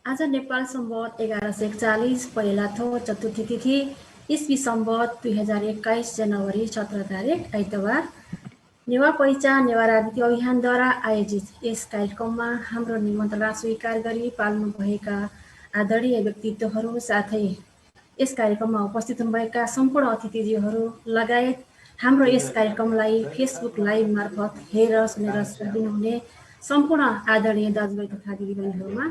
आज नेपाल सम्वत 1141 पहिलाथो चतुर्थी तिथि इस्वी सम्वत 2021 जनवरी 17 तारिक आइतबार नेवा पहिचान नेवा राजनीति अभियानद्वारा आयोजित यस कार्यक्रममा हाम्रो निमन्त्रणा स्वीकार गरी पाल्नुभएका आदरणीय व्यक्तित्वहरू साथै यस कार्यक्रममा उपस्थित हुनुभएका सम्पूर्ण अतिथिज्यूहरू लगायत हाम्रो यस कार्यक्रमलाई फेसबुक लाइभ मार्फत हेरेर सुनेर साथ दिनुहुने सम्पूर्ण आदरणीय दाजुभाइ तथा दिदीबहिनीहरूमा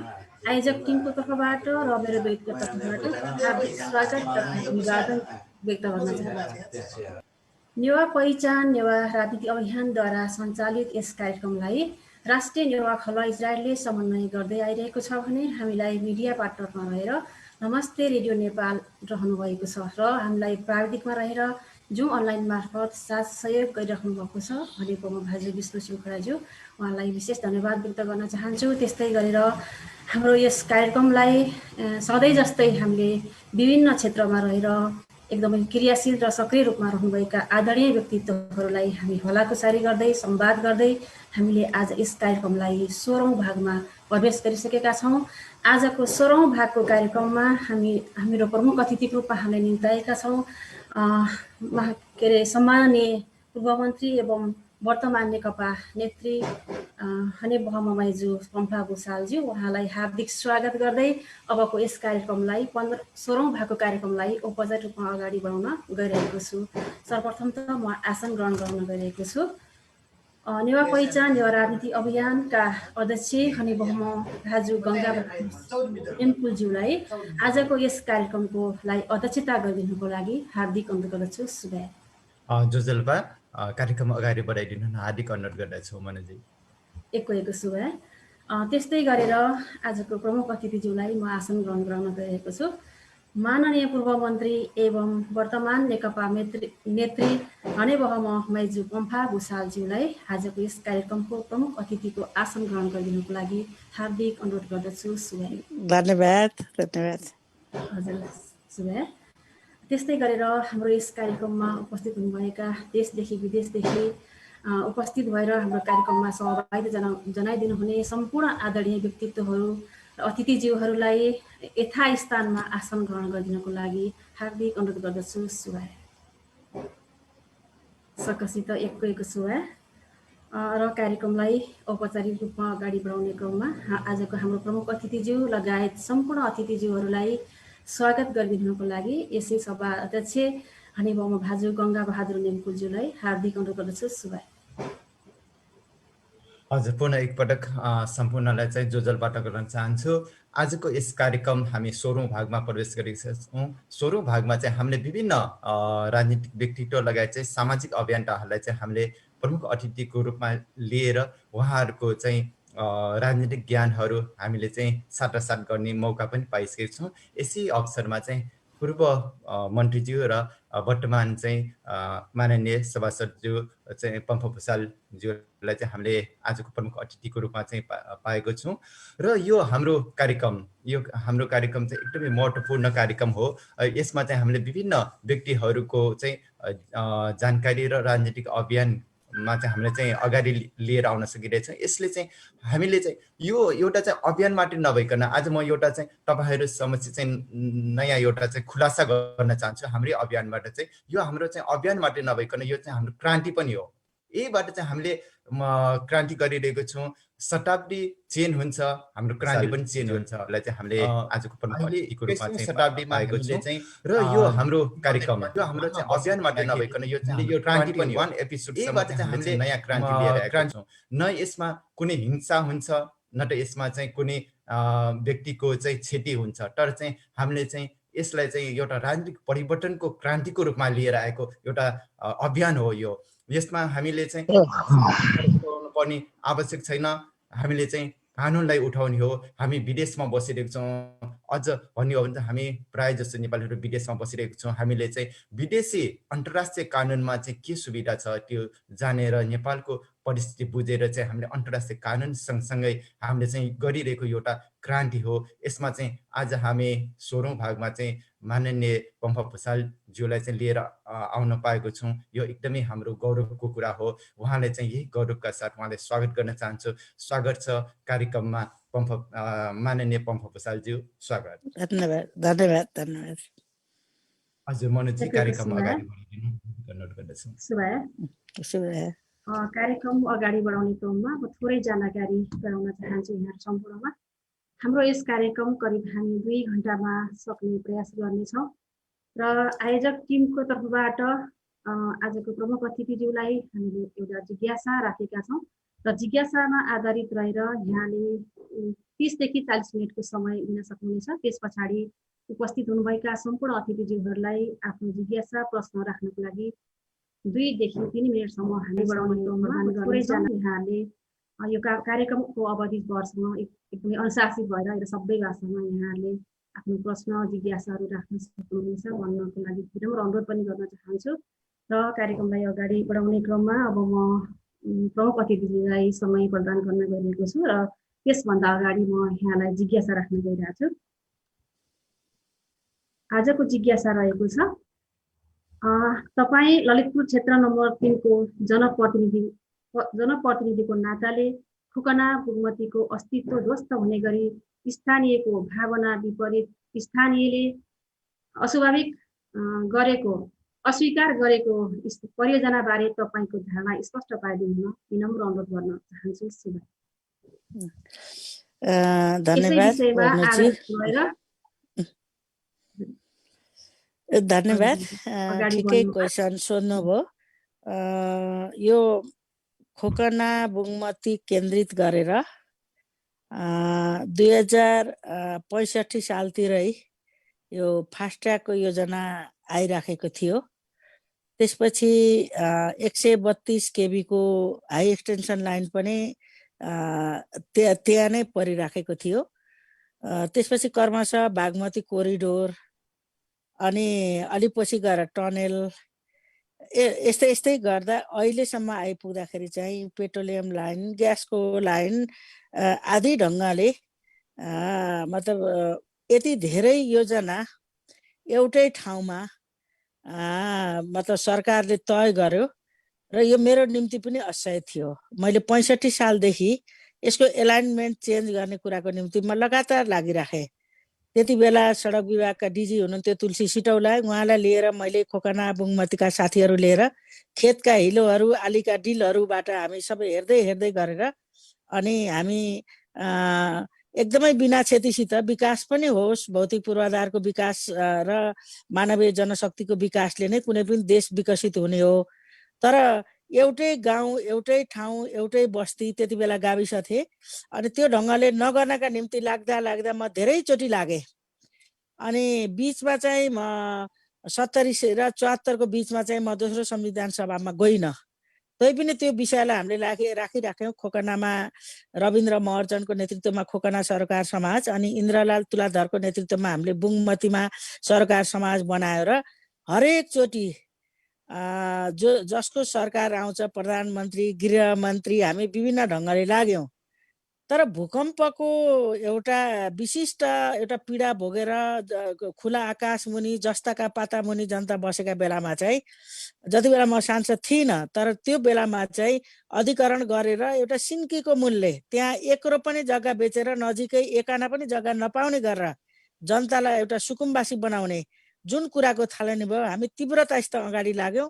आयोजक टिमको तर्फबाट र मेरो व्यक्तिगत तर्फबाट हार्दिक स्वागत तथा अभिवादन व्यक्त गर्न चाहन्छु। नेवा पहिचान नेवा राजनीति अभियानद्वारा सञ्चालित यस कार्यक्रमलाई राष्ट्रिय नेवा खल इजरायलले समन्वय गर्दै आइरहेको छ भने हामीलाई मिडिया पार्टनरमा रहेर नमस्ते रेडियो नेपाल रहनुभएको छ र हामीलाई प्राविधिकमा रहेर जुम अनलाइन मार्फत साथ सहयोग गरिराख्नु भएको छ भनेको म भाइ विष्णु श्रृङ्खलाज्यू उहाँलाई विशेष धन्यवाद व्यक्त गर्न चाहन्छु। त्यस्तै गरेर हाम्रो यस कार्यक्रमलाई सधैँ जस्तै हामीले विभिन्न क्षेत्रमा रहेर एकदमै क्रियाशील र सक्रिय रूपमा रहनुभएका आदरणीय व्यक्तित्वहरूलाई हामी हलाकुसारी गर्दै संवाद गर्दै हामीले आज यस कार्यक्रमलाई 16औं भागमा प्रवेश गरिसकेका छौँ। आजको 16औं भागको कार्यक्रममा हाम्रो प्रमुख अतिथिको रूपमा हामीले निम्ताएका छौँ सम्माननीय पूर्वमन्त्री एवं वर्तमान नेकपा नेत्री हने बहममैजू पम्फा भुसालज्यू उहाँलाई हार्दिक स्वागत गर्दै अबको यस कार्यक्रमलाई 16औं भागको कार्यक्रमलाई औपचारिक रूपमा अगाडि बढाउन गइरहेको छु। सर्वप्रथम त म आसन ग्रहण गर्न गइरहेको छु। नेवा पहिचान नेवा राजनीति अभियानका अध्यक्ष हने बहम भाजु गङ्गा एमपुलज्यूलाई आजको यस कार्यक्रमको लागि अध्यक्षता गरिदिनुको लागि हार्दिक अनुरोध गर्दछु। सुभाय जोजलबा कार्यक्रम अगाडि बढाइदिनु हार्दिक अनुरोध गर्दछु मनजी। एकको सुभाय। त्यस्तै गरेर आजको प्रमुख अतिथिज्यूलाई म आसन ग्रहण गराउन गइरहेको छु। माननीय पूर्वमन्त्री एवं वर्तमान नेकपा नेत्री हने बहम मैजू पम्फा भुसालज्यूलाई आजको यस कार्यक्रमको प्रमुख अतिथिको आसन ग्रहण गरिदिनुको लागि हार्दिक अनुरोध गर्दछु। सुभाय। धन्यवाद। हजुर सुभाय। त्यस्तै गरेर हाम्रो यस कार्यक्रममा उपस्थित हुनुभएका देशदेखि विदेशदेखि उपस्थित भएर हाम्रो कार्यक्रममा सहभागिता जनाइदिनु हुने सम्पूर्ण आदरणीय व्यक्तित्वहरू र अतिथिज्यूहरूलाई यथास्थानमा आसन ग्रहण गरिदिनको लागि हार्दिक अनुरोध गर्दछु। सुभाय। सकसित एकको सुभाय। र कार्यक्रमलाई औपचारिक रूपमा अगाडि बढाउने क्रममा आजको हाम्रो प्रमुख अतिथिज्यू लगायत सम्पूर्ण अतिथिज्यूहरूलाई स्वागत गरिदिनुको लागि यसै सभा अध्यक्ष हने बहम भाजु गङ्गा बहादुर नेमपुलज्यूलाई हार्दिक अनुरोध गर्दछु। सुभाय। हजुर पुनः एकपटक सम्पूर्णलाई चाहिँ जोजलबाट गर्न चाहन्छु। आजको यस कार्यक्रम हामी 16औं भागमा प्रवेश गरेका छौँ। 16औं भागमा चाहिँ हामीले विभिन्न राजनीतिक व्यक्तित्व लगायत चाहिँ सामाजिक अभियन्ताहरूलाई चाहिँ हामीले प्रमुख अतिथिको रूपमा लिएर उहाँहरूको चाहिँ राजनीतिक ज्ञानहरू हामीले चाहिँ साटासाट गर्ने मौका पनि पाइसकेका छौँ। यसै अवसरमा चाहिँ पूर्व मन्त्रीज्यू र वर्तमान चाहिँ माननीय सभासदज्यू चाहिँ पम्फा भुसालज्यूलाई चाहिँ हामीले आजको प्रमुख अतिथिको रूपमा चाहिँ पाएको छौँ। र यो हाम्रो कार्यक्रम चाहिँ एकदमै महत्त्वपूर्ण कार्यक्रम हो। यसमा चाहिँ हामीले विभिन्न व्यक्तिहरूको चाहिँ जानकारी र राजनीतिक अभियानमा चाहिँ हामीले चाहिँ अगाडि लिएर आउन सकिरहेछौँ। यसले चाहिँ हामीले चाहिँ यो एउटा चाहिँ अभियान मात्रै नभइकन आज म एउटा चाहिँ तपाईँहरू समक्ष चाहिँ नयाँ एउटा चाहिँ खुलासा गर्न चाहन्छु। हाम्रै अभियानबाट चाहिँ यो हाम्रो चाहिँ अभियान मात्रै नभइकन यो चाहिँ हाम्रो क्रान्ति पनि हो। यहीबाट चाहिँ हामीले क्रान्ति गरिरहेको छौँ। शताब्दी चेन हुन्छ, हाम्रो क्रान्ति पनि चेन हुन्छ। चाहिँ हामीले आजको प्रमुख अतिथिको रूपमा चाहिँ शताब्दीमा आएको छौँ चाहिँ र यो हाम्रो कार्यक्रम यो हाम्रो चाहिँ अभियान मात्रै नभइकन यो चाहिँ यो क्रान्ति पनि वान एपिसोडबाट चाहिँ हामीले नयाँ क्रान्ति लिएर आएको छौँ। न यसमा कुनै हिंसा हुन्छ न त यसमा चाहिँ कुनै व्यक्तिको चाहिँ क्षति हुन्छ, तर चाहिँ हामीले चाहिँ यसलाई चाहिँ एउटा राजनीतिक परिवर्तनको क्रान्तिको रूपमा लिएर आएको एउटा अभियान हो यो। यसमा हामीले चाहिँ उठाउनु पर्ने आवश्यक छैन। हामीले चाहिँ कानुनलाई उठाउने हो। हामी विदेशमा बसिरहेको छौँ। अझ भन्ने हो भने चाहिँ हामी प्राय जस्तो नेपालीहरू विदेशमा बसिरहेको छौँ। हामीले चाहिँ विदेशी अन्तर्राष्ट्रिय कानुनमा चाहिँ के सुविधा छ त्यो जानेर नेपालको परिस्थिति बुझेर चाहिँ हामीले अन्तर्राष्ट्रिय कानुन सँगसँगै हामीले चाहिँ गरिरहेको एउटा क्रान्ति हो। यसमा चाहिँ आज हामी 16औं भागमा चाहिँ माननीय पम्फा भुसालज्यूलाई चाहिँ लिएर आउन पाएको छौँ। यो एकदमै हाम्रो गौरवको कुरा हो। उहाँले चाहिँ यही गौरवका साथ उहाँले स्वागत गर्न चाहन्छु। स्वागत छ कार्यक्रममा माननीय पम्फ भुषालज्यू स्वागत। धन्यवाद धन्यवाद धन्यवाद। हजुर मनोजी तपाईँको कार्यक्रम सुभाष। अगाडि बढाइदिनु अनुरोध गर्दछु। सुभाष, कार्यक्रम अगाडि बढाउने क्रममा म थोरै जानकारी गराउन चाहन्छु यहाँ सम्पूर्णमा। हाम्रो यस कार्यक्रम करिब हामी 2 घण्टामा सक्ने प्रयास गर्नेछौँ र आयोजक टिमको तर्फबाट आजको प्रमुख अतिथिज्यूलाई हामीले एउटा जिज्ञासा राखेका छौँ र जिज्ञासामा आधारित रहेर यहाँले 30 देखि 40 मिनटको समय लिन सक्नुहुनेछ। त्यस पछाडि उपस्थित हुनुभएका सम्पूर्ण अतिथिज्यूहरूलाई आफ्नो जिज्ञासा प्रश्न राख्नको लागि 2 देखि 3 मिनटसम्म हामी बढाउने क्रममा यहाँले यो कार्यक्रमको अवधि वर्षमा एकदमै अनुशासित भएर र सबै भाषामा यहाँले आफ्नो प्रश्न जिज्ञासाहरू राख्न सक्नुहुनेछ भन्नको लागि विनम्र अनुरोध पनि गर्न चाहन्छु। र कार्यक्रमलाई अगाडि बढाउने क्रममा अब म प्रमुख अतिथिलाई समय प्रदान गर्न गइरहेको छु र त्यसभन्दा अगाडि म यहाँलाई जिज्ञासा राख्न गइरहेको छु। आजको जिज्ञासा रहेको छ, तपाईँ ललितपुर क्षेत्र नम्बर 3 को जनप्रतिनिधिको नाताले खुकना बागमतीको अस्तित्व ध्वस्त हुने गरी स्थानीयको भावना विपरीत स्थानीयले अस्वीकार गरेको परियोजनाबारे तपाईँको धारणा स्पष्ट पारिदिनु विनम्र अनुरोध गर्न चाहन्छु। धन्यवाद धन्यवाद। ठिकै क्वेसन सोध्नुभयो। यो खोकना बागमती केन्द्रित गरेर 2065 सालतिरै यो फास्ट्यागको योजना आइराखेको थियो। त्यसपछि 132 केबी को हाई एक्सटेन्सन लाइन पनि त्यहाँ नै परिराखेको थियो। त्यसपछि क्रमशः बागमती कोरिडोर अनि अलि पछि गएर टनेल यस्तै गर्दा अहिलेसम्म आइपुग्दाखेरि चाहिँ पेट्रोलियम लाइन, ग्यासको लाइन आदि ढङ्गले मतलब यति धेरै योजना एउटै ठाउँमा मतलब सरकारले तय गर्यो र यो मेरो निम्ति पनि असह्य थियो। मैले 65 सालदेखि यसको एलाइनमेन्ट चेन्ज गर्ने कुराको निम्ति म लगातार लागिराखेँ। त्यति बेला सडक विभागका डिजी हुनुहुन्थ्यो तुलसी सिटौला, उहाँलाई लिएर मैले खोकना बागमतीका साथीहरू लिएर खेतका हिलोहरू, आलीका डिलहरूबाट हामी सबै हेर्दै गरेर अनि हामी एकदमै बिना क्षतिसित विकास पनि होस्, भौतिक पूर्वाधारको विकास र मानवीय जनशक्तिको विकासले नै कुनै पनि देश विकसित हुने हो। तर एउटै गाउँ, एउटै ठाउँ, एउटै बस्ती, त्यति बेला गाविस थिए अनि त्यो ढङ्गले नगर्नका निम्ति लाग्दा म धेरैचोटि लागेँ। अनि बिचमा चाहिँ म 70 र 74 को बिचमा चाहिँ म दोस्रो संविधान सभामा गइनँ। तैपनि त्यो विषयलाई हामीले राखिराख्यौँ। खोकनामा रविन्द्र महर्जनको नेतृत्वमा खोकना सरकार समाज अनि इन्द्रलाल तुलाधरको नेतृत्वमा हामीले बागमतीमा सरकार समाज बनायो र हरेक चोटि जसको सरकार आउँछ, प्रधानमन्त्री, गृहमन्त्री, हामी विभिन्न ढङ्गले लाग्यौँ। तर भूकम्पको एउटा विशिष्ट एउटा पीडा भोगेर खुला आकाश मुनि जस्ताका पाता मुनि जनता बसेका बेलामा चाहिँ जति बेला म सांसद थिइनँ, तर त्यो बेलामा चाहिँ अधिकरण गरेर एउटा सिन्कीको मूल्य त्यहाँ 1 रोपनी पनि जग्गा बेचेर नजिकै 1 आना पनि जग्गा नपाउने गरेर जनतालाई एउटा सुकुम्बासी बनाउने जुन कुराको थालनी भयो, हामी तीव्रतासित अगाडि लाग्यौँ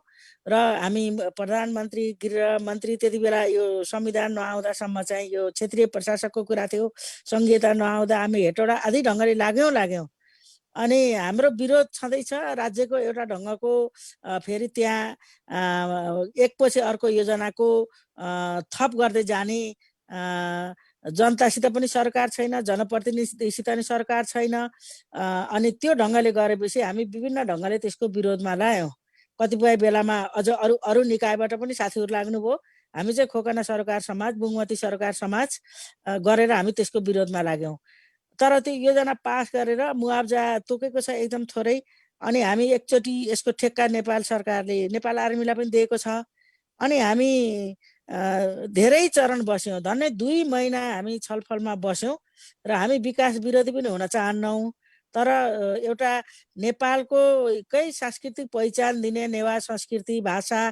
र हामी प्रधानमन्त्री, गृहमन्त्री, त्यति बेला यो संविधान नआउँदासम्म चाहिँ यो क्षेत्रीय प्रशासकको कुरा थियो, संहिता नआउँदा हामी हेटौडा आदि ढङ्गले लाग्यौँ। अनि हाम्रो विरोध छँदैछ राज्यको एउटा ढङ्गको फेरि त्यहाँ एकपछि अर्को योजनाको थप गर्दै जाने, जनतासित पनि सरकार छैन, जनप्रतिनिधिसित पनि सरकार छैन। अनि त्यो ढङ्गले गरेपछि हामी विभिन्न ढङ्गले त्यसको विरोधमा लाग्यौँ। कतिपय बेलामा अझ अरू निकायबाट पनि साथीहरू लाग्नुभयो। हामी चाहिँ खोकना सरकार समाज, बागमती सरकार समाज गरेर हामी त्यसको विरोधमा लाग्यौँ। तर त्यो योजना पास गरेर मुआब्जा तोकेको छ एकदम थोरै। अनि हामी एकचोटि यसको ठेक्का नेपाल सरकारले नेपाल आर्मीलाई पनि दिएको छ। अनि हामी धेरै चरण बस्यौँ, धन्य 2 महिना हामी छलफलमा बस्यौँ र हामी विकास विरोधी पनि हुन चाहन्नौँ। तर एउटा नेपालको सांस्कृतिक पहिचान दिने नेवार संस्कृति, भाषा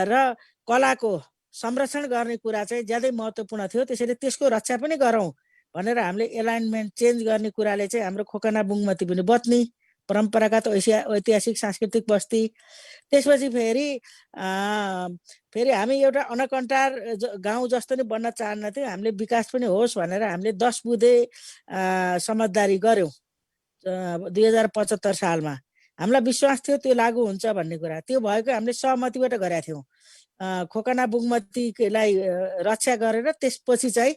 र कलाको संरक्षण गर्ने कुरा चाहिँ ज्यादै महत्त्वपूर्ण थियो। त्यसैले त्यसको रक्षा पनि गरौँ भनेर हामीले एलाइनमेन्ट चेन्ज गर्ने कुराले चाहिँ हाम्रो खोकना बुङमती पनि बच्ने परम्परागत ऐतिहासिक सांस्कृतिक बस्ती। त्यसपछि फेरि हामी एउटा अनकन्टार गाउँ जस्तो नै बन्न चाहन्नथ्यौँ। हामीले विकास पनि होस् भनेर हामीले 10 बुँदे समझदारी गऱ्यौँ 2075 सालमा। हामीलाई विश्वास थियो त्यो लागू हुन्छ भन्ने कुरा। त्यो भएको हामीले सहमतिबाट गरेका थियौँ। खोकना बुङमतीलाई रक्षा गरेर त्यसपछि चाहिँ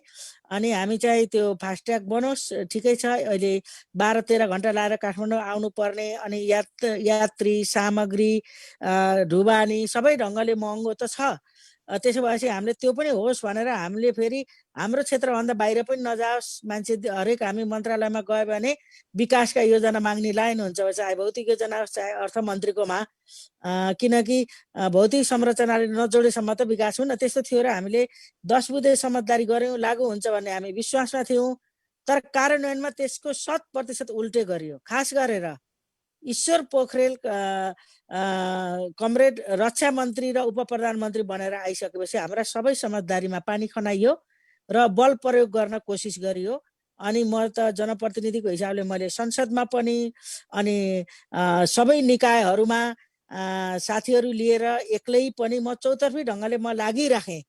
अनि हामी चाहिँ त्यो फास्ट्याग बनोस् ठिकै छ। अहिले 12-13 घन्टा लाएर काठमाडौँ आउनुपर्ने अनि यात्री सामग्री ढुवानी सबै ढङ्गले महँगो त छ। त्यसो भएपछि हामीले त्यो पनि होस् भनेर हामीले फेरि हाम्रो क्षेत्रभन्दा बाहिर पनि नजाओस् मान्छे। हरेक हामी मन्त्रालयमा गयो भने विकासका योजना माग्ने लाइन हुन्छ, चाहे भौतिक योजना होस् चाहे अर्थमन्त्रीकोमा, किनकि भौतिक संरचनाले नजोडेसम्म त विकास हुन्न। त्यस्तो थियो र हामीले 10 बुँदे समझदारी गऱ्यौँ, लागू हुन्छ भन्ने हामी विश्वासमा थियौँ। तर कार्यान्वयनमा त्यसको 100% उल्टे गरियो। खास गरेर ईश्वर पोखरेल कमरेड रक्षा मन्त्री र उप प्रधानमन्त्री बनेर आइसकेपछि हाम्रा सबै समझदारीमा पानी खनाइयो र बल प्रयोग गर्न कोसिस गरियो। अनि म त जनप्रतिनिधिको हिसाबले मैले संसदमा पनि अनि सबै निकायहरूमा साथीहरू लिएर एक्लै पनि म चौतर्फी ढङ्गले म लागिराखेँ।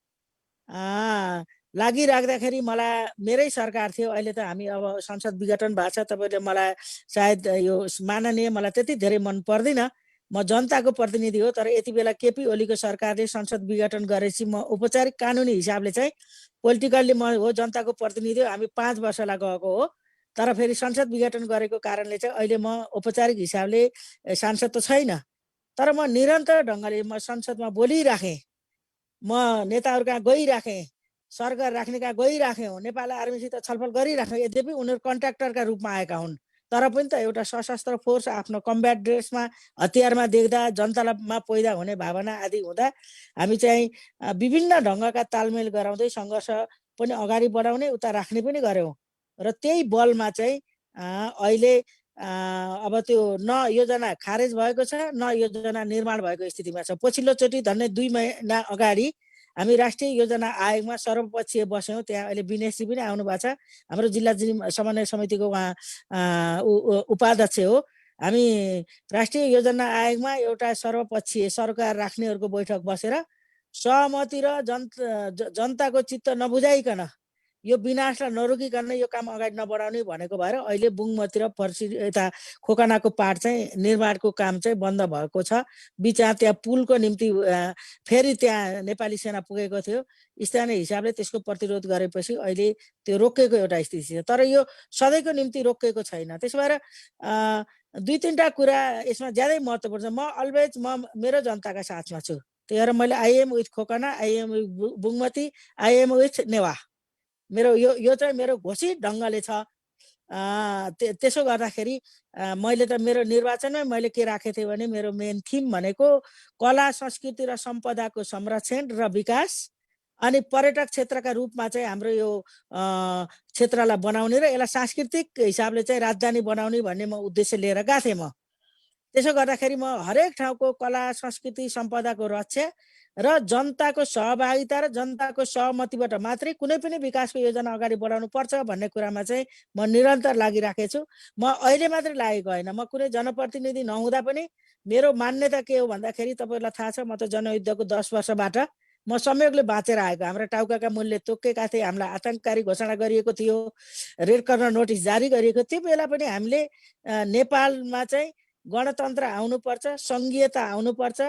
लागिराख्दाखेरि मलाई मेरै सरकार थियो। अहिले त हामी अब संसद विघटन भएको छ। तपाईँले मलाई सायद यो माननीय मलाई त्यति धेरै मन पर्दैन, म जनताको प्रतिनिधि हो। तर यति बेला केपी ओलीको सरकारले संसद विघटन गरेपछि म औपचारिक कानुनी हिसाबले चाहिँ पोलिटिकल्ली म हो जनताको प्रतिनिधि हो। हामी 5 वर्षलाई गएको हो। तर फेरि संसद विघटन गरेको कारणले चाहिँ अहिले म औपचारिक हिसाबले सांसद त छैन। तर म निरन्तर ढङ्गले म संसदमा बोलिराखेँ, म नेताहरू कहाँ गइराखेँ, सरकार राख्ने कहाँ गइराख्यौँ, नेपाल आर्मीसित छलफल गरिराख्यौँ। यद्यपि उनीहरू कन्ट्र्याक्टरका रूपमा आएका हुन्, तर पनि त एउटा सशस्त्र फोर्स आफ्नो कम्ब्याट ड्रेसमा हतियारमा देख्दा जनतामा पैदा हुने भावना आदि हुँदा हामी चाहिँ विभिन्न ढङ्गका तालमेल गराउँदै सङ्घर्ष पनि अगाडि बढाउने उता राख्ने पनि गऱ्यौँ। र त्यही बलमा चाहिँ अहिले अब त्यो न योजना खारेज भएको छ न योजना निर्माण भएको स्थितिमा छ। पछिल्लोचोटि झन्डै 2 महिना अगाडि हामी राष्ट्रिय योजना आयोगमा सर्वपक्षीय बस्यौँ। त्यहाँ अहिले विनेशजी पनि आउनु भएको छ, हाम्रो जिल्ला समन्वय समितिको उहाँ उपाध्यक्ष हो। हामी राष्ट्रिय योजना आयोगमा एउटा सर्वपक्षीय सरकार राख्नेहरूको बैठक बसेर सहमति र जनताको चित्त नबुझाइकन यो विनाशलाई नरोकिकन यो काम अगाडि नबढाउने भनेको भएर अहिले बुङमती र यता खोकनाको पाट चाहिँ निर्माणको काम चाहिँ बन्द भएको छ। बिचमा त्यहाँ पुलको निम्ति फेरि त्यहाँ नेपाली सेना पुगेको थियो। स्थानीय हिसाबले त्यसको प्रतिरोध गरेपछि अहिले त्यो रोकेको एउटा स्थिति छ। तर यो सधैँको निम्ति रोकेको छैन। त्यसो भएर 2-3टा कुरा यसमा ज्यादै महत्त्वपूर्ण छ। म अलवेज मेरो जनताका साथमा छु। त्यही भएर मैले I'm with Khokana, I'm with Bungamati, I'm with Newa, मेरो यो चाहिँ मेरो घोषित ढङ्गले छ। त्यसो गर्दाखेरि मैले त मेरो निर्वाचनमै मैले के राखेको थिएँ भने मेरो मेन थिम भनेको कला संस्कृति र सम्पदाको संरक्षण र विकास अनि पर्यटक क्षेत्रका रूपमा चाहिँ हाम्रो यो क्षेत्रलाई बनाउने र यसलाई सांस्कृतिक हिसाबले चाहिँ राजधानी बनाउने भन्ने म उद्देश्य लिएर गएको थिएँ। म त्यसो गर्दाखेरि म हरेक ठाउँको कला संस्कृति सम्पदाको रक्षा र जनताको सहभागिता र जनताको सहमतिबाट मात्रै कुनै पनि विकासको योजना अगाडि बढाउनु पर्छ भन्ने कुरामा चाहिँ म निरन्तर लागिराखेको छु। म अहिले मात्रै लागेको होइन, म कुनै जनप्रतिनिधि नहुँदा पनि मेरो मान्यता के हो भन्दाखेरि तपाईँहरूलाई थाहा छ, म त जनयुद्धको 10 वर्षबाट म संयोगले बाँचेर आएको। हाम्रा टाउकाका मूल्य तोकेका थिए, हामीलाई आतङ्ककारी घोषणा गरिएको थियो, रेड कर्नर नोटिस जारी गरिएको। त्यो बेला पनि हामीले नेपालमा चाहिँ गणतन्त्र आउनुपर्छ, सङ्घीयता आउनुपर्छ,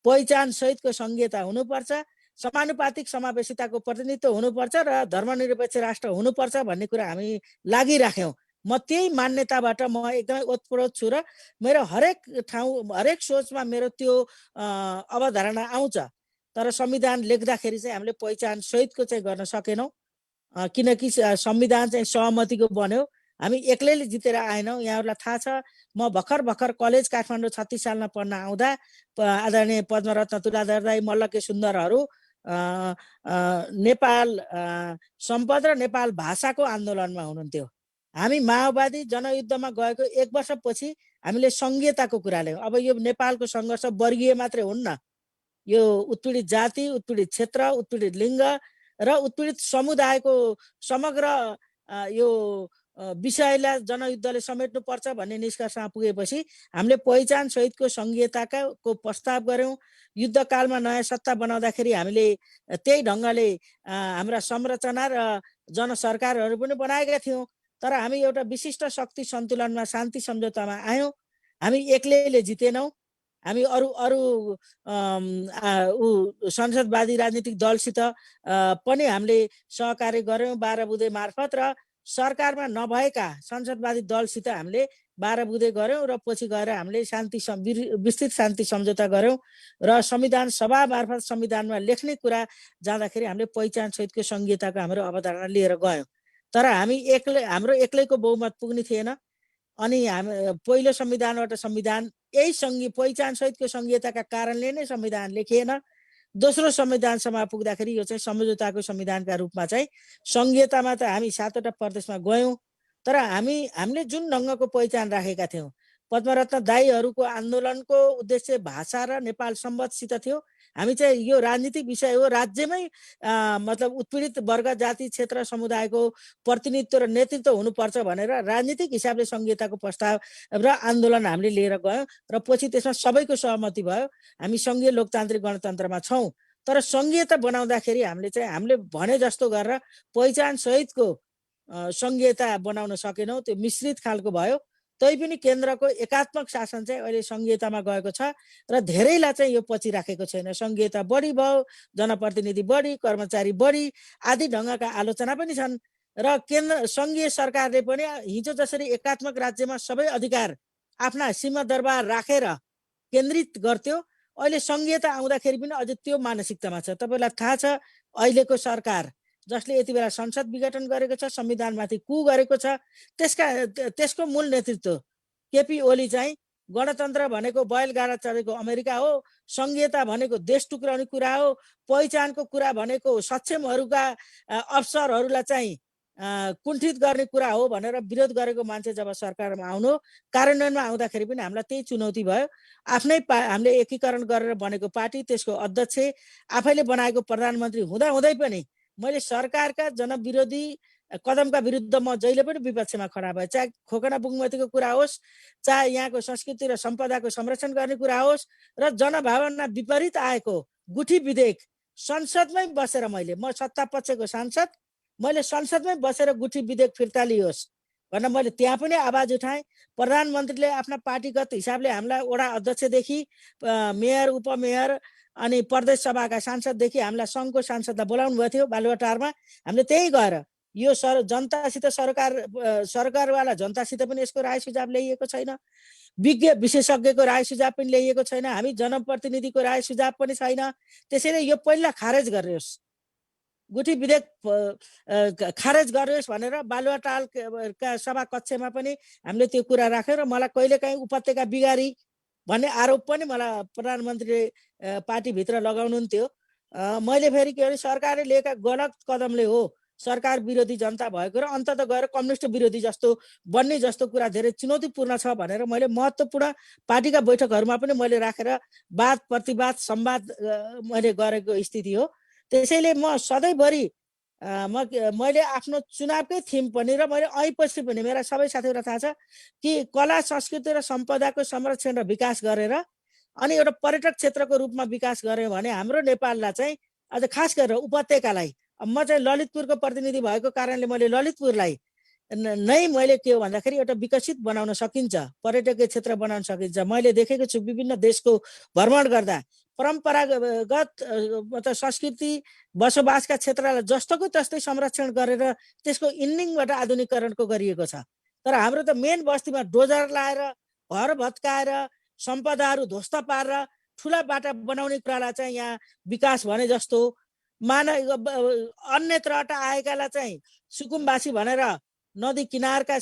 पहिचान सहितको सङ्घीयता हुनुपर्छ, समानुपातिक समावेशिताको प्रतिनिधित्व हुनुपर्छ र धर्मनिरपेक्ष राष्ट्र हुनुपर्छ भन्ने कुरा हामी लागिराख्यौँ। म त्यही मान्यताबाट म एकदमै ओतप्रोत छु र मेरो हरेक ठाउँ हरेक सोचमा मेरो त्यो अवधारणा आउँछ। तर संविधान लेख्दाखेरि चाहिँ हामीले पहिचान सहितको चाहिँ गर्न सकेनौँ, किनकि संविधान चाहिँ सहमतिको बन्यो। हामी एक्लैले जितेर आएनौँ। यहाँहरूलाई थाहा छ, म भर्खर कलेज काठमाडौँ 36 सालमा पढ्न आउँदा आदरणीय पद्मरत्न तुलाधर दाई, मल्लके सुन्दरहरू नेपाल सम्पद र नेपाल भाषाको आन्दोलनमा हुनुहुन्थ्यो। हामी माओवादी जनयुद्धमा गएको 1 वर्षपछि हामीले सङ्घीयताको कुरा ल्यायौँ। अब यो नेपालको सङ्घर्ष वर्गीय मात्रै हुन्न, यो उत्पीडित जाति, उत्पीडित क्षेत्र, उत्पीडित लिङ्ग र उत्पीडित समुदायको समग्र यो विषयलाई जनयुद्धले समेट्नु पर्छ भन्ने निष्कर्षमा पुगेपछि हामीले पहिचान सहितको संघीयताको प्रस्ताव गर्यौं। युद्धकालमा नयाँ सत्ता बनाउँदाखेरि हामीले त्यही ढङ्गले हाम्रा संरचना र जनसरकारहरू पनि बनाएका थियौं। तर हामी एउटा विशिष्ट शक्ति सन्तुलनमा शान्ति सम्झौतामा आयौं। हामी एक्लैले जितेनौं। हामी अरू अरू संसदवादी राजनीतिक दलसित पनि हामीले सहकार्य गर्यौं 12 बुँदे मार्फत, र सरकारमा नभएका संसदवादी दलसित हामीले 12 बुँदे गर्यौं र पछि गएर हामीले विस्तृत शान्ति सम्झौता गर्यौं र संविधान सभा मार्फत संविधानमा लेख्ने कुरा जाँदाखेरि हामीले पहिचान सहितको संघीयताको हाम्रो अवधारणा लिएर गयौं। तर हाम्रो एक्लैको बहुमत पुग्ने थिएन। अनि पहिलो संविधानबाट संविधान यही संघीय पहिचान सहितको संघीयताका कारणले नै संविधान लेखिएन। दोस्रो संविधान सभा पुग्दाखेरि यो चाहिँ सम्झौताको संविधानका रूपमा चाहिँ संघीयतामा त हामी 7वटा प्रदेशमा गयौं। तर हामीले जुन ढङ्गको पहिचान राखेका थियौं, पद्मरत्न दाईहरूको आन्दोलनको उद्देश्य भाषा र नेपाल सम्बन्धसित थियो। हामी चाहिँ यो राजनीतिक विषय हो, राज्यमै मतलब उत्पीडित वर्ग जाति क्षेत्र समुदायको प्रतिनिधित्व र नेतृत्व हुनुपर्छ भनेर राजनीतिक हिसाबले संघीयताको प्रस्ताव र आन्दोलन हामीले लिएर गयौं र पछि त्यसमा सबैको सहमति भयो। हामी संघीय लोकतान्त्रिक गणतन्त्रमा छौं। तर संघीयता बनाउँदाखेरि हामीले भने जस्तो गरेर पहिचान सहितको संघीयता बनाउन सकेनौं। त्यो मिश्रित खालको भयो। तैपनि केन्द्रको एकात्मक शासन चाहिँ अहिले संघीयतामा गएको छ र धेरैलाई चाहिँ यो पछि राखेको छैन। संघीयता बढी भयो, जनप्रतिनिधि बढी, कर्मचारी बढी आदि ढङ्गका आलोचना पनि छन्। र केन्द्र संघीय सरकारले पनि हिजो जसरी एकात्मक राज्यमा सबै अधिकार आफ्ना सिंहदरबार राखेर केन्द्रित गर्थ्यो, अहिले संघीयता आउँदाखेरि पनि अझ त्यो मानसिकतामा छ। तपाईलाई थाहा छ अहिलेको सरकार जसले यति बेला संसद विघटन गरेको छ, संविधानमाथि कु गरेको छ, त्यसको मूल नेतृत्व केपी ओली चाहिँ गणतन्त्र भनेको बैलगाडा चढेको अमेरिका हो, संघीयता भनेको देश टुक्राउने कुरा हो, पहिचानको कुरा भनेको सक्षमहरूका अफसरहरूलाई चाहिँ कुण्ठित गर्ने कुरा हो भनेर विरोध गरेको मान्छे जब सरकारमा आउनु कार्यान्वयनमा आउँदाखेरि पनि हामीलाई त्यही चुनौती भयो। हामीले एकीकरण गरेर बनेको पार्टी, त्यसको अध्यक्ष, आफैले बनाएको प्रधानमन्त्री हुँदै पनि मैले सरकारका जनविरोधी कदमका विरुद्ध म जहिले पनि विपक्षमा खडा भए। चाहे खोकना बुङ्मतीको कुरा होस्, चाहे यहाँको संस्कृति र सम्पदाको संरक्षण गर्ने कुरा होस्, र जनभावना विपरीत आएको गुठी विधेयक संसदमै बसेर म सत्ता पक्षको सांसद, मैले संसदमै बसेर गुठी विधेयक फिर्ता लियोस् भनेर मैले त्यहाँ पनि आवाज उठाएँ। प्रधानमन्त्रीले आफ्ना पार्टीगत हिसाबले हामीलाई वडा अध्यक्षदेखि मेयर, उपमेयर अनि प्रदेश सभाका सांसददेखि हामीलाई सङ्घको सांसदलाई बोलाउनु भएको थियो बालुवाटारमा। हामीले त्यही गएर यो जनतासित सरकारवाला जनतासित पनि यसको राय सुझाव ल्याइएको छैन, विज्ञ विशेषज्ञको राय सुझाव पनि ल्याइएको छैन, हामी जनप्रतिनिधिको राय सुझाव पनि छैन। त्यसैले यो पहिला खारेज गरियोस्, गुठी विधेयक खारेज गरियोस् भनेर बालुवाटारका सभा कक्षमा पनि हामीले त्यो कुरा राख्यौँ। र मलाई कहिलेकाहीँ उपत्यका बिगारी भन्ने आरोप पनि मलाई प्रधानमन्त्रीले पार्टीभित्र लगाउनुहुन्थ्यो। मैले फेरि के भने सरकारले लिएका गलत कदमले हो सरकार विरोधी जनता भएको र अन्तत गएर कम्युनिस्ट विरोधी जस्तो बन्ने जस्तो कुरा धेरै चुनौतीपूर्ण छ भनेर मैले महत्त्वपूर्ण पार्टीका बैठकहरूमा पनि मैले राखेर वाद प्रतिवाद संवाद मैले गरेको स्थिति हो। त्यसैले म सधैँभरि मैले आफ्नो चुनावकै थिम पनि र मैले ऐपछि पनि मेरा सबै साथीहरूलाई थाहा छ कि कला संस्कृति र सम्पदाको संरक्षण र विकास गरेर अनि एउटा पर्यटक क्षेत्रको रूपमा विकास गर्यो भने हाम्रो नेपाललाई चाहिँ अझ खास गरेर उपत्यकालाई, म चाहिँ ललितपुरको प्रतिनिधि भएको कारणले मैले ललितपुरलाई नै मैले के हो भन्दाखेरि एउटा विकसित बनाउन सकिन्छ, पर्यटकीय क्षेत्र बनाउन सकिन्छ। मैले देखेको छु विभिन्न देशको भ्रमण गर्दा परम्परागत मतलब संस्कृति बसोबासका क्षेत्रलाई जस्तोको तस्तै संरक्षण गरेर त्यसको इन्डिङबाट आधुनिकीकरणको गरिएको छ। तर हाम्रो त मेन बस्तीमा डोजर लाएर घर भत्काएर सम्पदाहरू ध्वस्त पारेर ठुला बाटा बनाउने कुरालाई चाहिँ यहाँ विकास भने जस्तो अन्यत्रबाट आएकालाई चाहिँ सुकुम्बासी भनेर नदी किनारका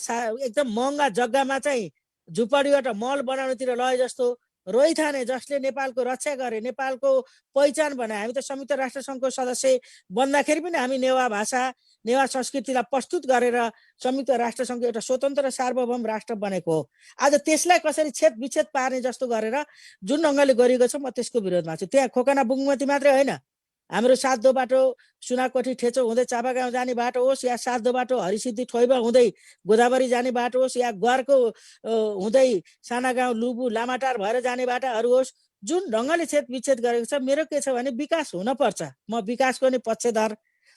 एकदम महँगा जग्गामा चाहिँ झुपडीबाट मल बनाउनेतिर लगे जस्तो रोइथाने जसले नेपालको रक्षा गरे, नेपालको पहिचान बनाए। हामी त संयुक्त राष्ट्र सङ्घको सदस्य बन्दाखेरि पनि हामी नेवा भाषा नेवा संस्कृतिलाई प्रस्तुत गरेर संयुक्त राष्ट्र सङ्घको एउटा स्वतन्त्र सार्वभौम राष्ट्र बनेको हो। आज त्यसलाई कसरी छेद विच्छेद पार्ने जस्तो गरेर जुन ढङ्गले गरिएको छ म त्यसको विरोधमा छु। त्यहाँ खोकना बुङ्मती मात्रै होइन, हाम्रो साधो बाटो सुनाकोठी ठेचो हुँदै चापागाउँ जाने बाटो होस् या साधो बाटो हरिसिद्धि ठोइबा हुँदै गोदावरी जाने बाटो होस् या गरको हुँदै सानागाउँ लुबु लामाटार भएर जाने बाटाहरू होस्, जुन ढङ्गले छेद विच्छेद गरेको छ, मेरो के छ भने विकास हुनपर्छ। म विकासको नि पक्षधर,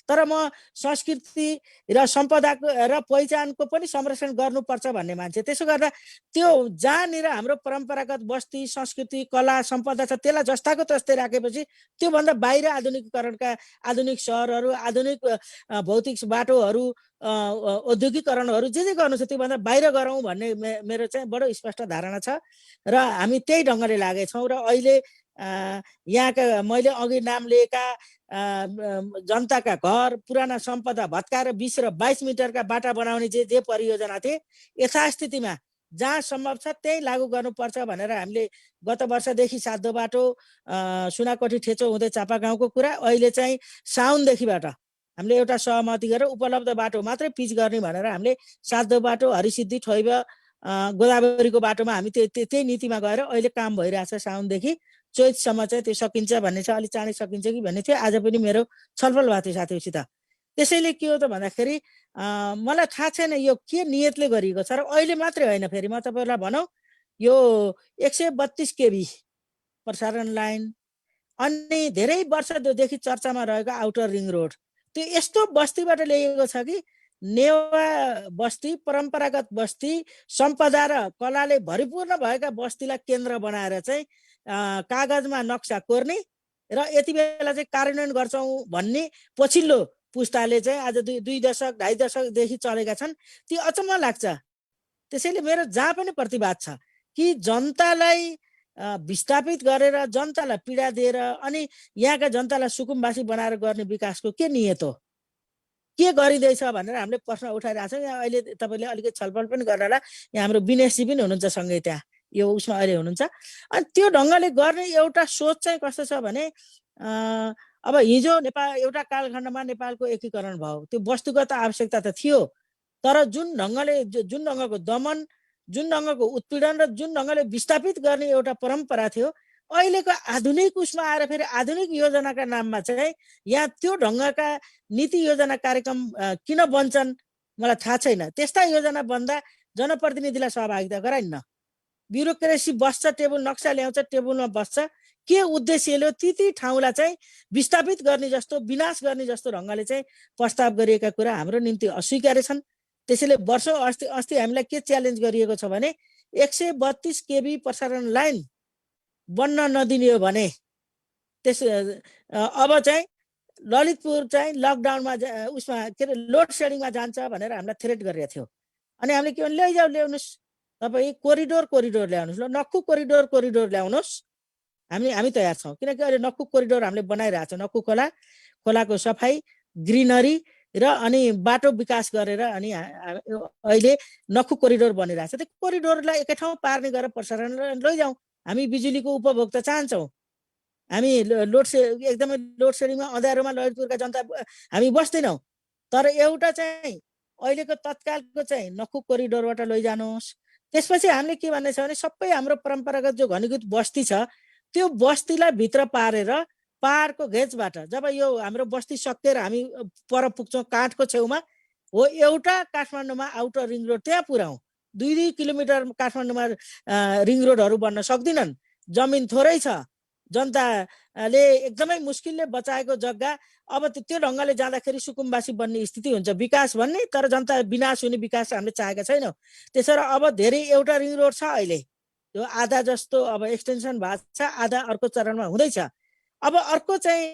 तर म संस्कृति र सम्पदाको र पहिचानको पनि संरक्षण गर्नुपर्छ भन्ने मान्छे। त्यसो गर्दा त्यो जहाँनिर हाम्रो परम्परागत बस्ती संस्कृति कला सम्पदा छ त्यसलाई जस्ताको तस्तै राखेपछि त्योभन्दा बाहिर आधुनिकीकरणका आधुनिक सहरहरू आधुनिक भौतिक बाटोहरू औद्योगिकरणहरू जे गर्नु छ त्योभन्दा बाहिर गरौँ भन्ने मेरो चाहिँ बडो स्पष्ट धारणा छ र हामी त्यही ढङ्गले लागेछौँ। र अहिले यहाँका मैले अघि नाम लिएका जनताका घर पुराना सम्पदा भत्काएर 20 र 22 मिटरका बाटा बनाउने जे परियोजना थिए यथास्थितिमा जहाँ सम्भव छ त्यही लागू गर्नुपर्छ भनेर हामीले गत वर्षदेखि साधो बाटो सुनाकोठी ठेचो हुँदै चापागाउँको कुरा अहिले चाहिँ साउनदेखिबाट हामीले एउटा सहमति गरेर उपलब्ध बाटो मात्रै पिच गर्ने भनेर हामीले साधो बाटो हरिसिद्धि ठोइब गोदावरीको बाटोमा हामी त्यही नीतिमा गएर अहिले काम भइरहेछ। साउनदेखि चैतसम्म चाहिँ त्यो सकिन्छ भन्ने छ। अलिक चाँडै सकिन्छ कि भन्ने थियो। आज पनि मेरो छलफल भएको थियो साथीहरूसित। त्यसैले के हो त भन्दाखेरि मलाई थाहा छैन यो के नियतले गरिएको छ र अहिले मात्रै होइन। फेरि म तपाईँहरूलाई भनौँ यो 132 केबी प्रसारण लाइन अनि धेरै वर्षदेखि चर्चामा रहेको आउटर रिङ रोड त्यो यस्तो बस्तीबाट ल्याइएको छ कि नेवा बस्ती परम्परागत बस्ती सम्पदा र कलाले भरिपूर्ण भएका बस्तीलाई केन्द्र बनाएर चाहिँ कागजमा नक्सा कोर्ने र यति बेला चाहिँ कार्यान्वयन गर्छौँ भन्ने पछिल्लो पुस्ताले चाहिँ आज 2 दशक 2.5 दशकदेखि चलेका छन्। ती अचम्म लाग्छ। त्यसैले मेरो जहाँ पनि प्रतिवाद छ कि जनतालाई विस्थापित गरेर जनतालाई पीडा दिएर अनि यहाँका जनतालाई सुकुम्बासी बनाएर गर्ने विकासको के नियत हो, के गरिँदैछ भनेर हामीले प्रश्न उठाइरहेको छौँ। यहाँ अहिले तपाईँले अलिकति छलफल पनि गर्न होला। यहाँ हाम्रो विनेशजी पनि हुनुहुन्छ सँगै त्यहाँ यो उसमा अहिले हुनुहुन्छ। अनि त्यो ढङ्गले गर्ने एउटा सोच चाहिँ कस्तो छ भने अब हिजो नेपाल एउटा कालखण्डमा नेपालको एकीकरण भयो, त्यो वस्तुगत आवश्यकता त थियो, तर जुन ढङ्गको दमन जुन ढङ्गको उत्पीडन र जुन ढङ्गले विस्थापित गर्ने एउटा परम्परा थियो अहिलेको आधुनिक उसमा आएर फेरि आधुनिक योजनाका नाममा चाहिँ यहाँ त्यो ढङ्गका नीति योजना कार्यक्रम किन बन्छन् मलाई थाहा छैन। त्यस्ता योजना बन्दा जनप्रतिनिधिलाई सहभागिता गराइन्न, ब्युरोक्रेसी बस्छ, टेबल नक्सा ल्याउँछ, टेबलमा बस्छ, के उद्देश्यले ती ठाउँलाई चाहिँ विस्थापित गर्ने जस्तो विनाश गर्ने जस्तो ढङ्गले चाहिँ प्रस्ताव गरिएका कुरा हाम्रो निम्ति अस्वीकार्य छन्। त्यसैले वर्षौं अस्ति हामीलाई के च्यालेन्ज गरिएको छ भने 132 केबी प्रसारण लाइन बन्न नदिने हो भने त्यस अब चाहिँ ललितपुर चाहिँ लकडाउनमा उसमा के अरे लोड सेडिङमा जान्छ भनेर हामीलाई थ्रेट गरिएको थियो। अनि हामीले के भने ल्याउनुहोस् तपाईँ कोरिडोर ल्याउनुहोस्, ल नक्कु कोरिडोर ल्याउनुहोस्, हामी तयार छौँ। किनकि अहिले नक्कु कोरिडोर हामीले बनाइरहेको छौँ। नक्कु खोलाको सफाई ग्रिनरी र अनि बाटो विकास गरेर अनि अहिले नक्कु कोरिडोर बनिरहेको छ। त्यो कोरिडोरलाई एकै ठाउँ पार्ने गरेर प्रसारण लैजाउँ। हामी बिजुलीको उपभोक्ता चाहन्छौँ। हामी एकदमै लोड सेडिङमा अँध्यारोमा ललितपुरका जनता हामी बस्दैनौँ। तर एउटा चाहिँ अहिलेको तत्कालको चाहिँ नक्कु कोरिडोरबाट लैजानुहोस्। त्यसपछि हामीले के भन्ने छ भने सबै हाम्रो परम्परागत जो घनीभूत बस्ती छ त्यो बस्तीलाई भित्र पारेर पहाडको घेचबाट जब यो हाम्रो बस्ती सकिएर हामी पर पुग्छौँ काठको छेउमा हो एउटा काठमाडौँमा आउटर रिङ रोड त्यहाँ पुर्याउँ। 2 किलोमिटर काठमाडौँमा रिङ रोडहरू बन्न सक्दिनन्, जमिन थोरै छ, जनताले एकदमै मुस्किलले बचाएको जग्गा अब त्यो ढङ्गले जाँदाखेरि सुकुम्बासी बन्ने स्थिति हुन्छ। विकास भन्ने तर जनता विनाश हुने विकास हामीले चाहेका छैनौँ। त्यसैले अब धेरै एउटा रिङ रोड छ अहिले यो आधा जस्तो अब एक्सटेन्सन भएको छ, आधा अर्को चरणमा हुँदैछ। अब अर्को चाहिँ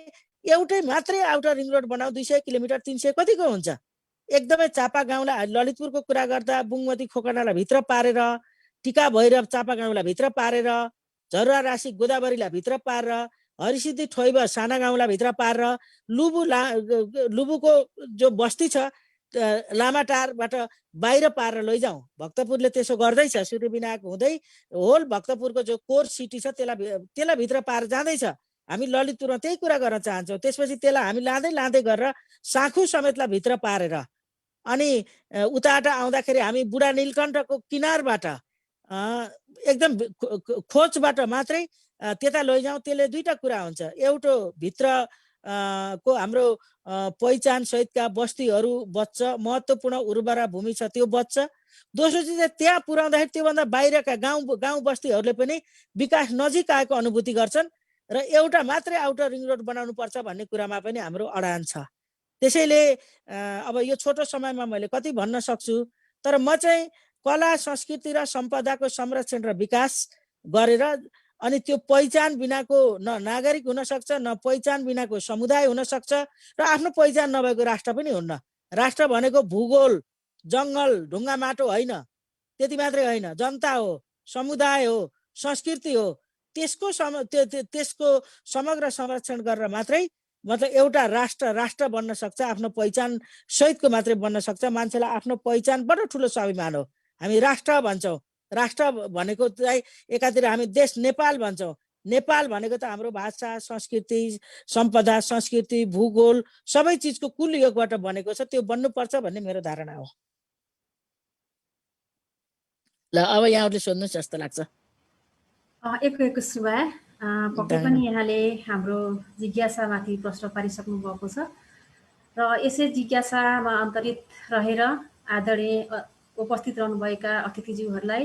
एउटै मात्रै आउटर रिङ रोड बनाऊ 200 किलोमिटर 300 कतिको हुन्छ। एकदमै चापागाउँलाई ललितपुरको कुरा गर्दा बुङमती खोकडालाई भित्र पारेर टिका भैरव चापागाउँलाई भित्र पारेर झरुवा राशि गोदावरीलाई भित्र पारेर हरिसिद्धि ठोइब साना गाउँलाई भित्र पारेर लुबुको जो बस्ती छ लामाटारबाट बाहिर पारेर लैजाउँ। भक्तपुरले त्यसो गर्दैछ, सूर्यविनायक हुँदै होल भक्तपुरको जो कोर सिटी छ त्यसलाई भित्र पारेर जाँदैछ। हामी ललितपुरमा त्यही कुरा गर्न चाहन्छौँ। त्यसपछि त्यसलाई हामी लाँदै गरेर साँखु समेतलाई भित्र पारेर अनि उताबाट आउँदाखेरि हामी बुढा नीलकण्ठको किनारबाट एकदम खोजबाट मात्रै त्यता लैजाउँ। त्यसले दुईटा कुरा हुन्छ, एउटा भित्र को हाम्रो पहिचान सहितका बस्तीहरू बच्छ, महत्त्वपूर्ण उर्वरा भूमि छ त्यो बच्छ। दोस्रो चिज चाहिँ त्यहाँ पुर्याउँदाखेरि त्योभन्दा बाहिरका गाउँ बस्तीहरूले पनि विकास नजिक आएको अनुभूति गर्छन् र एउटा मात्रै आउटर रिङ रोड बनाउनु पर्छ भन्ने कुरामा पनि हाम्रो अडान छ। त्यसैले अब यो छोटो समयमा मैले कति भन्न सक्छु, तर म चाहिँ कला संस्कृति र सम्पदाको संरक्षण र विकास गरेर अनि त्यो पहिचान बिनाको न नागरिक हुन सक्छ, न पहिचान बिनाको समुदाय हुन सक्छ र आफ्नो पहिचान नभएको राष्ट्र पनि हुन्न। राष्ट्र भनेको भूगोल, जङ्गल, ढुङ्गा माटो होइन, त्यति मात्रै होइन, जनता हो, समुदाय हो, संस्कृति हो। त्यसको समग्र संरक्षण गरेर मात्रै मतलब एउटा राष्ट्र बन्न सक्छ, आफ्नो पहिचान सहितको मात्रै बन्न सक्छ। मान्छेलाई आफ्नो पहिचान बडो ठुलो स्वाभिमान हो। हामी राष्ट्र भन्छौँ, राष्ट्र भनेको चाहिँ एकातिर हामी देश नेपाल भन्छौँ। नेपाल भनेको त हाम्रो भाषा, संस्कृति, सम्पदा, संस्कृति, भूगोल सबै चिजको कुल योगबाट बनेको छ। त्यो बन्नुपर्छ भन्ने मेरो धारणा हो। ल अब यहाँहरूले सोध्नुहोस् जस्तो लाग्छ। एक सुभा पक्कै पनि यहाँले हाम्रो जिज्ञासामाथि प्रश्न पारिसक्नु भएको छ र यसै जिज्ञासामा अन्तरित रहेर आदरणीय उपस्थित रहनुभएका अतिथिज्यूहरूलाई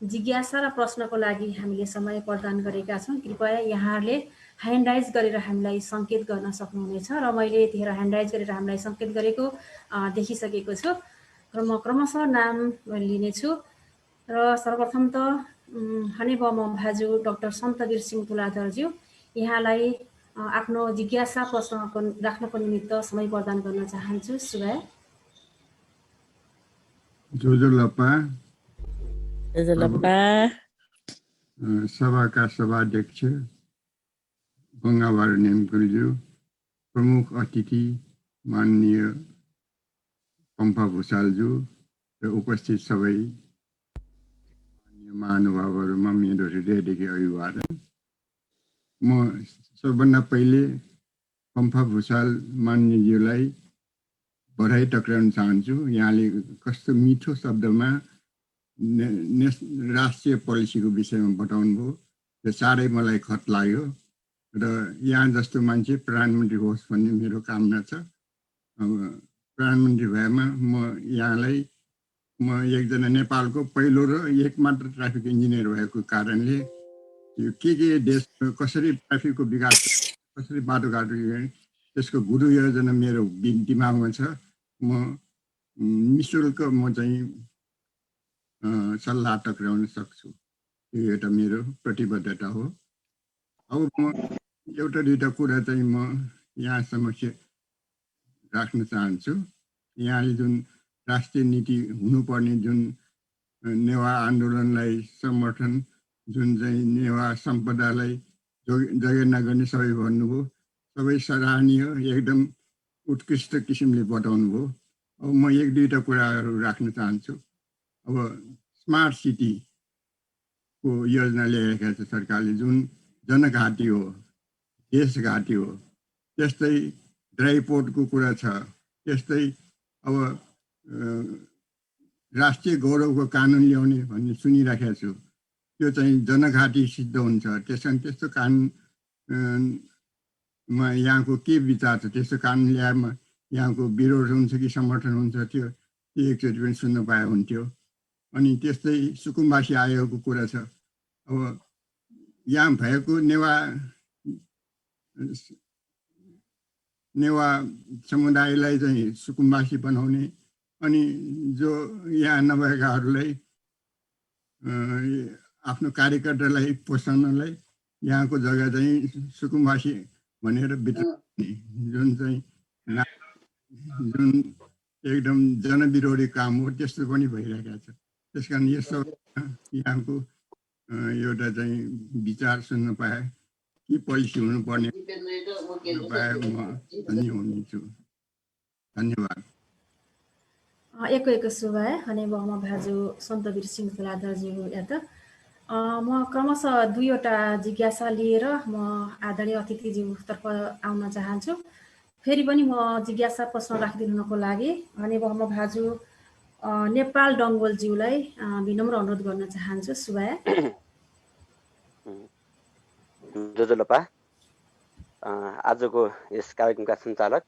जिज्ञासा र प्रश्नको लागि हामीले समय प्रदान गरेका छौँ। कृपया यहाँहरूले ह्यान्ड राइज गरेर हामीलाई सङ्केत गर्न सक्नुहुनेछ र मैले यतिखेर ह्यान्ड राइज गरेर हामीलाई सङ्केत गरेको देखिसकेको छु र म क्रमशः नाम लिनेछु र सर्वप्रथम त हनेबम भाजु डाक्टर सन्तवीर सिंह तुलाधरज्यू यहाँलाई आफ्नो जिज्ञासा प्रश्न राख्नको निमित्त समय प्रदान गर्न चाहन्छु। सुभाय जोजोलप्पा जोजोलप्पा सभाका सभाध्यक्ष गङ्गाबार नेमकुलज्यू, प्रमुख अतिथि माननीय पम्फा भुषालज्यू र उपस्थित सबै महानुभावहरूमा मेरो हृदयदेखि अभिवादन। म सबभन्दा पहिले पम्फा भुषाल माननीयज्यूलाई बधाई टक्राउन चाहन्छु। यहाँले कस्तो मिठो शब्दमा राष्ट्रिय पोलिसीको विषयमा बताउनु भयो, त्यो साह्रै मलाई खत लाग्यो र यहाँ जस्तो मान्छे प्रधानमन्त्री होस् भन्ने मेरो कामना छ। प्रधानमन्त्री भएमा म यहाँलाई म एकजना नेपालको पहिलो र एकमात्र ट्राफिक इन्जिनियर भएको कारणले यो के देश कसरी ट्राफिकको विकास, कसरी बाटोघाटो त्यसको गुरु योजना मेरो दिमागमा छ। म निःशुल्क म चाहिँ सल्लाह टक्राउन सक्छु। यो एउटा मेरो प्रतिबद्धता हो। अब म एउटा दुईवटा कुरा चाहिँ म यहाँ समक्ष राख्न चाहन्छु। यहाँले जुन राष्ट्रिय नीति हुनुपर्ने जुन नेवा आन्दोलनलाई समर्थन, जुन चाहिँ नेवा सम्पदालाई जगेर्ना गर्ने सबै भन्नुभयो, सबै सराहनीय, एकदम उत्कृष्ट किसिमले बताउनु भयो। अब म एक दुईवटा कुराहरू राख्न चाहन्छु। अब स्मार्ट सिटीको योजना ल्याएका छ सरकारले, जुन जनघाटी हो, देशघाटी हो। त्यस्तै ड्राई पोर्टको कुरा छ। त्यस्तै अब राष्ट्रिय गौरवको कानुन ल्याउने भन्ने सुनिराखेको छु। त्यो चाहिँ जनघाटी सिद्ध हुन्छ। त्यस्तो कानुनमा यहाँको के विचार छ? त्यस्तो कानुन ल्याएमा यहाँको विरोध हुन्छ कि समर्थन हुन्छ? त्यो एकचोटि पनि सुन्न पाए हुन्थ्यो। अनि त्यस्तै सुकुम्बासी आयोगको कुरा छ। अब यहाँ भएको नेवा समुदायलाई चाहिँ सुकुम्बासी बनाउने अनि जो यहाँ नभएकाहरूलाई आफ्नो कार्यकर्तालाई पोसाउनलाई यहाँको जग्गा चाहिँ सुकुम्बासी भनेर बिताउने जुन एकदम जनविरोधी काम हो, त्यस्तो पनि भइरहेको छ। त्यस कारण यो सब यहाँको एउटा चाहिँ विचार सुन्न पाए के पोलिसी हुनुपर्ने पाए म धन्य हुनेछु। धन्यवाद। एक सुभाय हनेबम भाजु सन्तवीर सिंह तुलाधरज्यू त म क्रमशः दुईवटा जिज्ञासा लिएर म आदरणीय अतिथिज्यूतर्फ आउन चाहन्छु। फेरि पनि म जिज्ञासा प्रश्न राखिदिनुको लागि हनेबम भाजु नेपाल डङ्गोलज्यूलाई विनम्र अनुरोध गर्न चाहन्छु। सुभाय जोजोलप्पा आजको यस कार्यक्रमका सञ्चालक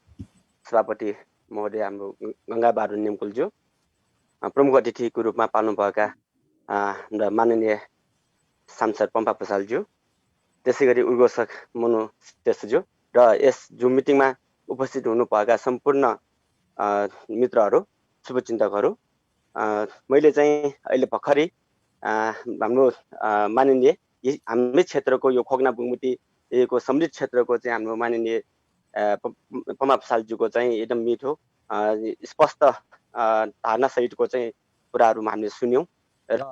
सभापति महोदय हाम्रो गङ्गाबहादुर नेमकुलज्यू, प्रमुख अतिथिको रूपमा पाल्नुभएका हाम्रा माननीय सांसद पम्पा प्रसादज्यू, त्यसै गरी उद्घोषक मनु श्रेष्ठज्यू र यस जुम मिटिङमा उपस्थित हुनुभएका सम्पूर्ण मित्रहरू, शुभचिन्तकहरू, मैले चाहिँ अहिले भर्खरै हाम्रो माननीय हाम्रै क्षेत्रको यो खोकना बुङमुटीको समृद्ध क्षेत्रको चाहिँ हाम्रो माननीय पम्पा प्रसादज्यूको चाहिँ एकदम मिठो स्पष्ट धारणा सहितको चाहिँ कुराहरू हामीले सुन्यौँ र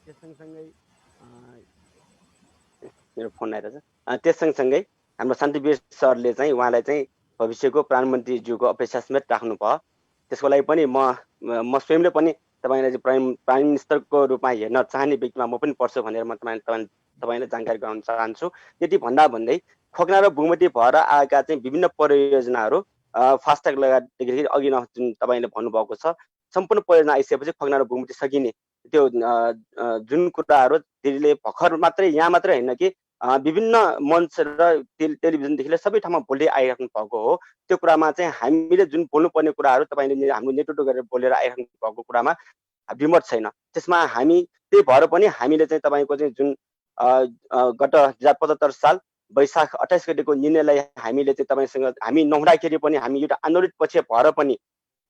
त्यस सँगसँगै मेरो फोन आइरहेछ। त्यस सँगसँगै हाम्रो शान्तिवीर सरले चाहिँ उहाँलाई चाहिँ भविष्यको प्रधानमन्त्रीज्यूको अपेक्षा समेत राख्नुभयो। त्यसको लागि पनि म स्वयंले पनि तपाईँलाई चाहिँ प्राइम मिनिस्टरको रूपमा हेर्न चाहने व्यक्तिमा म पनि पर्छु भनेर म तपाईँलाई जानकारी गराउन चाहन्छु। त्यति भन्दा भन्दै खोकना र बुङमती भएर आएका चाहिँ विभिन्न परियोजनाहरू फास्ट्याग लगाएदेखि अघि जुन तपाईँले भन्नुभएको छ, सम्पूर्ण परियोजना आइसकेपछि खोकना र बुङमती सकिने त्यो जुन कुराहरू दिदीले भर्खर मात्रै यहाँ मात्रै होइन कि विभिन्न मञ्च र टेलिभिजनदेखि सबै ठाउँमा बोल्दै आइराख्नु भएको हो। त्यो कुरामा चाहिँ हामीले जुन बोल्नुपर्ने कुराहरू तपाईँले हाम्रो नेतृत्व गरेर बोलेर आइराख्नु भएको कुरामा विमत छैन। त्यसमा हामी त्यही भएर पनि हामीले चाहिँ तपाईँको चाहिँ जुन गत 2075 साल वैशाख 28 गतिको निर्णयलाई हामीले चाहिँ तपाईँसँग हामी नहुँदाखेरि पनि हामी एउटा आन्दोलित पक्ष भएर पनि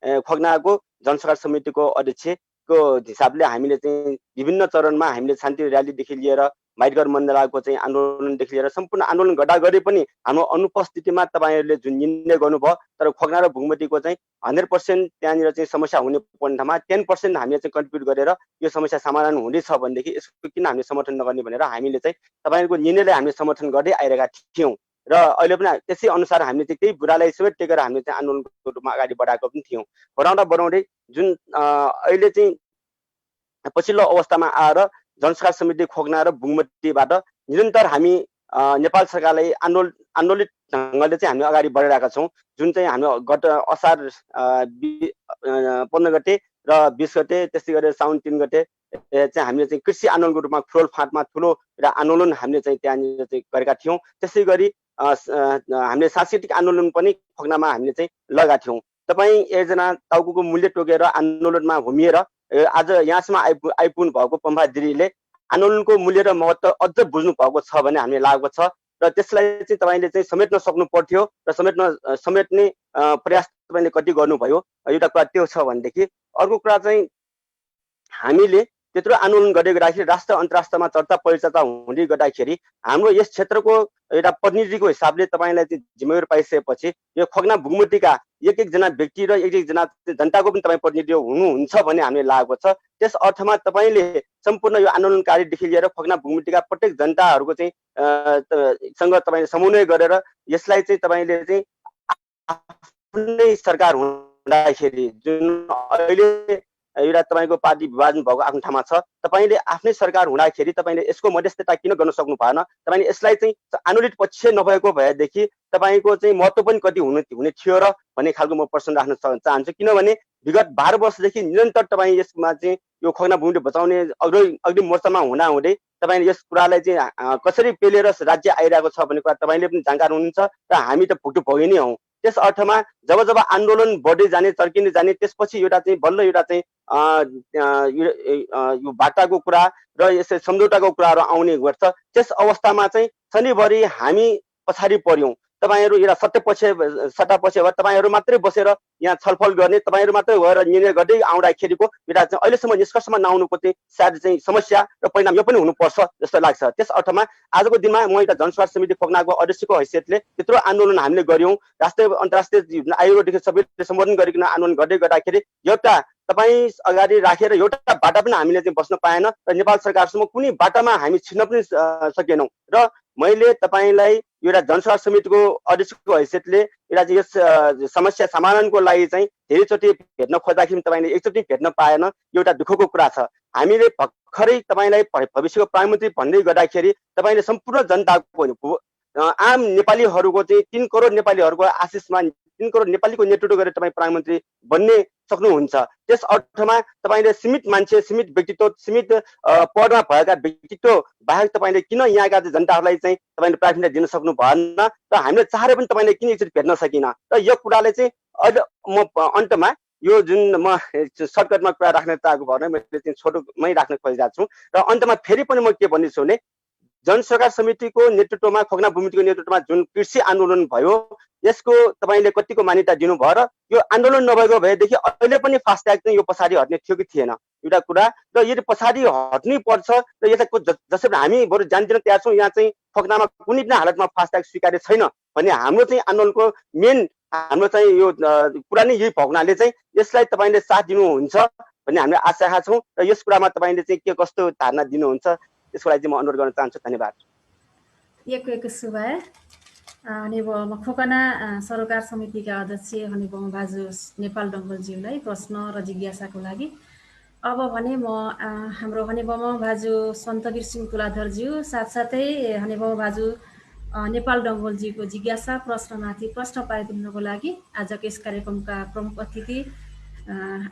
खोकनाको जनसरकार समितिको अध्यक्षको हिसाबले हामीले चाहिँ विभिन्न चरणमा हामीले शान्ति र्यालीदेखि लिएर माइटघर मण्डलाको चाहिँ आन्दोलनदेखि लिएर सम्पूर्ण आन्दोलन गर्दा गर्दै पनि हाम्रो अनुपस्थितिमा तपाईँहरूले जुन निर्णय गर्नुभयो, तर खोकना र बुङमतीको चाहिँ 100% त्यहाँनिर चाहिँ समस्या हुने पर्ने ठाउँमा 10% हामीले चाहिँ कन्ट्रिब्युट गरेर यो समस्या समाधान हुनेछ भनेदेखि यसको किन हामीले समर्थन नगर्ने भनेर हामीले चाहिँ तपाईँको निर्णयलाई हामीले समर्थन गर्दै आइरहेका थियौँ र अहिले पनि त्यसै अनुसार हामीले चाहिँ त्यही बुढालाई समेत टेकेर हामीले चाहिँ आन्दोलनको रूपमा अगाडि बढाएको पनि थियौँ। बढाउँदै जुन अहिले चाहिँ पछिल्लो अवस्थामा आएर जनसरकार समिति खोकना र बुङमतीबाट निरन्तर हामी नेपाल सरकारलाई आन्दोलित ढङ्गले चाहिँ हामी अगाडि बढिरहेका छौँ। जुन चाहिँ हामी गत असार 15 गते र 20 गते त्यस्तै गरेर साउन 3 गते चाहिँ हामीले चाहिँ कृषि आन्दोलनको रूपमा फुरोल फाँटमा ठुलो एउटा आन्दोलन हामीले चाहिँ त्यहाँनिर चाहिँ गरेका थियौँ। त्यसै गरी हामीले सांस्कृतिक आन्दोलन पनि खोकनामा हामीले चाहिँ लगाएका थियौँ। तपाईँ एकजना टाउको मूल्य टोकेर आन्दोलनमा घुमिएर आज यहाँसम्म आइपुग्नु भएको पम्पा दिदीले आन्दोलनको मूल्य र महत्त्व अझ बुझ्नु भएको छ भन्ने हामीले लागेको छ र त्यसलाई चाहिँ तपाईँले चाहिँ समेट्न सक्नु पर्थ्यो र समेट्ने प्रयास तपाईँले कति गर्नुभयो। एउटा कुरा त्यो छ भनेदेखि अर्को कुरा चाहिँ हामीले त्यत्रो आन्दोलन गर्दै गर्दाखेरि राष्ट्र अन्तर्राष्ट्रमा चर्चा परिचर्चा हुँदै गर्दाखेरि हाम्रो यस क्षेत्रको एउटा प्रतिनिधिको हिसाबले तपाईँलाई चाहिँ जिम्मेवारी पाइसकेपछि यो खोकना बुङमतीका एकजना व्यक्ति र एकजना जनताको पनि तपाईँ प्रतिनिधि हुनुहुन्छ भन्ने हामीले लागेको छ। त्यस अर्थमा तपाईँले सम्पूर्ण यो आन्दोलनकारीदेखि लिएर खोकना बुङमतीका प्रत्येक जनताहरूको चाहिँ सँग तपाईँले समन्वय गरेर यसलाई चाहिँ तपाईँले चाहिँ आफ्नै सरकार हुँदाखेरि जुन अहिले एउटा तपाईँको पार्टी विभाजन भएको आफ्नो ठाउँमा छ, तपाईँले आफ्नै सरकार हुँदाखेरि तपाईँले यसको मध्यस्थता किन गर्न सक्नु भएन? तपाईँले यसलाई चाहिँ आन्दोलित पक्ष नभएको भएदेखि तपाईँको चाहिँ महत्त्व पनि कति हुने थियो र भन्ने खालको म प्रश्न राख्न चाहन्छु। किनभने विगत 12 वर्षदेखि निरन्तर तपाईँ यसमा चाहिँ यो खोकना बुङमती बचाउने अग्रिम मोर्चामा हुँदै तपाईँले यस कुरालाई चाहिँ कसरी पेलेर राज्य आइरहेको छ भन्ने कुरा तपाईँले पनि जानकार हुनुहुन्छ र हामी त भुक्तभोगी नै हौँ। त्यस अर्थमा जब आन्दोलन बढ्दै जाने चर्किँदै जाने त्यसपछि एउटा चाहिँ बल्ल एउटा चाहिँ यो बाटाको कुरा र यसै सम्झौताको कुराहरू आउने गर्छ। त्यस अवस्थामा चाहिँ शनिभरि हामी पछाडि पर्यौँ। तपाईँहरू एउटा सट्टा पक्ष भएर तपाईँहरू मात्रै बसेर यहाँ छलफल गर्ने, तपाईँहरू मात्रै गएर निर्णय गर्दै आउँदाखेरिको एउटा चाहिँ अहिलेसम्म निष्कर्षमा नआउनुको चाहिँ सायद चाहिँ समस्या र परिणाम यो पनि हुनुपर्छ जस्तो लाग्छ। त्यस अर्थमा आजको दिनमा म एउटा जनसरकार समिति खोकनाको अध्यक्षको हैसियतले त्यत्रो आन्दोलन हामीले गऱ्यौँ, राष्ट्रिय अन्तर्राष्ट्रिय आयोगदेखि सबैले सम्बोधन गरिकन आन्दोलन गर्दै गर्दाखेरि एउटा तपाईँ अगाडि राखेर एउटा बाटा पनि हामीले चाहिँ बस्न पाएन र नेपाल सरकारसम्म कुनै बाटामा हामी छिर्न पनि सकेनौँ। र मैले तपाईँलाई एउटा जनसरकार समितिको अध्यक्षको हैसियतले एउटा यस समस्या समाधानको लागि चाहिँ धेरैचोटि भेट्न खोज्दाखेरि तपाईँले एकचोटि भेट्न पाएन, एउटा दुःखको कुरा छ। हामीले भर्खरै तपाईँलाई भविष्यको प्रधानमन्त्री भन्दै गर्दाखेरि तपाईँले सम्पूर्ण जनताको आम नेपालीहरूको चाहिँ 3 करोड नेपालीहरूको आशिषमा 3 करोड नेपालीको नेतृत्व गरेर तपाईँ प्रधानमन्त्री बन्ने सक्नुहुन्छ। त्यस अर्थमा तपाईँले सीमित मान्छे, सीमित व्यक्तित्व, सीमित पदमा भएका व्यक्तित्व बाहेक तपाईँले किन यहाँका जनताहरूलाई चाहिँ तपाईँले प्राथमिकता दिन सक्नु भएन र हामीले चाहेर पनि तपाईँले किन एकचोटि भेट्न सकिन र यो कुराले चाहिँ अहिले म अन्तमा यो जुन म सर्टकटमा कुरा राख्न चाहेको भएर मैले चाहिँ छोटोमै राख्न खोजिरहेको छु र अन्तमा फेरि पनि म के भन्दैछु भने जनसरकार समितिको नेतृत्वमा खगना भूमिको नेतृत्वमा जुन कृषि आन्दोलन भयो यसको तपाईँले कतिको मान्यता दिनुभयो र यो आन्दोलन नभएको भएदेखि अहिले पनि फास्ट्याग चाहिँ यो पछाडि हट्ने थियो कि थिएन एउटा कुरा र यदि पछाडि हट्नै पर्छ र यसको जसरी हामी बरु जान्दिन तयार छौँ यहाँ चाहिँ खगनामा कुनै पनि हालतमा फास्ट्याग स्वीकार्य छैन भने हाम्रो चाहिँ आन्दोलनको मेन हाम्रो चाहिँ यो कुरा नै यही भएकोले चाहिँ यसलाई तपाईँले साथ दिनुहुन्छ भन्ने हामीले आशा छौँ र यस कुरामा तपाईँले चाहिँ के कस्तो धारणा दिनुहुन्छ त्यसको लागि चाहिँ म अनुरोध गर्न चाहन्छु। धन्यवाद। एक सुभाय अनि म खोकना सरोकार समितिका अध्यक्ष अनि बाजु नेपाल डङ्गलज्यूलाई प्रश्न र जिज्ञासाको लागि अब भने म हाम्रो हनेबम बाजु सन्तवीर सिंह तुलाधरज्यू साथसाथै हनेबम बाजु नेपाल डङ्गलज्यूको जिज्ञासा प्रश्नमाथि प्रश्न पारिदिनुको लागि आजको यस कार्यक्रमका प्रमुख अतिथि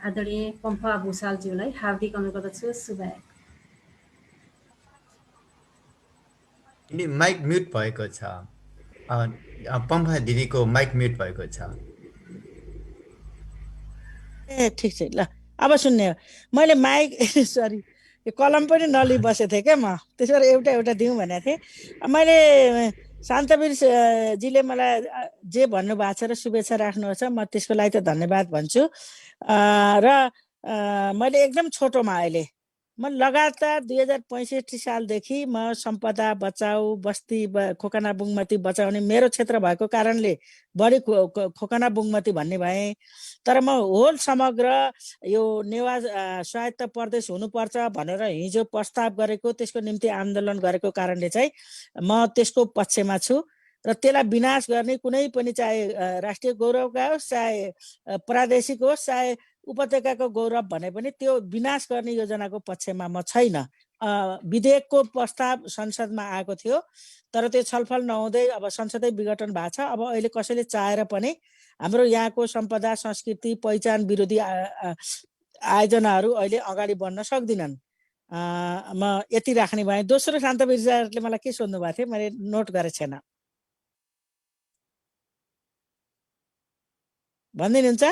आदरणीय पम्फा भूषालज्यूलाई हार्दिक अनुरोध गर्दछु। सुभाय माइक म्युट भएको छ। पम्फा दिदीको माइक म्युट भएको छ। ए ठिक छ ल अब सुन्ने हो। मैले माइक सरी यो कलम पनि नलिई बसेको थिएँ क्या म, त्यसो भएर एउटा दिउँ भनेको थिएँ। मैले शान्तवीरजीले मलाई जे भन्नुभएको छ र शुभेच्छा राख्नुहोस् छ, म त्यसको लागि त धन्यवाद भन्छु। र मैले एकदम छोटोमा अहिले म लगातार 2065 सालदेखि म सम्पदा बचाऊ बस्ती खोकना बुङमती बचाउने मेरो क्षेत्र भएको कारणले बढी खोकना बुङमती भन्ने भएँ। तर म होल समग्र यो नेवा स्वायत्त प्रदेश हुनुपर्छ भनेर हिजो प्रस्ताव गरेको त्यसको निम्ति आन्दोलन गरेको कारणले चाहिँ म त्यसको पक्षमा छु र त्यसलाई विनाश गर्ने कुनै पनि चाहे राष्ट्रिय गौरवका होस् चाहे प्रादेशिक होस् चाहे उपत्यकाको गौरव भने पनि त्यो विनाश गर्ने योजनाको पक्षमा म छैन। विधेयकको प्रस्ताव संसदमा आएको थियो तर त्यो छलफल नहुँदै अब संसदै विघटन भएको छ। अब अहिले कसैले चाहेर पनि हाम्रो यहाँको सम्पदा संस्कृति पहिचान विरोधी आयोजनाहरू अहिले अगाडि बढ्न सक्दिनन्। म यति राख्ने भएँ। दोस्रो शान्तवीरले मलाई के सोध्नु भएको थियो मैले नोट गरेको छैन, भनिदिनुहुन्छ?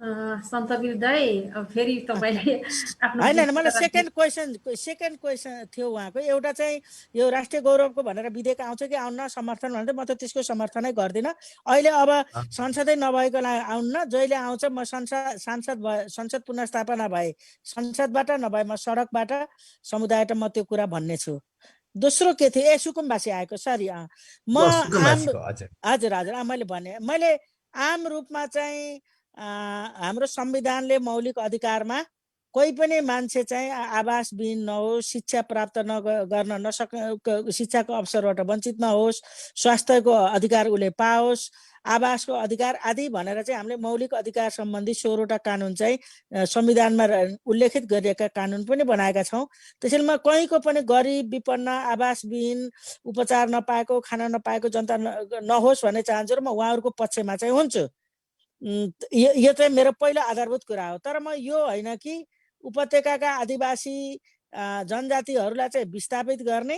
सन्तवीर दाइ अब फेरि तपाईँले आफ्नो होइन मलाई सेकेन्ड क्वेसन थियो उहाँको। एउटा चाहिँ यो राष्ट्रिय गौरवको भनेर विधेयक आउँछ कि आउन्न समर्थन भनेर म त त्यसको समर्थनै गर्दिनँ। अहिले अब संसदै नभएकोलाई आउन्न, जहिले आउँछ म संसद पुनर्स्थापना भए संसदबाट नभए म सडकबाट समुदायबाट म त्यो कुरा भन्ने छु। दोस्रो के थियो सुकुम्बासी आएको सरी म हजुर मैले भने मैले आम रूपमा चाहिँ हाम्रो संविधानले मौलिक अधिकारमा कोही पनि मान्छे चाहिँ आवासविहीन नहोस्, शिक्षा प्राप्त गर्न नसक्ने शिक्षाको अवसरबाट वञ्चित नहोस्, स्वास्थ्यको अधिकार उसले पाओस्, आवासको अधिकार आदि भनेर चाहिँ हामीले मौलिक अधिकार सम्बन्धी 16वटा कानुन चाहिँ संविधानमा उल्लेखित गरिएका कानुन पनि बनाएका छौँ। त्यसैले म कहीँको पनि गरिब विपन्न आवासविहीन उपचार नपाएको खाना नपाएको जनता नहोस् भन्ने चाहन्छु र म उहाँहरूको पक्षमा चाहिँ हुन्छु। यो चाहिँ मेरो पहिलो आधारभूत कुरा हो। तर म यो होइन कि उपत्यकाका आदिवासी जनजातिहरूलाई चाहिँ विस्थापित गर्ने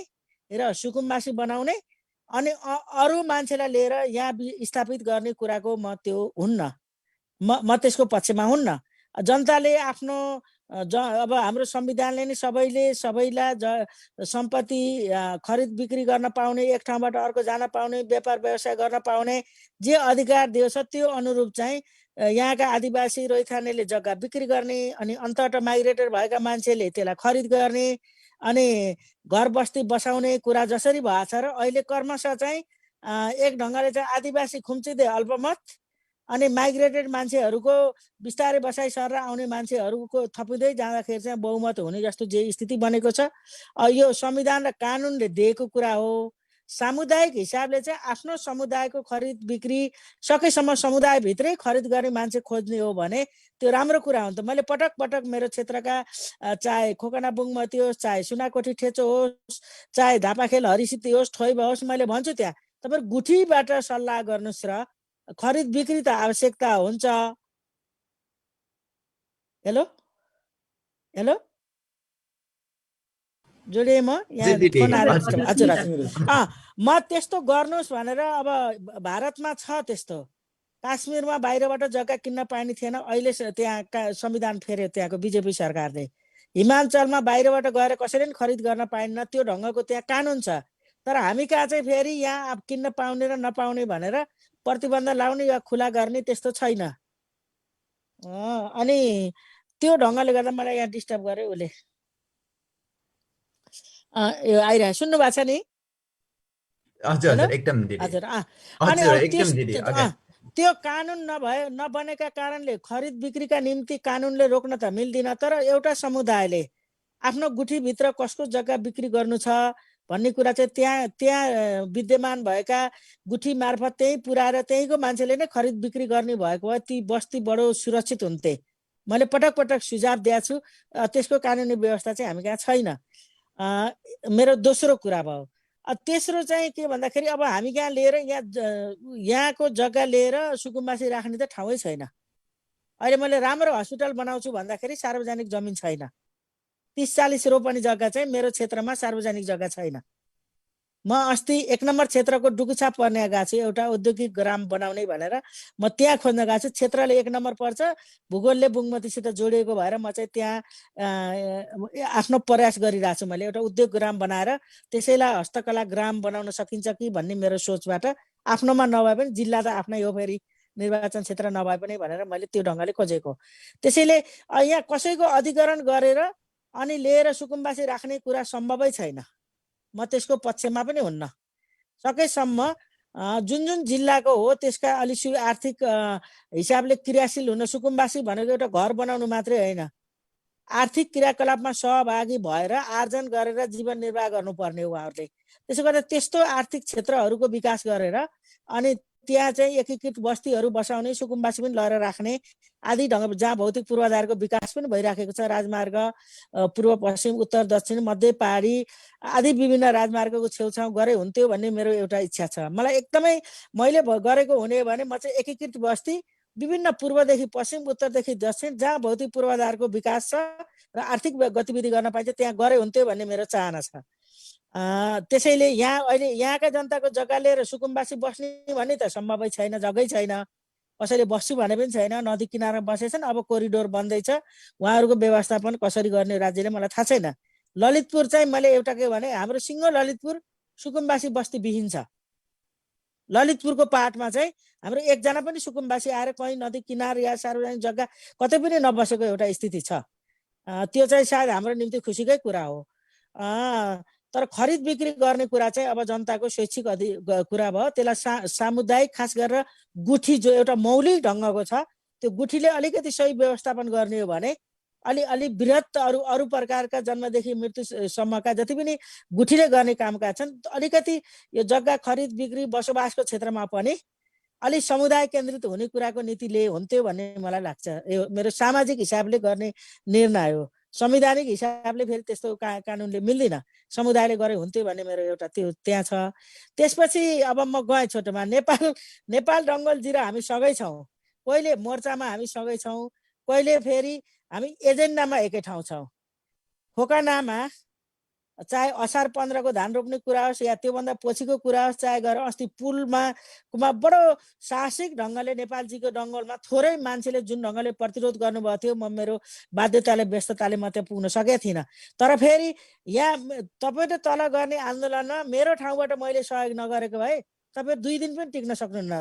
र सुकुम्बासी बनाउने अनि अरू मान्छेलाई लिएर यहाँ स्थापित गर्ने कुराको म त्यो हुन्न, म त्यसको पक्षमा हुन्न। जनताले आफ्नो अब हाम्रो संविधानले नै सबैलाई सम्पत्ति खरिद बिक्री गर्न पाउने, एक ठाउँबाट अर्को जान पाउने, व्यापार व्यवसाय गर्न पाउने जे अधिकार दिएको छ त्यो अनुरूप चाहिँ यहाँका आदिवासी रैथानेले जग्गा बिक्री गर्ने अनि अन्तत माइग्रेटेड भएका मान्छेले त्यसलाई खरिद गर्ने अनि घर बस्ती बसाउने कुरा जसरी भएको छ र अहिले कर्मशः चाहिँ एक ढङ्गले चाहिँ आदिवासी खुम्चिँदै अल्पमत अनि माइग्रेटेड मान्छेहरूको बिस्तारै बसाइ सरेर आउने मान्छेहरूको थपिँदै जाँदाखेरि चाहिँ बहुमत हुने जस्तो जे स्थिति बनेको छ। यो संविधान र कानुनले दिएको कुरा हो। सामुदायिक हिसाबले चाहिँ आफ्नो समुदायको खरिद बिक्री सकेसम्म समुदायभित्रै खरिद गर्ने मान्छे खोज्ने हो भने त्यो राम्रो कुरा हो नि त। मैले पटक पटक मेरो क्षेत्रका चाहे खोकना बुङमती होस्, चाहे सुनाकोठी ठेचो होस्, चाहे धापाखेल हरिसिद्धि होस्, ठोइबा होस्, मैले भन्छु त्यहाँ तपाईहरु गुठीबाट सल्लाह गर्नुस् र खरिद बिक्री त आवश्यकता हुन्छ। हेलो हेलो जोडे म यहाँ दिदी, फोन आएर हजुर, हजुर हजुर, हजुर म त्यस्तो गर्नुहोस् भनेर अब भारतमा छ त्यस्तो। काश्मीरमा बाहिरबाट जग्गा किन्न पाइने थिएन, अहिले त्यहाँ संविधान फेर्यो त्यहाँको बिजेपी सरकारले। हिमाञ्चलमा बाहिरबाट गएर कसैले पनि खरिद गर्न पाइन्न, त्यो ढङ्गको त्यहाँ कानुन छ। तर हामी कहाँ चाहिँ फेरि यहाँ किन्न पाउने र नपाउने भनेर प्रतिबन्ध लाउने या खुला गर्ने त्यस्तो छैन। अनि त्यो ढङ्गले गर्दा मलाई यहाँ डिस्टर्ब गर्यो उसले। यो आइरहेको सुन्नु भएको छ नि? हजुर, हेलो हजुर, एकदम दिदी। हजुर अनि हजुर, अब एकदम दिदी, ओके। त्यो कानुन नबनेका कारणले खरिद बिक्रीका निम्ति कानुनले रोक्न त मिल्दैन। तर एउटा समुदायले आफ्नो गुठीभित्र कसको जग्गा बिक्री गर्नु छ भन्ने कुरा चाहिँ त्यहाँ त्यहाँ विद्यमान भएका गुठी मार्फत त्यही पुऱ्याएर त्यहीको मान्छेले नै खरिद बिक्री गर्ने भएको भए ती बस्ती बडो सुरक्षित हुन्थे। मैले पटक पटक सुझाव दिएको छु। त्यसको कानुनी व्यवस्था चाहिँ हामी कहाँ छैन। मेरो दोस्रो कुरा भयो। तेस्रो चाहिँ के भन्दाखेरि अब हामी यहाँ लिएर यहाँको जग्गा लिएर सुकुम्बासी राख्ने त ठाउँै छैन। अहिले मैले राम्रो हस्पिटल बनाउँछु भन्दाखेरि सार्वजनिक जमिन छैन। 30-40 रोपनी जग्गा चाहिँ मेरो क्षेत्रमा सार्वजनिक जग्गा छैन। म अस्ति 1 नम्बर क्षेत्रको डुकुछाप पर्ने गएको छु, एउटा औद्योगिक ग्राम बनाउने भनेर म त्यहाँ खोज्न गएको छु। क्षेत्रले 1 नम्बर पर्छ, भूगोलले बुङ्मतीसित जोडिएको भएर म चाहिँ त्यहाँ आफ्नो प्रयास गरिरहेको छु। मैले एउटा उद्योग ग्राम बनाएर त्यसैलाई हस्तकला ग्राम बनाउन सकिन्छ कि भन्ने मेरो सोचबाट, आफ्नोमा नभए पनि जिल्ला त आफ्नै हो, फेरि निर्वाचन क्षेत्र नभए पनि भनेर मैले त्यो ढङ्गले खोजेको। त्यसैले यहाँ कसैको अधिग्रहण गरेर अनि लिएर सुकुम्बासी राख्ने कुरा सम्भवै छैन। म त्यसको पक्षमा पनि हुन्न। सकेसम्म जुन जुन जिल्लाको हो त्यसका अलि आर्थिक हिसाबले क्रियाशील हुन, सुकुम्बासी भनेको एउटा घर बनाउनु मात्रै होइन, आर्थिक क्रियाकलापमा सहभागी भएर आर्जन गरेर जीवन निर्वाह गर्नुपर्ने हो उहाँहरूले। त्यसो गर्दा त्यस्तो आर्थिक क्षेत्रहरूको विकास गरेर अनि त्यहाँ चाहिँ एकीकृत बस्तीहरू बसाउने, सुकुम्बासी पनि लगेर राख्ने आदि ढङ्ग, जहाँ भौतिक पूर्वाधारको विकास पनि भइराखेको छ, राजमार्ग पूर्व पश्चिम उत्तर दक्षिण मध्य पहाडी आदि विभिन्न राजमार्गको छेउछाउ गरे हुन्थ्यो भन्ने मेरो एउटा इच्छा छ। मलाई एकदमै मैले गरेको हुने भने म चाहिँ एकीकृत बस्ती विभिन्न पूर्वदेखि पश्चिम उत्तरदेखि दक्षिण जहाँ भौतिक पूर्वाधारको विकास छ र आर्थिक गतिविधि गर्न पाइन्छ त्यहाँ गरे हुन्थ्यो भन्ने मेरो चाहना छ। त्यसैले यहाँ अहिले यहाँका जनताको जग्गा लिएर सुकुम्बासी बस्ने भन्ने त सम्भवै छैन, जग्गै छैन। कसैले बस्छु भने पनि छैन। नदी किनारमा बसेछन्, अब कोरिडोर बन्दैछ, उहाँहरूको व्यवस्थापन कसरी गर्ने राज्यले मलाई थाहा छैन। ललितपुर चाहिँ मैले एउटा के भने हाम्रो सिङ्गो ललितपुर सुकुम्बासी बस्ती विहीन छ। ललितपुरको पाहाडमा चाहिँ हाम्रो एकजना पनि सुकुम्बासी आएर कहीँ नदी किनार या सार्वजनिक जग्गा कतै पनि नबसेको एउटा स्थिति छ। त्यो चाहिँ सायद हाम्रो निम्ति खुसीकै कुरा हो। तर खरिद बिक्री गर्ने कुरा चाहिँ अब जनताको शैक्षिक कुरा भयो। त्यसलाई सामुदायिक खास गरेर गुठी जो एउटा मौलिक ढङ्गको छ त्यो गुठीले अलिकति सही व्यवस्थापन गर्ने हो भने अलि बृहत अरू प्रकारका जन्मदेखि मृत्युसम्मका जति पनि गुठीले गर्ने कामका छन्, अलिकति यो जग्गा खरिद बिक्री बसोबासको क्षेत्रमा पनि अलि समुदाय केन्द्रित हुने कुराको नीतिले हुन्थ्यो भन्ने मलाई लाग्छ। यो मेरो सामाजिक हिसाबले गर्ने निर्णय हो। संवैधानिक हिसाबले फेरि त्यस्तो कानुनले मिल्दैन, समुदायले गरे हुन्थ्यो भन्ने मेरो एउटा त्यो त्यहाँ छ। त्यसपछि अब म गएँ छोटोमा, नेपाल डङ्गोलजी र हामी सँगै छौँ। कहिले मोर्चामा हामी सँगै छौँ, कहिले फेरि हामी एजेन्डामा एकै ठाउँ छौँ। ठोकानामा चाहे असार 15 को धान रोप्ने कुरा होस् या त्योभन्दा पछिको कुरा होस्, चाहे गएर अस्ति पुलमा बडो साहसिक ढङ्गले नेपालजीको डङ्गोलमा थोरै मान्छेले जुन ढङ्गले प्रतिरोध गर्नुभएको थियो, म मेरो बाध्यताले व्यस्तताले म त्यहाँ पुग्न सकेको थिइनँ। तर फेरि यहाँ तपाईँले तल गर्ने आन्दोलनमा मेरो ठाउँबाट मैले सहयोग नगरेको भए तपाईँ 2 दिन पनि टिक्न सक्नुहुन्न।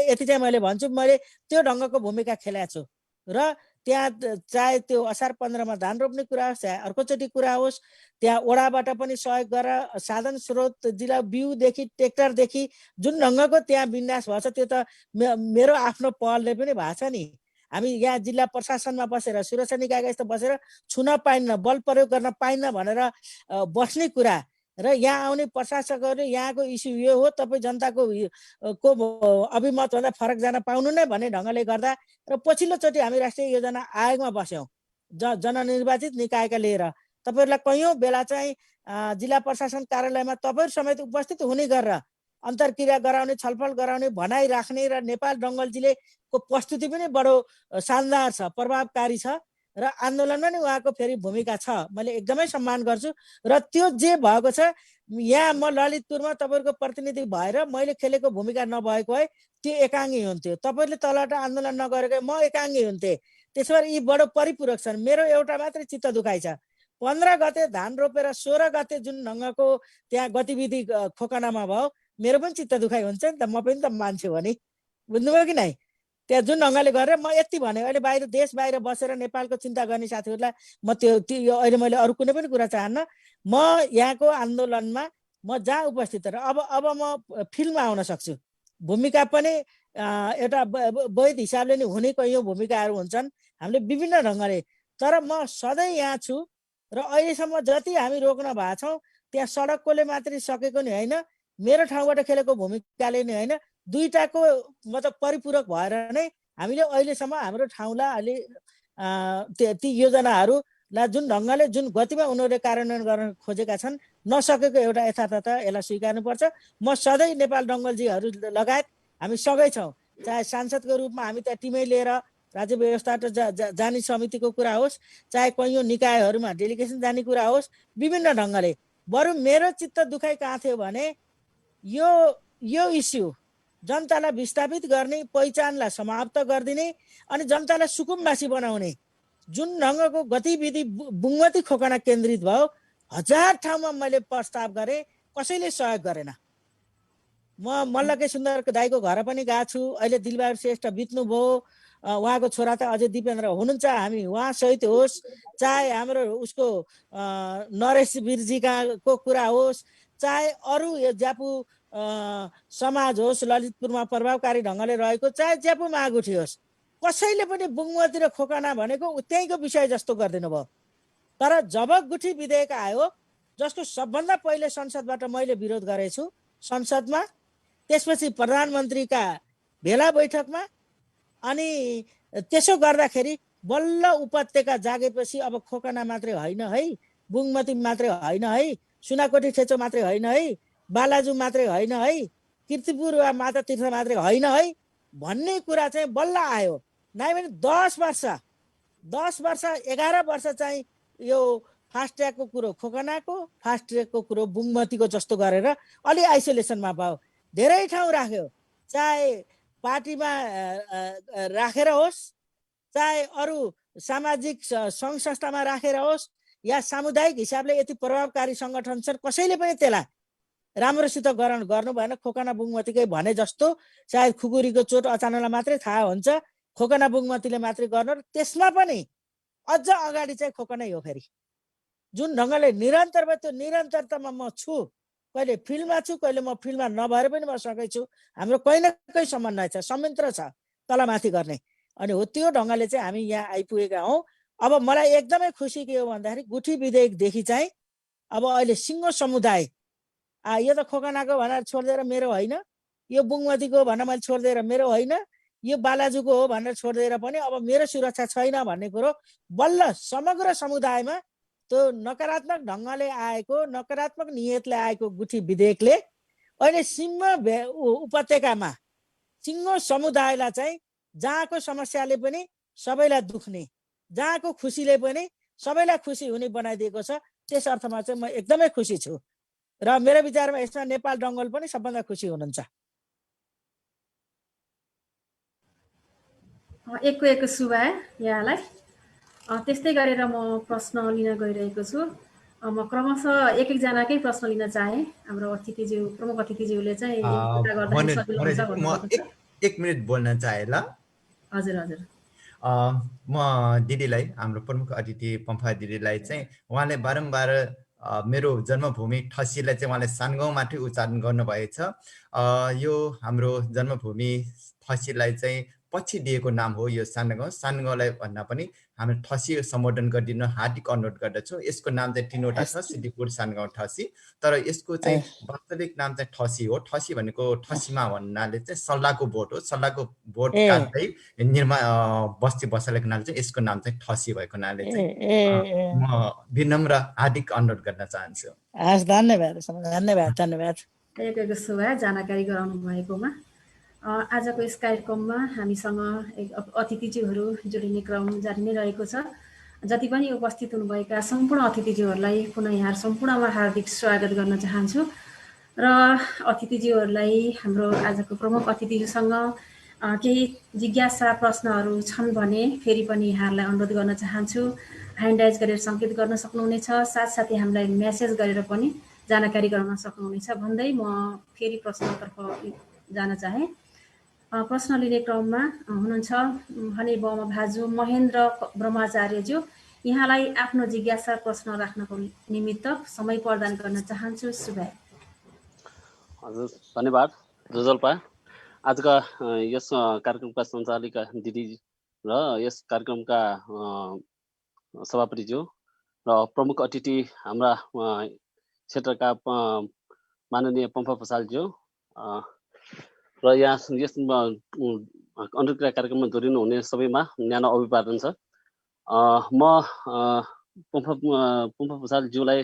यति चाहिँ मैले भन्छु, मैले त्यो ढङ्गको भूमिका खेलेको छु। र त्यहाँ चाहे त्यो असार 15 मा धान रोप्ने कुरा होस्, चाहे अर्कोचोटि कुरा होस्, त्यहाँ ओडाबाट पनि सहयोग गरेर साधन स्रोत जिल्ला बिउदेखि ट्रेक्टरदेखि जुन ढङ्गको त्यहाँ विन्यास भएको छ त्यो त मेरो आफ्नो पहलले पनि भएको छ नि। हामी यहाँ जिल्ला प्रशासनमा बसेर सुरक्षा निकायका यस्तो बसेर छुन पाइन्न, बल प्रयोग गर्न पाइन्न भनेर बस्ने कुरा र यहाँ आउने प्रशासकहरूले यहाँको इस्यु यो हो, तपाईँ जनताको अभिमतभन्दा फरक जान पाउनु नै भन्ने ढङ्गले गर्दा र पछिल्लोचोटि हामी राष्ट्रिय योजना आयोगमा बस्यौँ जननिर्वाचित निकायका लिएर। तपाईँहरूलाई कैयौँ बेला चाहिँ जिल्ला प्रशासन कार्यालयमा तपाईँहरू समेत उपस्थित हुने गरेर अन्तर्क्रिया गराउने छलफल गराउने भनाइ राख्ने र नेपाल दङ्गलजीले को प्रस्तुति पनि बडो शानदार छ, प्रभावकारी छ र आन्दोलनमा नि उहाँको फेरि भूमिका छ। मैले एकदमै सम्मान गर्छु र त्यो जे भएको छ यहाँ म ललितपुरमा तपाईँहरूको प्रतिनिधि भएर मैले खेलेको भूमिका नभएको भए त्यो एकाङ्गी हुन्थ्यो, तपाईँले तलबाट आन्दोलन नगरेको म एकाङ्गी हुन्थेँ। त्यसो भएर यी बडो परिपूरक छन्। मेरो एउटा मात्रै चित्त दुखाइ छ, 15 गते धान रोपेर 16 गते जुन ढङ्गको त्यहाँ गतिविधि खोकनामा भयो, मेरो पनि चित्त दुखाइ हुन्छ नि त, म पनि त मान्छे हो नि, बुझ्नुभयो कि नै? त्यहाँ जुन ढङ्गले गरेर म यति भने अहिले बाहिर देश बाहिर बसेर नेपालको चिन्ता गर्ने साथीहरूलाई म त्यो अहिले मैले अरू कुनै पनि कुरा चाहन्न। म यहाँको आन्दोलनमा म जहाँ उपस्थित र अब म फिल्डमा आउन सक्छु। भूमिका पनि एउटा वैध हिसाबले नि हुने कैयौँ भूमिकाहरू हुन्छन् हामीले विभिन्न ढङ्गले, तर म सधैँ यहाँ छु र अहिलेसम्म जति हामी रोक्न भएको छौँ त्यहाँ सडककोले मात्रै सकेको नि होइन, मेरो ठाउँबाट खेलेको भूमिकाले नि होइन, दुईटाको मतलब परिपूरक भएर नै हामीले अहिलेसम्म हाम्रो ठाउँलाई अलि ती योजनाहरूलाई जुन ढङ्गले जुन गतिमा उनीहरूले कार्यान्वयन गर्न खोजेका छन् नसकेको एउटा यथार्थ यसलाई स्वीकार्नुपर्छ। म सधैँ नेपाल दङ्गलजीहरू लगायत हामी सँगै छौँ, चाहे सांसदको रूपमा हामी त्यहाँ टिमै लिएर राज्य व्यवस्था जाने समितिको कुरा होस्, चाहे कैयौँ निकायहरूमा डेलिगेसन जाने कुरा होस्, विभिन्न ढङ्गले। बरु मेरो चित्त दुखाइ कहाँ थियो भने यो इस्यु जनतालाई विस्थापित गर्ने, पहिचानलाई समाप्त गरिदिने अनि जनतालाई सुकुम्बासी बनाउने जुन ढङ्गको गतिविधि बुङ्मती खोकना केन्द्रित भयो, 1000 ठाउँमा मैले प्रस्ताव गरेँ, कसैले सहयोग गरेन। म मल्लके सुन्दरको दाइको घर पनि गएको छु, अहिले दिलबहादुर श्रेष्ठ बित्नुभयो, उहाँको छोरा त अझै दिपेन्द्र हुनुहुन्छ, हामी उहाँ सहित होस्, चाहे हाम्रो उसको नरेश बिर्जीको कुरा होस्, चाहे अरू यो ज्यापु समाज होस् ललितपुरमा प्रभावकारी ढङ्गले रहेको, चाहे ज्यापु मागुठी होस्, कसैले पनि बुङ्मती र खोकना भनेको त्यहीँको विषय जस्तो गरिदिनु भयो। तर जब गुठी विधेयक आयो जसको सबभन्दा पहिले संसदबाट मैले विरोध गरेछु संसदमा, त्यसपछि प्रधानमन्त्रीका भेला बैठकमा, अनि त्यसो गर्दाखेरि बल्ल उपत्यका जागेपछि अब खोकना मात्रै होइन है, बुङ्मती मात्रै होइन है, सुनाकोटी ठेचो मात्रै होइन है, बालाजु मात्रै होइन है, कीर्तिपुर वा माता तीर्थ मात्रै होइन है भन्ने कुरा चाहिँ बल्ल आयो। नाइ भने 10 वर्ष 11 वर्ष चाहिँ यो फास्ट ट्र्याकको कुरो खोकनाको, फास्ट ट्र्याकको कुरो बुङ्मतीको जस्तो गरेर अलि आइसोलेसनमा भयो। धेरै ठाउँ राख्यो, चाहे पार्टीमा राखेर होस्, चाहे अरू सामाजिक सङ्घ संस्थामा राखेर होस्, या सामुदायिक हिसाबले यति प्रभावकारी सङ्गठन छन्, कसैले पनि त्यसलाई राम्रोसित गर्नु भएन। खोकना बुङ्मतीकै भने जस्तो सायद खुकुरीको चोट अचानकलाई मात्रै थाहा हुन्छ, खोकना बुङ्मतीले मात्रै गर्नु, र त्यसमा पनि अझ अगाडि चाहिँ खोकनै हो। फेरि जुन ढङ्गले निरन्तर भयो त्यो निरन्तरतामा म छु, कहिले फिल्डमा छु, कहिले म फिल्डमा नभएर पनि म सँगै छु। हाम्रो कहीँ न कहीँ समन्वय छ, संयन्त्र छ तलमाथि गर्ने, अनि हो त्यो ढङ्गले चाहिँ हामी यहाँ आइपुगेका हौँ। अब मलाई एकदमै खुसी के हो भन्दाखेरि गुठी विधेयकदेखि चाहिँ अब अहिले सिङ्गो समुदाय, यो त खोकनाको भनेर छोडिदिएर मेरो होइन, यो बुङ्मतीको भनेर मैले छोडिदिएर मेरो होइन, यो बालाजुको हो भनेर छोडिदिएर पनि अब मेरो सुरक्षा छैन भन्ने कुरो बल्ल समग्र समुदायमा त्यो नकारात्मक ढङ्गले आएको, नकारात्मक नियतले आएको गुठी विधेयकले अहिले सिङ्गो उपत्यकामा सिङ्गो समुदायलाई चाहिँ जहाँको समस्याले पनि सबैलाई दुख्ने, जहाँको खुसीले पनि सबैलाई खुसी हुने बनाइदिएको छ। त्यस अर्थमा चाहिँ म एकदमै खुसी छु र मेरो विचारमा यसमा नेपाल दङ्गल पनि सबभन्दा खुसी हुनुहुन्छ। एक शुभा यहाँलाई। त्यस्तै गरेर म प्रश्न लिन गइरहेको छु। म क्रमशः एकजनाकै प्रश्न लिन चाहेँ। हाम्रो अतिथिज्यू, प्रमुख अतिथिज्यूले चाहिँ कुरा गर्दाखेरि सजिलो हुन्छ भन्नुभएको छ। 1 मिनट बोल्न चाहे ल। हजुर हजुर। म दिदीलाई, हाम्रो प्रमुख अतिथि पम्फा दिदीलाई चाहिँ उहाँले बारम्बार मेरो जन्मभूमि ठसीलाई चाहिँ उहाँले सानगाउँ मात्रै उच्चारण गर्नुभएछ। यो हाम्रो जन्मभूमि ठसीलाई चाहिँ पछि दिएको नाम हो यो सानगाउँ। सानगाउँलाई भन्दा पनि हामी ठसी सम्बोधन गरिदिनु हार्दिक अनुरोध गर्दछौँ। यसको नाम चाहिँ 3 वटा छ, सिद्धिपुर, सानगाउँ, ठसी, तर यसको चाहिँ वास्तविक नाम चाहिँ ठसी हो। ठसी भनेको ठसीमा भन्नाले चाहिँ सल्लाहको बोट हो। सल्लाहको बोट काट्दै बस्ती बसेको हुनाले चाहिँ यसको नाम चाहिँ ठसी भएको हुनाले चाहिँ म विनम्र हार्दिक अनुरोध गर्न चाहन्छु। हस्, धन्यवाद धन्यवाद धन्यवाद। सुभा जानकारी गराउनु भएकोमा। आजको यस कार्यक्रममा हामीसँग अतिथिज्यूहरू जोडिने क्रम जारी नै रहेको छ। जति पनि उपस्थित हुनुभएका सम्पूर्ण अतिथिज्यूहरूलाई पुनः यहाँ सम्पूर्णमा हार्दिक स्वागत गर्न चाहन्छु र अतिथिज्यूहरूलाई हाम्रो आजको प्रमुख अतिथिज्यूसँग केही जिज्ञासा प्रश्नहरू छन् भने फेरि पनि यहाँहरूलाई अनुरोध गर्न चाहन्छु। ह्यान्ड राइज गरेर सङ्केत गर्न सक्नुहुनेछ, साथसाथै हामीलाई मेसेज गरेर पनि जानकारी गराउन सक्नुहुनेछ भन्दै म फेरि प्रश्नतर्फ जान चाहे। प्रश्न लिने क्रममा हुनुहुन्छ भने भाजु महेन्द्र ब्रह्माचार्यज्यू, यहाँलाई आफ्नो जिज्ञासा प्रश्न राख्नको निमित्त समय प्रदान गर्न चाहन्छु। सुभाइ। हजुर, धन्यवाद जोजल्पा। आजका यस कार्यक्रमका सञ्चालिका दिदी र यस कार्यक्रमका सभापतिज्यू र प्रमुख अतिथि हाम्रा क्षेत्रका माननीय पम्फा भुषालज्यू र यहाँ यस अन्तर्क्रिया कार्यक्रममा जोडिनु हुने सबैमा न्यानो अभिवादन छ। म पम्फा भुषालज्यूलाई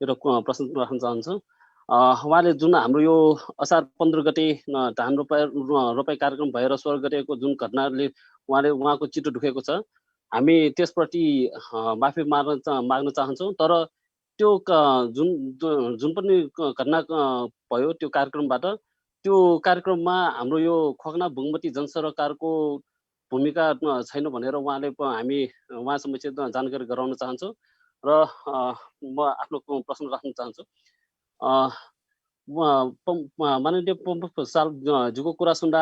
एउटा प्रश्न राख्न चाहन्छु। उहाँले जुन हाम्रो यो असार 15 गते धान रोपाई कार्यक्रम भएर 16 गतेको जुन घटनाले उहाँको चित्त दुखेको छ, हामी त्यसप्रति माफी माग्न चाहन्छौँ। तर त्यो जुन पनि घटना भयो त्यो कार्यक्रमबाट, त्यो कार्यक्रममा हाम्रो यो खोकना भुगमती जनसरकारको भूमिका छैन भनेर हामी उहाँ समक्ष जानकारी गराउन चाहन्छौँ र म आफ्नो प्रश्न राख्न चाहन्छु। माननीय पम्फा भुषालज्यूको कुरा सुन्दा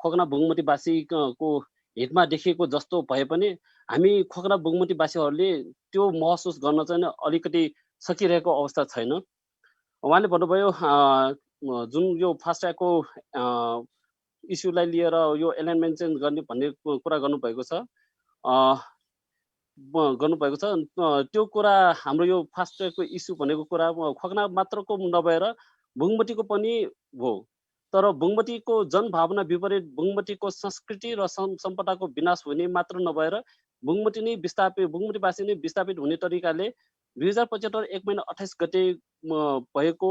खोकना भुगमतीवासीको हितमा देखिएको जस्तो भए पनि हामी खोकना भुगमतीवासीहरूले त्यो महसुस गर्न चाहिँ अलिकति सकिरहेको अवस्था छैन। उहाँले भन्नुभयो जुन यो फास्ट्यागको इस्युलाई लिएर यो एलाइनमेन्ट चेन्ज गर्ने भन्ने कुरा गर्नुभएको छ। त्यो कुरा हाम्रो यो फास्ट्यागको इस्यु भनेको कुरा खोकना मात्रको नभएर भुगमतीको पनि हो। तर भुगमतीको जनभावना विपरीत भुगमतीको संस्कृति र सम्पदाको विनाश हुने मात्र नभएर भुगमतीवासी नै विस्थापित हुने तरिकाले 2075 1 महिना 28 गते भएको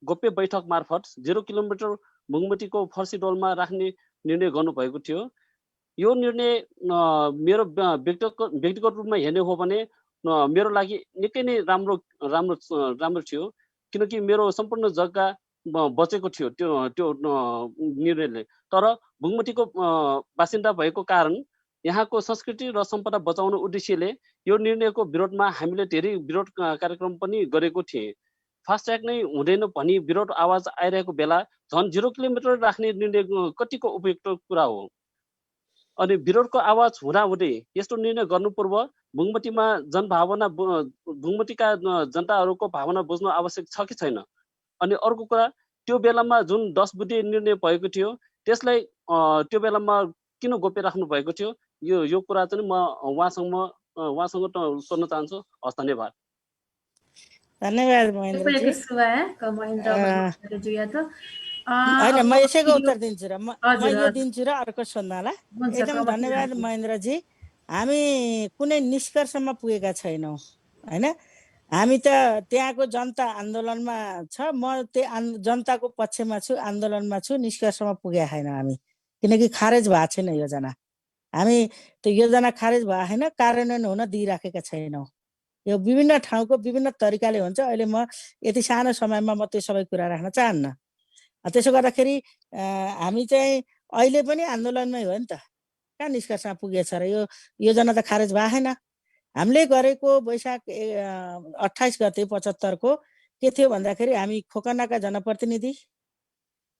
गोप्य बैठक मार्फत 0 किलोमिटर भुगमतीको फर्सीडोलमा राख्ने निर्णय गर्नुभएको थियो। यो निर्णय मेरो व्यक्तिगत रूपमा हेर्ने हो भने मेरो लागि निकै नै राम्रो थियो, किनकि मेरो सम्पूर्ण जग्गा बचेको थियो त्यो निर्णयले। तर भुगमतीको बासिन्दा भएको कारण यहाँको संस्कृति र सम्पदा बचाउने उद्देश्यले यो निर्णयको विरोधमा हामीले धेरै विरोध कार्यक्रम पनि गरेको थिएँ। फास्ट्याग नै हुँदैन भनी विरोध आवाज आइरहेको बेला झन् 0 किलोमिटर राख्ने निर्णय कतिको उपयुक्त कुरा हो। अनि विरोधको आवाज हुँदाहुँदै यस्तो निर्णय गर्नु पूर्व भुगमतीका जनताहरूको भावना बुझ्नु आवश्यक छ कि छैन? अनि अर्को कुरा, त्यो बेलामा जुन 10 बुँदे निर्णय भएको थियो त्यसलाई त्यो बेलामा किन गोप्य राख्नु भएको थियो? यो कुरा चाहिँ म उहाँसँग सोध्न चाहन्छु। हस्, धन्यवाद। धन्यवाद महेन्द्रजी। होइन, म यसैको उत्तर दिन्छु र म यो दिन्छु र अर्को सोध्नला। एकदम धन्यवाद महेन्द्रजी। हामी कुनै निष्कर्षमा पुगेका छैनौँ होइन। हामी त त्यहाँको जनता आन्दोलनमा छ, म त्यो जनताको पक्षमा छु, आन्दोलनमा छु, निष्कर्षमा पुगेका छैन हामी, किनकि खारेज भएको छैन योजना। हामी त्यो योजना खारेज भएको छैन, कार्यान्वयन हुन दिइराखेका छैनौँ। यो विभिन्न ठाउँको विभिन्न तरिकाले हुन्छ। अहिले म यति सानो समयमा म त्यो सबै कुरा राख्न चाहन्न। त्यसो गर्दाखेरि हामी चाहिँ अहिले पनि आन्दोलनमै हो नि त, कहाँ निष्कर्षमा पुगेछ र? यो योजना त खारेज भएको छैन। हामीले गरेको वैशाख 28 गते 75 को के थियो भन्दाखेरि हामी खोकनाका जनप्रतिनिधि,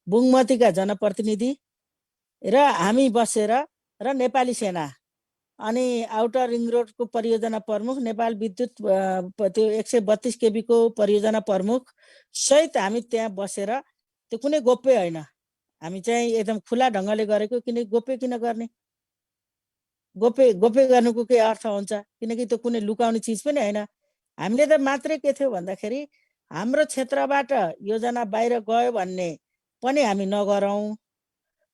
बुङमतीका जनप्रतिनिधि र हामी बसेर र नेपाली सेना अनि आउटर रिङ रोडको परियोजना प्रमुख, नेपाल विद्युत त्यो 132 केबी को परियोजना प्रमुख सहित हामी त्यहाँ बसेर, त्यो कुनै गोप्य होइन, हामी चाहिँ एकदम खुला ढङ्गले गरेको। किन गोप्य किन गर्ने? गोप्य गर्नुको के अर्थ हुन्छ? किनकि त्यो कुनै लुकाउने चिज पनि होइन। हामीले त मात्रै के थियो भन्दाखेरि हाम्रो क्षेत्रबाट योजना बाहिर गयो भन्ने पनि हामी नगरौँ,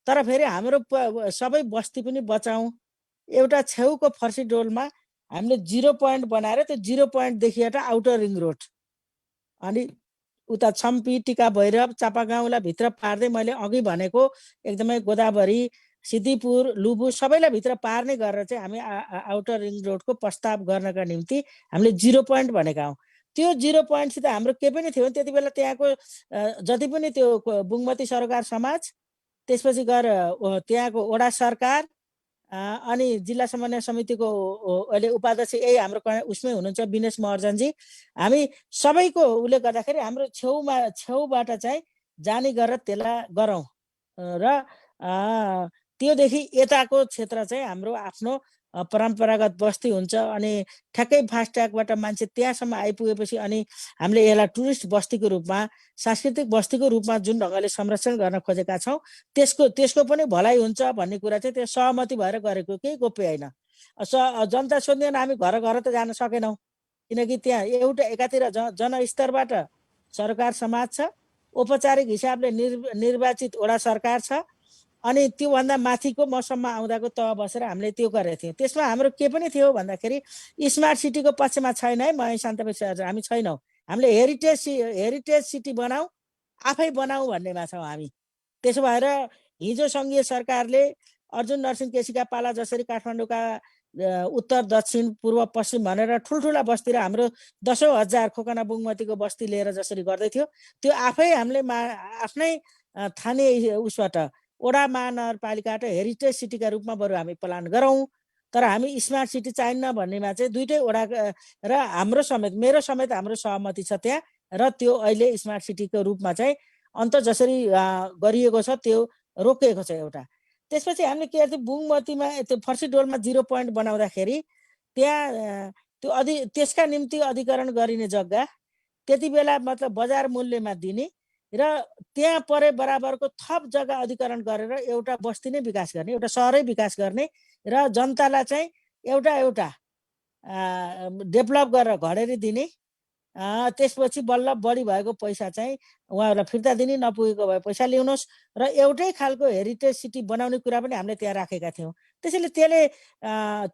तर फेरि हाम्रो सबै बस्ती पनि बचाउँ। एउटा छेउको फर्सीडोलमा हामीले 0 पोइन्ट बनाएर त्यो 0 पोइन्टदेखि आउटर रिङ रोड अनि उता छम्पी टिका भैरव चापागाउँलाई भित्र पार्दै मैले अघि भनेको एकदमै गोदावरी सिद्धिपुर लुबु सबैलाई भित्र पार्ने गरेर चाहिँ हामी आउटर रिङ रोडको प्रस्ताव गर्नका निम्ति हामीले 0 पोइन्ट भनेका हौँ। त्यो 0 पोइन्टसित हाम्रो के पनि थियो त्यति बेला त्यहाँको जति पनि त्यो बुङमती सरकार समाज त्यसपछि गएर त्यहाँको वडा सरकार अनि जिल्ला समन्वय समितिको अहिले उपाध्यक्ष यही हाम्रो उसमै हुनुहुन्छ विनेश महर्जनजी, हामी सबैको उसले गर्दाखेरि हाम्रो छेउबाट चाहिँ जाने गरेर त्यसलाई गरौँ र त्योदेखि यताको क्षेत्र चाहिँ हाम्रो आफ्नो परम्परागत बस्ती हुन्छ अनि ठ्याक्कै फास्ट्यागबाट मान्छे त्यहाँसम्म आइपुगेपछि अनि हामीले यसलाई टुरिस्ट बस्तीको रूपमा सांस्कृतिक बस्तीको रूपमा जुन ढङ्गले संरक्षण गर्न खोजेका छौँ त्यसको पनि भलाइ हुन्छ भन्ने कुरा चाहिँ त्यो सहमति भएर गरेको केही गोप्य होइन। जनता सोध्दैन हामी घर घर त जान सकेनौँ किनकि त्यहाँ एउटा एकातिर जनस्तरबाट सरकार समाज छ, औपचारिक हिसाबले निर्वाचित वडा सरकार छ अनि त्योभन्दा माथिको मसम्म आउँदाको तह बसेर हामीले त्यो गरेका थियौँ। त्यसमा हाम्रो के पनि थियो भन्दाखेरि स्मार्ट सिटीको पक्षमा छैन है म शान्तबेग सर, हामी छैनौँ। हामीले हेरिटेज सिटी बनाऊ आफै बनाऊ भन्नेमा छौँ हामी। त्यसो भएर हिजो सङ्घीय सरकारले अर्जुन नरसिंह केसीका पाला जसरी काठमाडौँका उत्तर दक्षिण पूर्व पश्चिम भनेर ठुल्ठुला बस्ती र हाम्रो 10,000 खोकना बुङमतीको बस्ती लिएर जसरी गर्दै थियो त्यो आफै हामीले आफ्नै थानीय उसबाट वडा महानगरपालिकाबाट हेरिटेज सिटीका रूपमा बरु हामी प्लान गरौँ। तर हामी स्मार्ट सिटी चाहिन्न भन्नेमा चाहिँ दुईटै वडा र हाम्रो समेत मेरो समेत हाम्रो सहमति छ त्यहाँ र त्यो अहिले स्मार्ट सिटीको रूपमा चाहिँ अन्त जसरी गरिएको छ त्यो रोकिएको छ एउटा। त्यसपछि हामीले के गर्थ्यौँ बुङमतीमा त्यो फर्सीडोलमा 0 पोइन्ट बनाउँदाखेरि त्यहाँ त्यो त्यसका निम्ति अधिकरण गरिने जग्गा त्यति बेला मतलब बजार मूल्यमा दिने र त्यहाँ परे बराबरको थप जग्गा अधिकरण गरेर एउटा बस्ती नै विकास गर्ने, एउटा सहरै विकास गर्ने र जनतालाई चाहिँ एउटा डेभलप गरेर घडेरी दिने। त्यसपछि बल्ल बढी भएको पैसा चाहिँ उहाँहरूलाई फिर्ता दिने, नपुगेको भए पैसा ल्याउनुहोस् र एउटै खालको हेरिटेज सिटी बनाउने कुरा पनि हामीले त्यहाँ राखेका थियौँ। त्यसैले त्यसले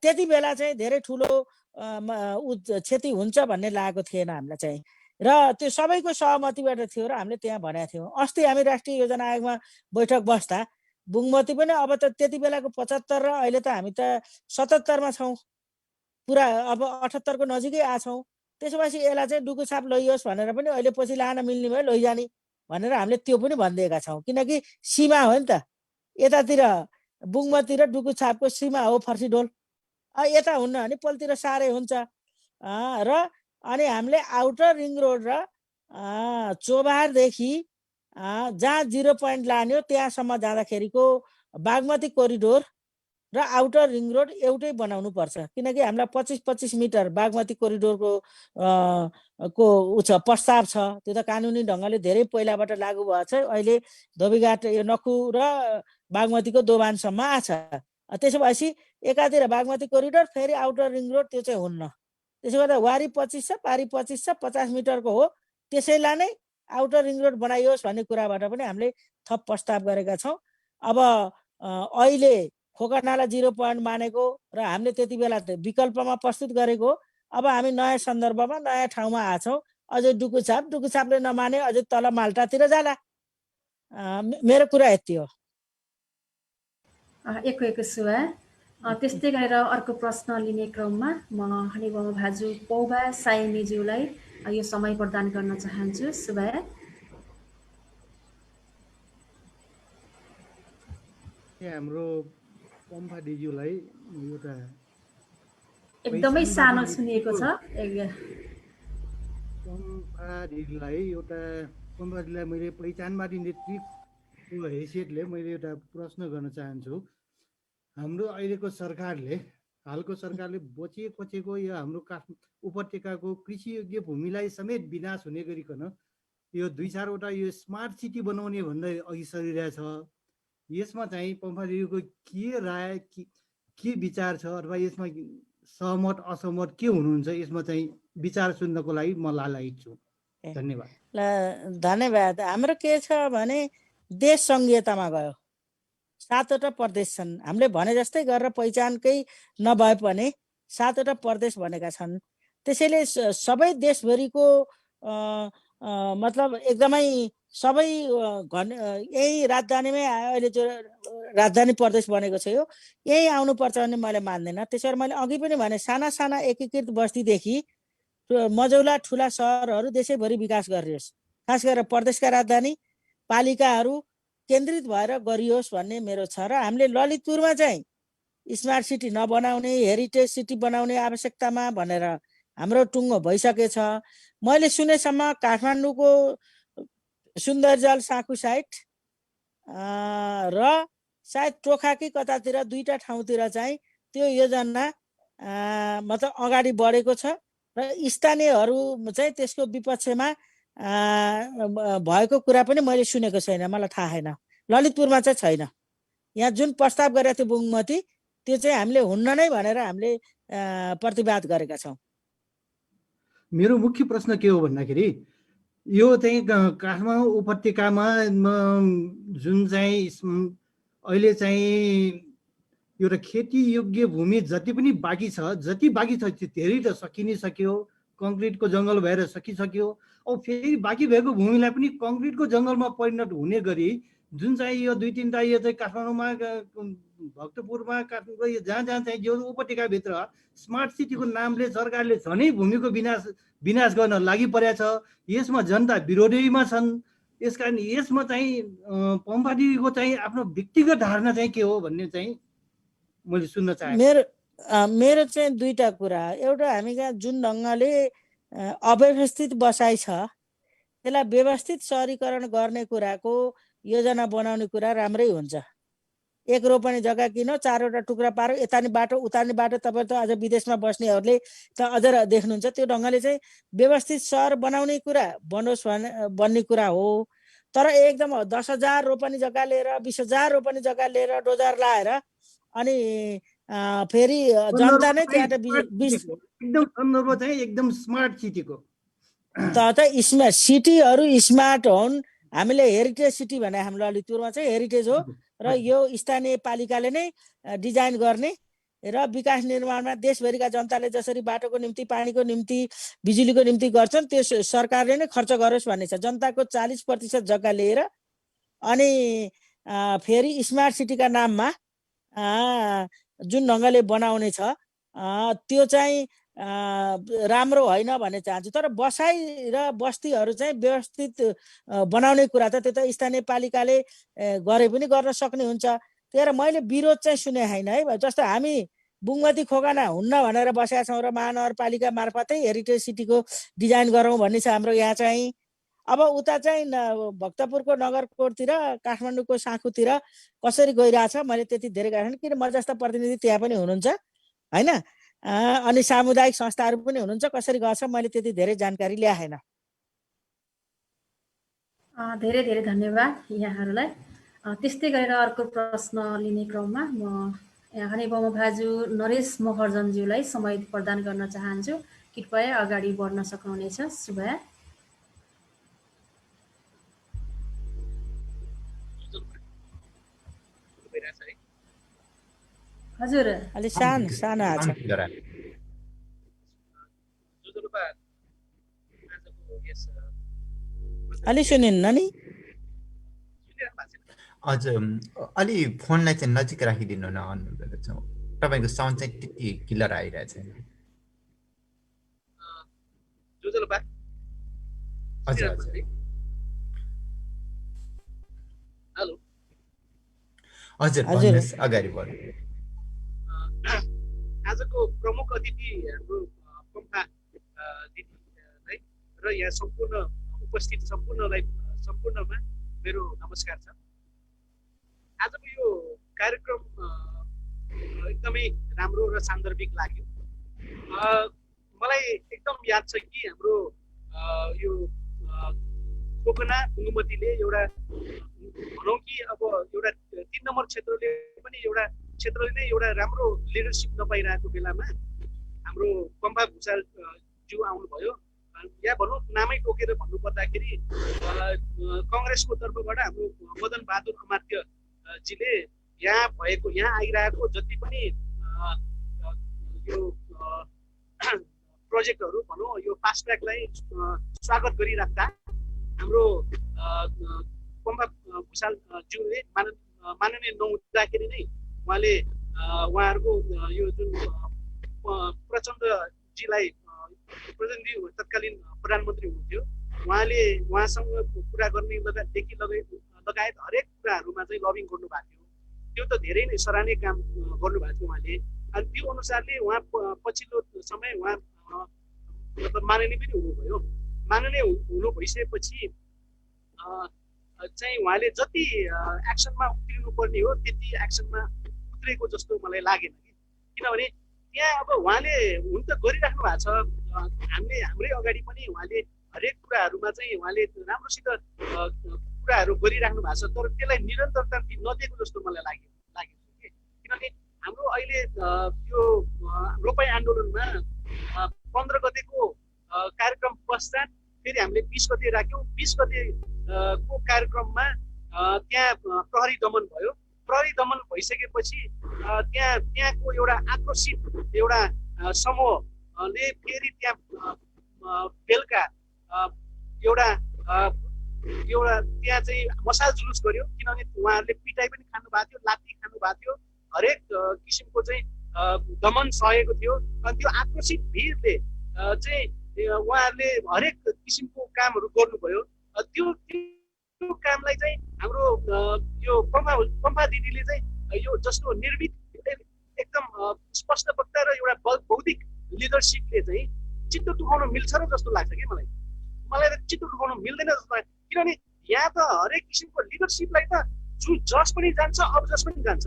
त्यति बेला चाहिँ धेरै ठुलो क्षति हुन्छ भन्ने लागेको थिएन हामीलाई चाहिँ र त्यो सबैको सहमतिबाट थियो र हामीले त्यहाँ भनेका थियौँ। अस्ति हामी राष्ट्रिय योजना आयोगमा बैठक बस्दा बुङमती पनि अब त त्यति बेलाको 75 र अहिले त हामी त 77 मा छौँ, पुरा अब 78 को नजिकै आछौँ। त्यसो भएपछि यसलाई चाहिँ डुकुछाप लैयोस् भनेर पनि अहिले पछि लान मिल्ने भयो लैजाने भनेर हामीले त्यो पनि भनिदिएका छौँ किनकि सीमा हो नि त, यतातिर बुङमती र डुकुछापको सीमा हो फर्सीडोल, यता हुन्न भने पलतिर साह्रै हुन्छ र अनि हामीले आउटर रिङ रोड र चोभारदेखि जहाँ 0 पोइन्ट लान्यो त्यहाँसम्म जाँदाखेरिको बागमती कोरिडोर र आउटर रिङ रोड एउटै बनाउनु पर्छ किनकि हामीलाई 25-25 मिटर बागमती कोरिडोरको उ छ प्रस्ताव छ। त्यो त कानुनी ढङ्गले धेरै पहिलाबाट लागू भएको छ, अहिले धोबीघाट यो नखु र बागमतीको दोभानसम्म आछ। त्यसो भएपछि एकातिर बागमती कोरिडोर फेरि आउटर रिङ रोड त्यो चाहिँ हुन्न। त्यसो गर्दा वारी 25 छ, पारी 25 छ, 50 मिटरको हो, त्यसैलाई नै आउटर रिङ रोड बनाइयोस् भन्ने कुराबाट पनि हामीले थप प्रस्ताव गरेका छौँ। अब अहिले खोकनालाई 0 पोइन्ट मानेको र हामीले त्यति बेला विकल्पमा प्रस्तुत गरेको, अब हामी नयाँ सन्दर्भमा नयाँ ठाउँमा आछौँ। अझै डुकुछापले नमाने अझै तल माल्टातिर जाला। मेरो कुरा यति हो। एक सुवा त्यस्तै गरेर अर्को प्रश्न लिने क्रममा म हरिबाबु भाजु पौबा साइनीज्यूलाई यो समय प्रदान गर्न चाहन्छु। सुवा हाम्रो पम्फा दिदीलाई एउटा एकदमै सानो सुनिएको छ। पम्फा दिदीलाई मैले पहिचानवादी नेतृत्वको हैसियतले मैले एउटा प्रश्न गर्न चाहन्छु। हाम्रो अहिलेको सरकारले हालको सरकारले बचेको यो हाम्रो उपत्यकाको कृषियोग्य भूमिलाई समेत विनाश हुने गरिकन यो 2-4वटा यो स्मार्ट सिटी बनाउने भन्दै अघि सरिरहेछ। यसमा चाहिँ पम्फादेवीको के राय के विचार छ अथवा यसमा सहमत असहमत के हुनुहुन्छ, यसमा चाहिँ विचार सुन्नको लागि म लालायित छु। धन्यवाद। धन्यवाद। हाम्रो के छ भने देश सङ्घीयतामा गयो, 7वटा प्रदेश छन्। हामीले भने जस्तै गरेर पहिचानकै नभए पनि 7वटा प्रदेश भनेका छन्। त्यसैले सबै देशभरिको मतलब एकदमै सबै यही राजधानीमै अहिले जो राजधानी प्रदेश बनेको छ यो यही आउनुपर्छ भन्ने मैले मान्दैन। त्यसैले मैले अघि पनि भने साना साना एकीकृत बस्तीदेखि मझौला ठुला सहरहरू देशैभरि विकास गरियोस्, खास गरेर प्रदेशका राजधानी पालिकाहरू केन्द्रित भएर गरियोस् भन्ने मेरो छ। र हामीले ललितपुरमा चाहिँ स्मार्ट सिटी नबनाउने, हेरिटेज सिटी बनाउने आवश्यकतामा भनेर हाम्रो टुङ्गो भइसकेछ। मैले सुनेसम्म काठमाडौँको सुन्दरजल साँखु साइट र सायद टोखा कि कतातिर 2टा ठाउँतिर चाहिँ त्यो योजना मतलब अगाडि बढेको छ र स्थानीयहरू चाहिँ त्यसको विपक्षमा भएको कुरा पनि मैले सुनेको छैन, मलाई थाहा छैन। ललितपुरमा चाहिँ छैन। यहाँ जुन प्रस्ताव गरेको थियो बुङमती त्यो चाहिँ हामीले हुन्न नै भनेर हामीले प्रतिवाद गरेका छौँ। मेरो मुख्य प्रश्न के हो भन्दाखेरि यो चाहिँ काठमाडौँ उपत्यकामा जुन चाहिँ अहिले चाहिँ एउटा खेती योग्य भूमि जति पनि बाँकी छ धेरै त सकि नै सक्यो, कङ्क्रिटको जङ्गल भएर सकिसक्यो। अब फेरि बाँकी भएको भूमिलाई पनि कङ्क्रिटको जङ्गलमा परिणत हुने गरी जुन चाहिँ यो 2-3टा यो चाहिँ काठमाडौँमा भक्तपुरमा काठमाडौँ जहाँ जहाँ चाहिँ जो उपत्यकाभित्र स्मार्ट सिटीको नामले सरकारले झनै भूमिको विनाश गर्न लागि परेको छ। यसमा जनता विरोधीमा छन्। यसकारण यसमा चाहिँ पम्फादीको चाहिँ आफ्नो व्यक्तिगत धारणा चाहिँ के हो भन्ने चाहिँ मैले सुन्न चाहे। मेरो चाहिँ 2टा कुरा। एउटा हामी कहाँ जुन ढङ्गले अव्यवस्थित बसाइ छ त्यसलाई व्यवस्थित सहरीकरण गर्ने कुराको योजना बनाउने कुरा राम्रै हुन्छ। 1 रोपनी जग्गा किन 4वटा टुक्रा पारो, यतानी बाटो उतानी बाटो। तपाईँ त अझ विदेशमा बस्नेहरूले त अझ देख्नुहुन्छ। त्यो ढङ्गले चाहिँ व्यवस्थित सहर बनाउने कुरा बनोस् भन्ने कुरा हो। तर एकदम 10,000 रोपनी जग्गा लिएर 20,000 रोपनी जग्गा लिएर डोजर लाएर अनि फेरि जनता नै त्यहाँ एकदम सन्दर्भ चाहिँ एकदम स्मार्ट सिटीको त सिटीहरू स्मार्ट हुन्। हामीले हेरिटेज सिटी भने हाम्रो ललितपुरमा चाहिँ हेरिटेज हो र यो स्थानीय पालिकाले नै डिजाइन गर्ने र विकास निर्माणमा देशभरिका जनताले जसरी बाटोको निम्ति, पानीको निम्ति, बिजुलीको निम्ति गर्छन् त्यो सरकारले नै खर्च गरोस् भन्ने छ। जनताको 40% जग्गा लिएर अनि फेरि स्मार्ट सिटीका नाममा जुन ढङ्गले बनाउने छ त्यो चाहिँ राम्रो होइन भन्ने चाहन्छु। तर बसाइ र बस्तीहरू चाहिँ व्यवस्थित बनाउने कुरा त त्यो त स्थानीय पालिकाले गरे पनि गर्न सक्ने हुन्छ। त्यही मैले विरोध चाहिँ सुने होइन है। जस्तो हामी बुङमती खोकाना हुन्न भनेर बसेका छौँ र महानगरपालिका मार्फतै हेरिटेज सिटीको डिजाइन गरौँ भन्ने छ हाम्रो यहाँ चाहिँ। अब उता चाहिँ भक्तपुरको नगरकोटतिर काठमाडौँको साँखुतिर कसरी गइरहेछ मैले त्यति धेरै गएको छैन, किन म जस्ता प्रतिनिधि त्यहाँ पनि हुनुहुन्छ होइन, अनि सामुदायिक संस्थाहरू पनि हुनुहुन्छ। कसरी गछ मैले त्यति धेरै जानकारी ल्याएन। धेरै धेरै धन्यवाद यहाँहरूलाई। त्यस्तै गरेर अर्को प्रश्न लिने क्रममा म यहाँ बम भाजु नरेश महर्जनज्यूलाई समय प्रदान गर्न चाहन्छु। कृपया अगाडि बढ्न सक्नुहुनेछ। शुभया। हजुर अलि सानो आछ। अलि सुनिन्न नि। हजुर अलि फोनलाई चाहिँ नजिक राखिदिनु न, अनुरोध गर्दछु। तपाईँको साउन्ड चाहिँ त्यति क्लियर आइरहेको छैन। हजुर हजुर हेलो हजुर भन्नुहोस्, अगाडि बढ्नु। आजको प्रमुख अतिथि हाम्रो पम्फा दिदीलाई र यहाँ सम्पूर्ण उपस्थित सम्पूर्णमा मेरो नमस्कार छ। आजको यो कार्यक्रम एकदमै राम्रो र सान्दर्भिक लाग्यो। मलाई एकदम याद छ कि हाम्रो यो कोकना बुङमतीले एउटा भनौँ कि अब एउटा 3 नम्बर क्षेत्रले पनि एउटा राम्रो लिडरसिप नपाइरहेको बेलामा हाम्रो पम्फा भुषाल ज्यू आउनुभयो। या भनौँ नामै टोकेर भन्नुपर्दाखेरि कङ्ग्रेसको तर्फबाट हाम्रो मदन बहादुर अमात्य जीले यहाँ आइरहेको जति पनि यो प्रोजेक्टहरू भनौँ यो फास्ट ट्र्याकलाई स्वागत गरिराख्दा हाम्रो पम्फा भुषाल ज्यूले माननीय नहुँदाखेरि नै उहाँले उहाँहरूको यो जुन प्रचण्डजीलाई प्रचण्डजी तत्कालीन प्रधानमन्त्री हुनुहुन्थ्यो, उहाँसँग कुरा गर्नेदेखि लगायत हरेक कुराहरूमा चाहिँ लबिङ गर्नुभएको थियो। त्यो त धेरै नै सराहनीय काम गर्नुभएको थियो उहाँले। अनि त्यो अनुसारले उहाँ पछिल्लो समय उहाँ मतलब माननीय पनि हुनुभयो। माननीय हुनु भइसकेपछि चाहिँ उहाँले जति एक्सनमा उत्रिनु पर्ने हो त्यति एक्सनमा उत्रेको जस्तो मलाई लागेन कि, किनभने त्यहाँ अब उहाँले हुन त गरिराख्नु भएको छ, हाम्रै अगाडि पनि उहाँले हरेक कुराहरूमा चाहिँ उहाँले राम्रोसित कुराहरू गरिराख्नु भएको छ, तर त्यसलाई निरन्तरता नदिएको जस्तो मलाई लागेको कि, किनभने हाम्रो अहिले यो रोपाई आन्दोलनमा 15 गतेको कार्यक्रम पश्चात फेरि हामीले 20 गते राख्यौँ। 20 गते को कार्यक्रममा त्यहाँ प्रहरी दमन भयो। प्रहरी दमन भइसकेपछि त्यहाँको एउटा आक्रोशित एउटा समूहले फेरि त्यहाँ बेलुका एउटा त्यहाँ चाहिँ मसाल जुलुस गर्यो, किनभने उहाँहरूले पिटाइ पनि खानु भएको थियो, लात्ती खानु भएको थियो, हरेक किसिमको चाहिँ दमन सहेको थियो। अनि त्यो आक्रोशित भिडले चाहिँ उहाँहरूले हरेक किसिमको कामहरू गर्नुभयो। त्यो कामलाई चाहिँ हाम्रो यो पम्फा दिदीले चाहिँ यो जस्तो निर्मित एकदम स्पष्ट वक्ता र एउटा बौद्धिक लिडरसिपले चाहिँ चित्त दुखाउन मिल्छ र जस्तो लाग्छ कि मलाई त चित्त दुखाउन मिल्दैन जस्तो लाग्छ, किनभने यहाँ त हरेक किसिमको लिडरसिपलाई त जस पनि जान्छ, अब जस पनि जान्छ।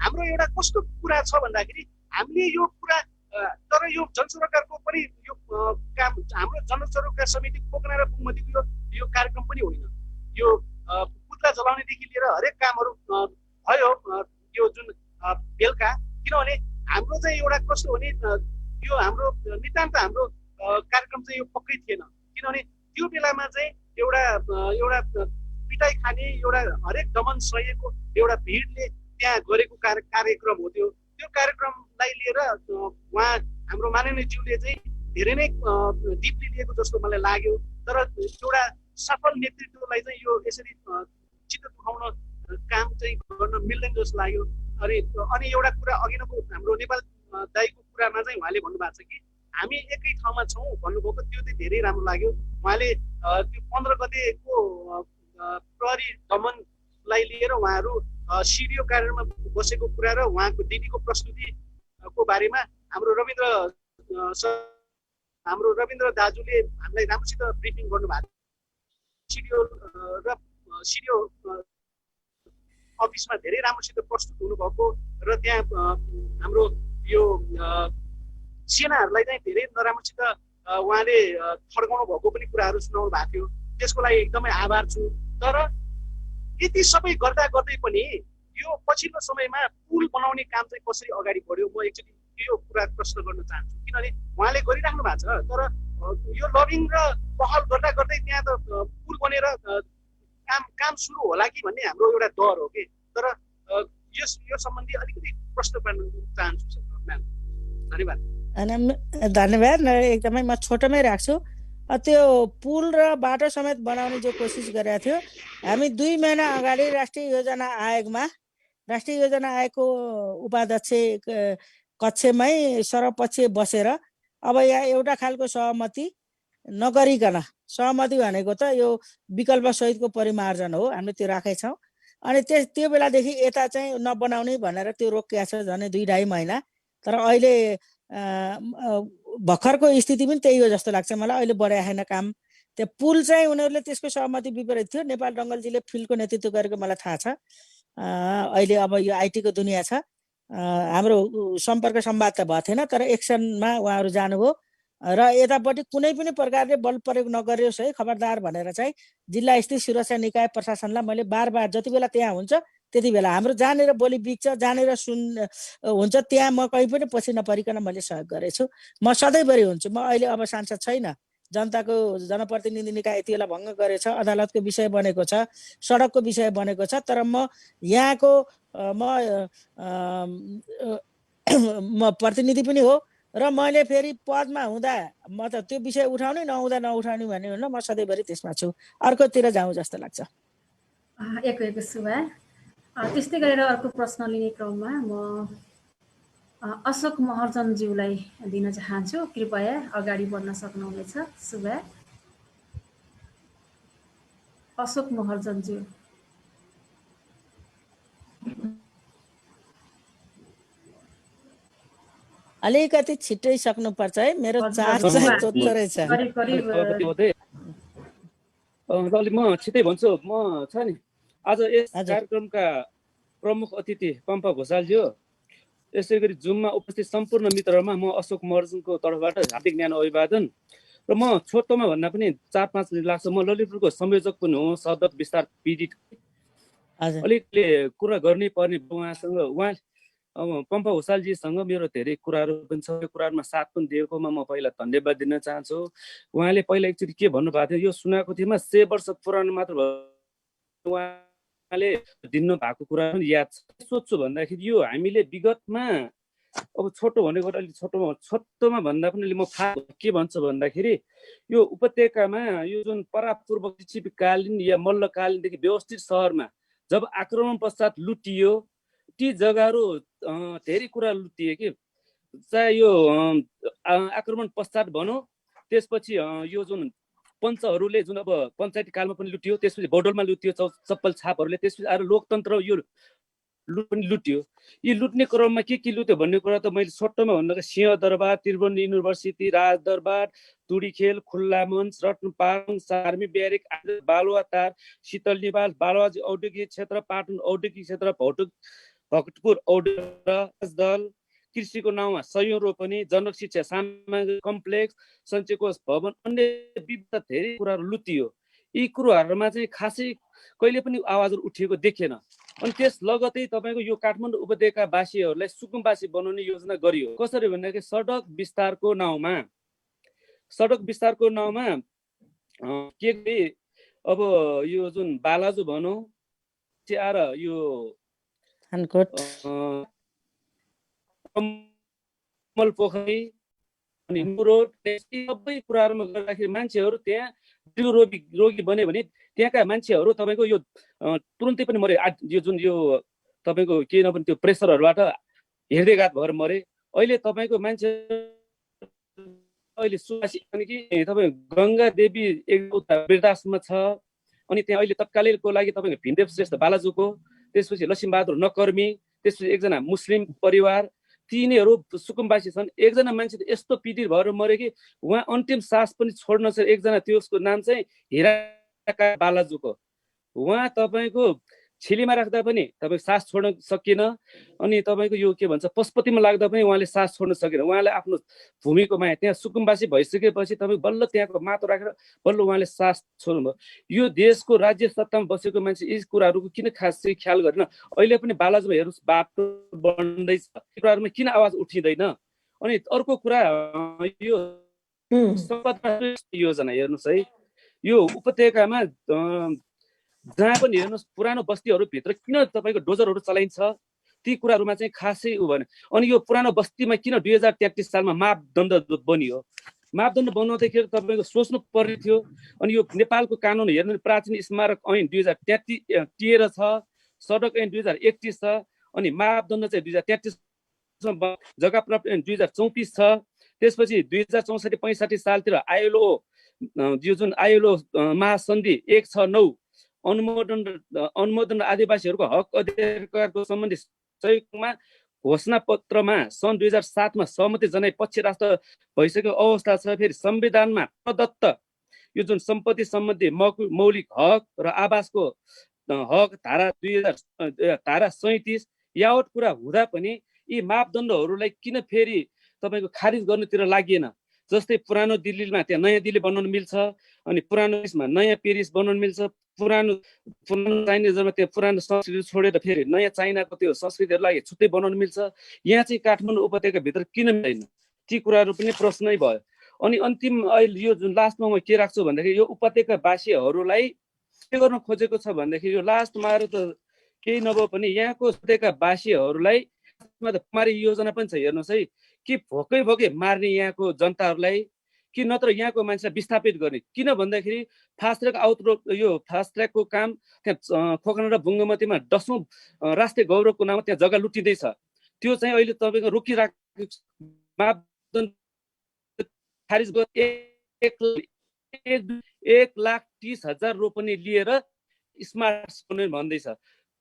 हाम्रो एउटा कस्तो कुरा छ भन्दाखेरि हामीले यो कुरा तर यो जनसरोकारको पनि यो काम हाम्रो जनसरोकार समिति पोखरा र बुङमतीको यो कार्यक्रम पनि होइन। यो पुतला जलाउनेदेखि लिएर हरेक कामहरू भयो यो जुन बेलुका, किनभने हाम्रो चाहिँ एउटा कस्तो भने यो हाम्रो नितान्त हाम्रो कार्यक्रम चाहिँ यो पक्कै थिएन, किनभने त्यो बेलामा चाहिँ एउटा पिटाइ खाने एउटा हरेक दमन सहिएको एउटा भिडले त्यहाँ गरेको कार्यक्रम हो। त्यो कार्यक्रमलाई लिएर उहाँ हाम्रो माननीय ज्यूले चाहिँ धेरै नै डिपली लिएको जस्तो मलाई लाग्यो। तर एउटा सफल नेतृत्वलाई चाहिँ यो यसरी चित्त दुखाउन काम चाहिँ गर्न मिल्दैन जस्तो लाग्यो। अनि एउटा कुरा अघि नै हाम्रो नेपाल दाइको कुरामा चाहिँ उहाँले भन्नुभएको छ कि हामी एकै ठाउँमा छौँ भन्नुभएको, त्यो चाहिँ धेरै राम्रो लाग्यो। उहाँले त्यो 15 गतेको प्रहरी दमनलाई लिएर उहाँहरू सिडिओ कार्यालयमा बसेको कुरा र उहाँको दिदीको प्रस्तुतिको बारेमा हाम्रो रविन्द्र दाजुले हामीलाई राम्रोसित ब्रिफिङ गर्नुभएको र सिडिओ अफिसमा धेरै राम्रोसित प्रस्तुत हुनुभएको र त्यहाँ हाम्रो यो सेनाहरूलाई चाहिँ धेरै नराम्रोसित उहाँले थड्काउनु भएको पनि कुराहरू सुनाउनु भएको थियो। त्यसको लागि एकदमै आभार छु। तर यति सबै गर्दा गर्दै पनि यो पछिल्लो समयमा पुल बनाउने काम चाहिँ कसरी अगाडि बढ्यो, म एकचोटि यो कुरा प्रश्न गर्न चाहन्छु, किनभने उहाँले गरिराख्नु भएको छ। तर यो लबिङ र पहल गर्दा गर्दै त्यहाँ त पुल बनेर काम सुरु होला कि भन्ने हाम्रो एउटा डर हो कि। तर यो सम्बन्धी अलिकति प्रश्न गर्न चाहन्छु म्याम। धन्यवाद। धन्यवाद। एकदमै म छोटोमै राख्छु। त्यो पुल र बाटो समेत बनाउने जो कोसिस गरेका थियो, हामी 2 महिना अगाडि राष्ट्रिय योजना आयोगको उपाध्यक्ष कक्षमै सर्वपक्ष बसेर अब यहाँ एउटा खालको सहमति नगरिकन, सहमति भनेको त यो विकल्प सहितको परिमार्जन हो, हामीले त्यो राखेछौँ। अनि त्यो बेलादेखि यता चाहिँ नबनाउने भनेर त्यो रोकिएको छ झन् 2-2.5 महिना। तर अहिले भर्खरको स्थिति पनि त्यही हो जस्तो लाग्छ मलाई। अहिले बढाएन काम। त्यो पुल चाहिँ उनीहरूले त्यसको सहमति विपरीत थियो। नेपाल डङ्गलजीले फिल्डको नेतृत्व गरेको मलाई थाहा छ। अहिले अब यो आइटीको दुनियाँ छ, हाम्रो सम्पर्क संवाद त भएको थिएन, तर एक्सनमा उहाँहरू जानुभयो र यतापट्टि कुनै पनि प्रकारले बल प्रयोग नगरियोस् है खबरदार भनेर चाहिँ जिल्ला स्थित सुरक्षा निकाय प्रशासनलाई मैले बार जति बेला त्यहाँ हुन्छ त्यति बेला हाम्रो जहाँनिर बोली बिग्छ, जहाँनिर हुन्छ त्यहाँ म कहीँ पनि पछि नपरिकन मैले सहयोग गरेछु। म सधैँभरि हुन्छु। म अहिले अब सांसद छैन, जनताको जनप्रतिनिधि निकाय यति बेला भङ्ग गरेछ, अदालतको विषय बनेको छ, सडकको विषय बनेको छ, तर म यहाँको म प्रतिनिधि पनि हो र मैले फेरि पदमा हुँदा म त त्यो विषय उठाउने नहुँदा नउठाउने भन्ने होइन, म सधैँभरि त्यसमा छु। अर्कोतिर जाउँ जस्तो लाग्छ। एक सुभा। त्यस्तै गरेर अर्को प्रश्न लिने क्रममा म अशोक महर्जनज्यूलाई दिन चाहन्छु। कृपया अगाडि बढ्न सक्नुहुनेछ सुभा। अशोक महर्जनज्यू। अलिकति छिट्टै सक्नुपर्छ है, मेरो चार्ज चाहिँ चोत्तो रहेछ। अलिक म छिट्टै भन्छु। म छ नि आज यस कार्यक्रमका प्रमुख अतिथि पम्फा भूषालज्यू, यसै गरी जुममा उपस्थित सम्पूर्ण मित्रहरूमा म अशोक महर्जनको तर्फबाट हार्दिक न्यानो अभिवादन। र म छोटोमा भन्दा पनि 4-5 मिनट लाग्छ। म ललितपुरको संयोजक पनि हो, सदक विस्तार पीडित। अलिकति कुरा गर्नै पर्ने उहाँसँग, उहाँ पम्फा भूषालजीसँग मेरो धेरै कुराहरू पनि छ। यो कुराहरूमा साथ पनि दिएकोमा म पहिला धन्यवाद दिन चाहन्छु। उहाँले पहिला एकचोटि के भन्नुभएको थियो, यो सुनाएको थिएमा 100 वर्ष पुरानो मात्र उहाँले दिनु भएको कुरा पनि याद छ। सोध्छु भन्दाखेरि यो हामीले विगतमा अब छोटो भनेको अलिक छोटोमा भन्दा पनि म के भन्छु भन्दाखेरि यो उपत्यकामा यो जुन परापूर्व लिच्छवीकालीन या मल्लकालीनदेखि व्यवस्थित सहरमा जब आक्रमण पश्चात लुटियो, ती जग्गाहरू धेरै कुरा लुटिए कि, चाहे यो आक्रमण पश्चात भनौँ, त्यसपछि यो जुन पञ्चहरूले जुन अब पञ्चायती कालमा पनि लुटियो, त्यसपछि बोडलमा लुटियो चप्पल छापहरूले, त्यसपछि आएर लोकतन्त्र यो पनि लुट्यो। यी लुट्ने क्रममा के लुट्यो भन्ने कुरा त मैले छोटोमा भन्दा सिंहदरबार, त्रिभुवन युनिभर्सिटी, राजदरबार, तुडीखेल, खुल्ला मञ्च, रत्नपार्ङ, चार्मी ब्यारेक, बालुवाटार, शीतल निवास, बालुवाजी औद्योगिक क्षेत्र, पाटन औद्योगिक क्षेत्र, भक्तपुर औद्योगिक दल, कृषिको नाउँमा सयौं रोपनी, जनक शिक्षा सामग्री कम्प्लेक्स, सञ्चय कोष भवन, अन्य विविध धेरै कुराहरू लुटियो। यी कुराहरूमा चाहिँ खासै कहिले पनि आवाजहरू उठिएको देखेन। अनि त्यस लगतै तपाईँको यो काठमाडौँ उपत्यकावासीहरूलाई सुकुम्बासी बनाउने योजना गरियो। कसरी भन्दाखेरि सडक विस्तारको नाउँमा के अब यो जुन बालाजु भनौँ, आएर यो कमल पोखरी अनि रोड, सबै कुराहरूमा गर्दाखेरि मान्छेहरू त्यहाँ रोगी बन्यो भने त्यहाँका मान्छेहरू तपाईँको यो तुरुन्तै पनि मरे। यो जुन यो तपाईँको केही नभने त्यो प्रेसरहरूबाट हृदयघात भएर मरे। अहिले तपाईँको मान्छे अहिले सुवासी कि तपाईँ गङ्गा देवी एउटा वृद्धाश्रममा छ, अनि त्यहाँ अहिले तत्कालैको लागि तपाईँको भीमदेव श्रेष्ठ बालाजुको, त्यसपछि लक्ष्मीबहादुर नकर्मी, त्यसपछि एकजना मुस्लिम परिवार, तिनीहरू सुकुम्बासी छन्। एकजना मान्छे त यस्तो पीडित भएर मऱ्यो कि उहाँ अन्तिम सास पनि छोड्न सक्छ। एकजना त्यसको नाम चाहिँ हिराका बालाजुको, उहाँ तपाईँको छिलीमा राख्दा पनि तपाईँ सास छोड्न सकिएन। अनि तपाईँको यो के भन्छ पशुपतिमा लाग्दा पनि उहाँले सास छोड्न सकेन। उहाँले आफ्नो भूमिको माया, त्यहाँ सुकुम्बासी भइसकेपछि तपाईँ बल्ल त्यहाँको माटो राखेर बल्ल उहाँले सास छोड्नुभयो। यो देशको राज्य सत्तामा बसेको मान्छे यी कुराहरूको किन खासै ख्याल गरेन? अहिले पनि बालाजुमा हेर्नुहोस् बाटो बन्दैछ, यी कुराहरूमा किन आवाज उठिँदैन? अनि अर्को कुरा यो योजना हेर्नुहोस् है, यो उपत्यकामा जहाँ पनि हेर्नुहोस् पुरानो बस्तीहरूभित्र किन तपाईँको डोजरहरू चलाइन्छ, ती कुराहरूमा चाहिँ खासै उ भएन। अनि यो पुरानो बस्तीमा किन 2033 सालमा मापदण्ड बनियो? मापदण्ड बनाउँदाखेरि तपाईँको सोच्नु पर्ने थियो। अनि यो नेपालको कानुन हेर्नु, प्राचीन स्मारक ऐन 2013 छ, सडक ऐन 2031 छ, अनि मापदण्ड चाहिँ 2033, जग्गा प्राप्त ऐन 2034 छ। त्यसपछि 2064-65 सालतिर आइएलओ यो जुन आइएलओ महासन्धि 169 अनुमोदन आदिवासीहरूको हक अधिकारको सम्बन्धी सहयोगमा घोषणा पत्रमा सन् 2007 मा सहमति जनाई पक्ष राष्ट्र भइसकेको अवस्था छ। फेरि संविधानमा प्रदत्त यो जुन सम्पत्ति सम्बन्धी मौलिक हक र आवासको हक धारा 37 यावत कुरा हुँदा पनि यी मापदण्डहरूलाई किन फेरि तपाईँको खारिज गर्नुतिर लागिएन? जस्तै पुरानो दिल्लीमा त्यहाँ नयाँ दिल्ली बनाउन मिल्छ, अनि पुरानो पेरिसमा नयाँ पेरिस बनाउन मिल्छ, पुरानो चाइनिजमा त्यो पुरानो संस्कृति छोडेर फेरि नयाँ चाइनाको त्यो संस्कृतिहरूलाई छुट्टै बनाउन मिल्छ। यहाँ चाहिँ काठमाडौँ उपत्यकाभित्र किन मिल्दैन? ती कुराहरू पनि प्रश्नै भयो। अनि अन्तिम अहिले यो जुन लास्टमा म के राख्छु भन्दाखेरि यो उपत्यकावासीहरूलाई के गर्न खोजेको छ भन्दाखेरि यो लास्टमा आएर त केही नभए पनि यहाँको उपत्यकावासीहरूलाई कुमारी योजना पनि छ। हेर्नुहोस् है, कि भोकै भोकै मार्ने यहाँको जनताहरूलाई कि नत्र यहाँको मान्छेलाई विस्थापित गर्ने? किन भन्दाखेरि फास्ट ट्र्याक यो फास्ट ट्र्याकको काम त्यहाँ खोकना र बुङ्गमतीमा 10औं राष्ट्रिय गौरवको नाममा त्यहाँ जग्गा लुटिँदैछ। त्यो चाहिँ अहिले तपाईँको रोकिराखेको मापदण्ड खारिज गरेर 1,30,000 रोपनी लिएर स्मार्ट भन्दैछ।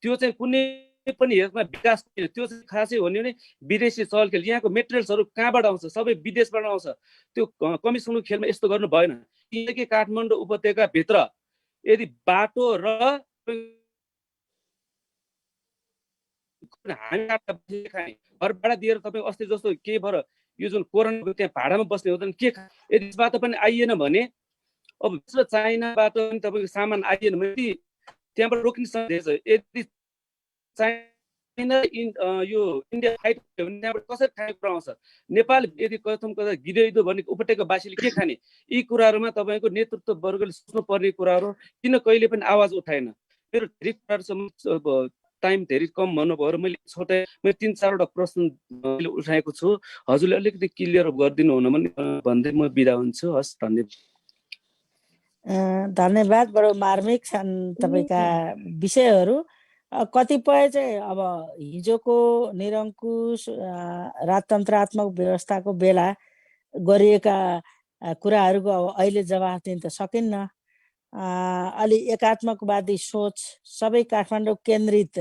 त्यो चाहिँ कुनै पनि हेर्नमा विकास, त्यो चाहिँ खासै हो भने विदेशी चलखेल। यहाँको मेटेरियल्सहरू कहाँबाट आउँछ? सबै विदेशबाट आउँछ। त्यो कमिसनको खेलमा यस्तो गर्नु भएन। किनकि काठमाडौँ उपत्यकाभित्र यदि बाटो र हामी घर भाडा दिएर तपाईँ अस्ति जस्तो केही भएर यो जुन कोरोनाको त्यहाँ भाडामा बस्ने हो के यदि यसबाट पनि आइएन भने, अब चाइनाबाट पनि तपाईँको सामान आइएन भने त्यहाँबाट रोक्ने सन्देश। यदि चाइना यो इन्डिया फाइट भयो भने त्यहाँबाट कसरी खाने कुरा आउँछ? नेपाल यदि कथम कता गिरिदो भने उपत्यकावासीले के खाने? यी कुराहरूमा तपाईँको नेतृत्व वर्गले सोच्नु पर्ने कुराहरू किन कहिले पनि आवाज उठाएन? मेरो धेरै कुराहरूसम्म टाइम धेरै कम भन्नुभयो र मैले 3-4वटा प्रश्न उठाएको छु। हजुरले अलिकति क्लियर गरिदिनु हुन भन्दै म बिदा हुन्छु। हस्, धन्यवाद। धन्यवाद। बडो मार्मिक छन् तपाईँका विषयहरू। कतिपय चाहिँ अब हिजोको निरङ्कुश राजतन्त्रात्मक व्यवस्थाको बेला गरिएका कुराहरूको अब अहिले जवाफ दिन त सकिन्न। अलि एकात्मकवादी सोच, सबै काठमाडौँ केन्द्रित,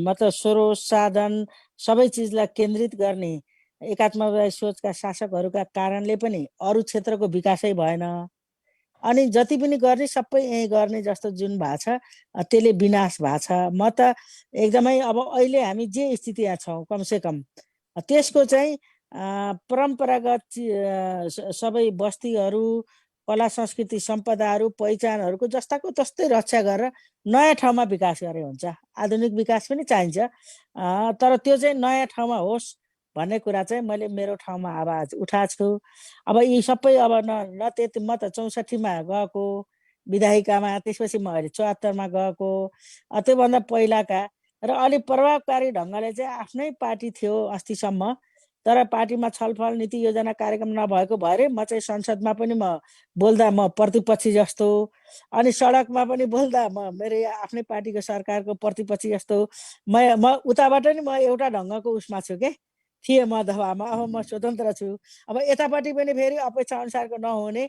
मतलब स्रोत साधन सबै चिजलाई केन्द्रित गर्ने एकात्मकवादी सोचका शासकहरूका कारणले पनि अरू क्षेत्रको विकासै भएन। अनि जति पनि गर्ने सबै यहीँ गर्ने जस्तो जुन भएको छ त्यसले विनाश भएको छ। म त एकदमै अब अहिले हामी जे स्थितिमा छौँ कमसेकम त्यसको चाहिँ परम्परागत सबै बस्तीहरू, कला संस्कृति सम्पदाहरू, पहिचानहरूको जस्ताको तस्तै रक्षा गरेर नयाँ ठाउँमा विकास गरे हुन्छ। आधुनिक विकास पनि चाहिन्छ, तर त्यो चाहिँ नयाँ ठाउँमा होस् भन्ने कुरा चाहिँ मैले मेरो ठाउँमा आवाज उठाएको छु। अब यी सबै अब न त्यति, म त 64मा गएको विधायिकामा, त्यसपछि म अहिले 74मा गएको, त्योभन्दा पहिलाका र अलिक प्रभावकारी ढङ्गले चाहिँ आफ्नै पार्टी थियो अस्तिसम्म, तर पार्टीमा छलफल नीति योजना कार्यक्रम नभएको भएर म चाहिँ संसदमा पनि म बोल्दा म प्रतिपक्षी जस्तो, अनि सडकमा पनि बोल्दा म मेरो आफ्नै पार्टीको सरकारको प्रतिपक्षी जस्तो। म उताबाट नि म एउटा ढङ्गको उसमा छु के थिएँ म दबामा। अब म स्वतन्त्र छु। अब यतापट्टि पनि फेरि अपेक्षा अनुसारको नहुने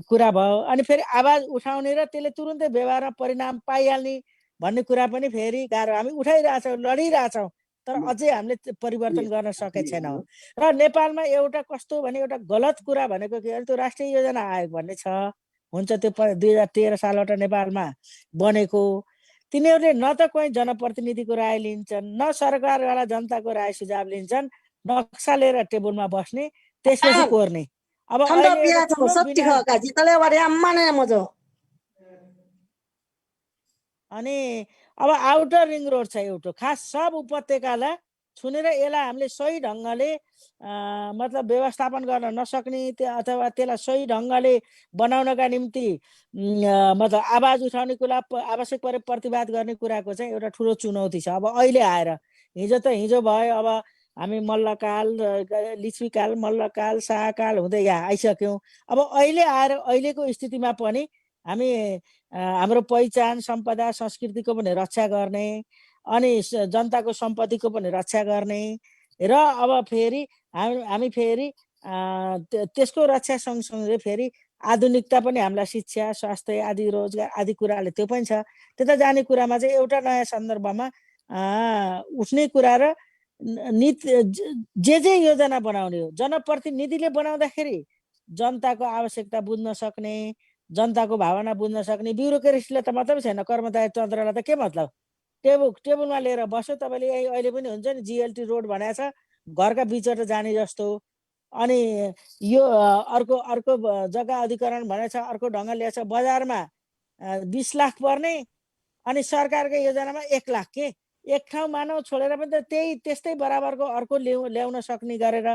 कुरा भयो। अनि फेरि आवाज उठाउने र त्यसले तुरुन्तै व्यवहारमा परिणाम पाइहाल्ने भन्ने कुरा पनि फेरि गाह्रो। हामी उठाइरहेछौँ, लडिरहेछौँ, तर अझै हामीले परिवर्तन गर्न सकेका छैनौँ। र नेपालमा एउटा कस्तो भने एउटा गलत कुरा भनेको के भने त्यो राष्ट्रिय योजना आयोग भन्ने छ, हुन्छ त्यो 2013 सालबाट नेपालमा बनेको। तिनीहरूले न त कोही जनप्रतिनिधिको राय लिन्छन्, न सरकारवाला जनताको राय सुझाव लिन्छन्, नक्सा लिएर टेबलमा बस्ने त्यसपछि कोर्ने। अब अनि अब आउटर रिङ रोड छ एउटा खास सब उपत्यकालाई छुनेर यसलाई हामीले सही ढङ्गले मतलब व्यवस्थापन गर्न नसक्ने अथवा त्यसलाई सही ढङ्गले बनाउनका निम्ति मतलब आवाज उठाउने कुरा, आवश्यक परे प्रतिवाद गर्ने कुराको चाहिँ एउटा ठुलो चुनौती छ। अब अहिले आएर हिजो भयो, अब हामी मल्लकाल, लिच्छवीकाल, मल्लकाल, शाहकाल हुँदै यहाँ आइसक्यौँ। अब अहिले आएर अहिलेको स्थितिमा पनि हामी हाम्रो पहिचान, सम्पदा, संस्कृतिको पनि रक्षा गर्ने, अनि जनताको सम्पत्तिको पनि रक्षा गर्ने, र अब फेरि हामी फेरि त्यसको रक्षा सँगसँगै फेरि आधुनिकता पनि हामीलाई शिक्षा, स्वास्थ्य आदि, रोजगार आदि कुराले त्यो पनि छ। त्यता जाने कुरामा चाहिँ एउटा नयाँ सन्दर्भमा उठ्ने कुरा र जे योजना बनाउने हो, जनप्रतिनिधिले बनाउँदाखेरि जनताको आवश्यकता बुझ्न सक्ने, जनताको भावना बुझ्न सक्ने। ब्युरोक्रेसीले त मतलब छैन, कर्मचारी तन्त्रलाई त के मतलब? टेबलमा लिएर बस्यो तपाईँले। अहिले पनि हुन्छ नि GLT रोड भनेको छ, घरका बिचबाट जाने जस्तो। अनि यो अर्को जग्गा अधिकरण भनेको छ, अर्को ढङ्गले छ। बजारमा 20 लाख पर्ने अनि सरकारको योजनामा 1 लाख के एक ठाउँ मानव छोडेर पनि त त्यस्तै बराबरको अर्को ल्याउन सक्ने गरेर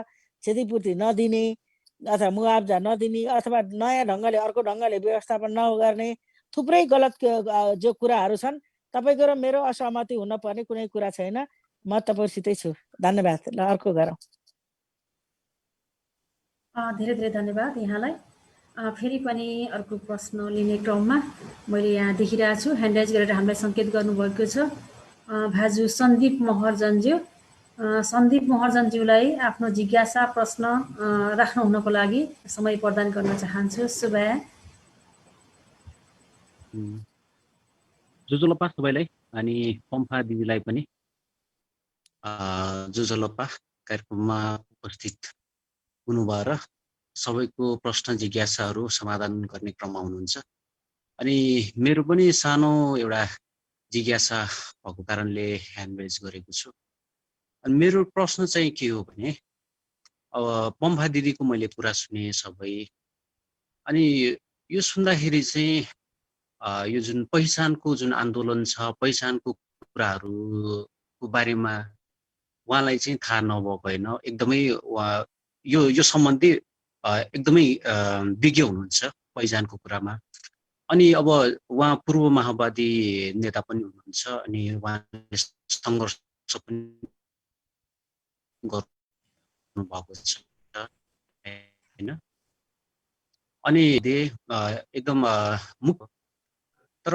क्षतिपूर्ति नदिने अथवा मुआवजा नदिने अथवा नयाँ ढङ्गले अर्को ढङ्गले व्यवस्थापन नगर्ने थुप्रै गलत जो कुराहरू छन्। तपाईँको र मेरो असहमति हुन पर्ने कुनै कुरा छैन। म तपाईँसितै छु। धन्यवाद। ल अर्को गरौँ। धेरै धेरै धन्यवाद यहाँलाई। फेरि पनि अर्को प्रश्न लिने क्रममा मैले यहाँ देखिरहेको छु, ह्यान्ड राइज गरेर हामीलाई सङ्केत गर्नुभएको छ भाजु सन्दीप महर्जनज्यू। सन्दीप महर्जनज्यूलाई आफ्नो जिज्ञासा प्रश्न राख्नु हुनको लागि समय प्रदान गर्न चाहन्छु। शुभया। जोजोलप्पा सबैलाई अनि पम्फा दिदीलाई पनि जोजोलप्पा कार्यक्रममा उपस्थित हुनुभयो र सबैको प्रश्न जिज्ञासाहरू समाधान गर्ने क्रममा हुनुहुन्छ। अनि मेरो पनि सानो एउटा जिज्ञासा भएको कारणले ह्यान्ड रेज गरेको छु। अनि मेरो प्रश्न चाहिँ के हो भने अब पम्फा दिदीको मैले कुरा सुने सबै, अनि यो सुन्दाखेरि चाहिँ यो जुन पहिचानको जुन आन्दोलन छ, पहिचानको कुराहरूको बारेमा उहाँलाई चाहिँ थाहा नभएको होइन, एकदमै यो सम्बन्धी एकदमै विज्ञ हुनुहुन्छ पहिचानको कुरामा। अनि अब उहाँ पूर्व माओवादी नेता पनि हुनुहुन्छ, अनि उहाँले सङ्घर्ष पनि गर्नुभएको छ होइन। अनि एकदम मुख्य तर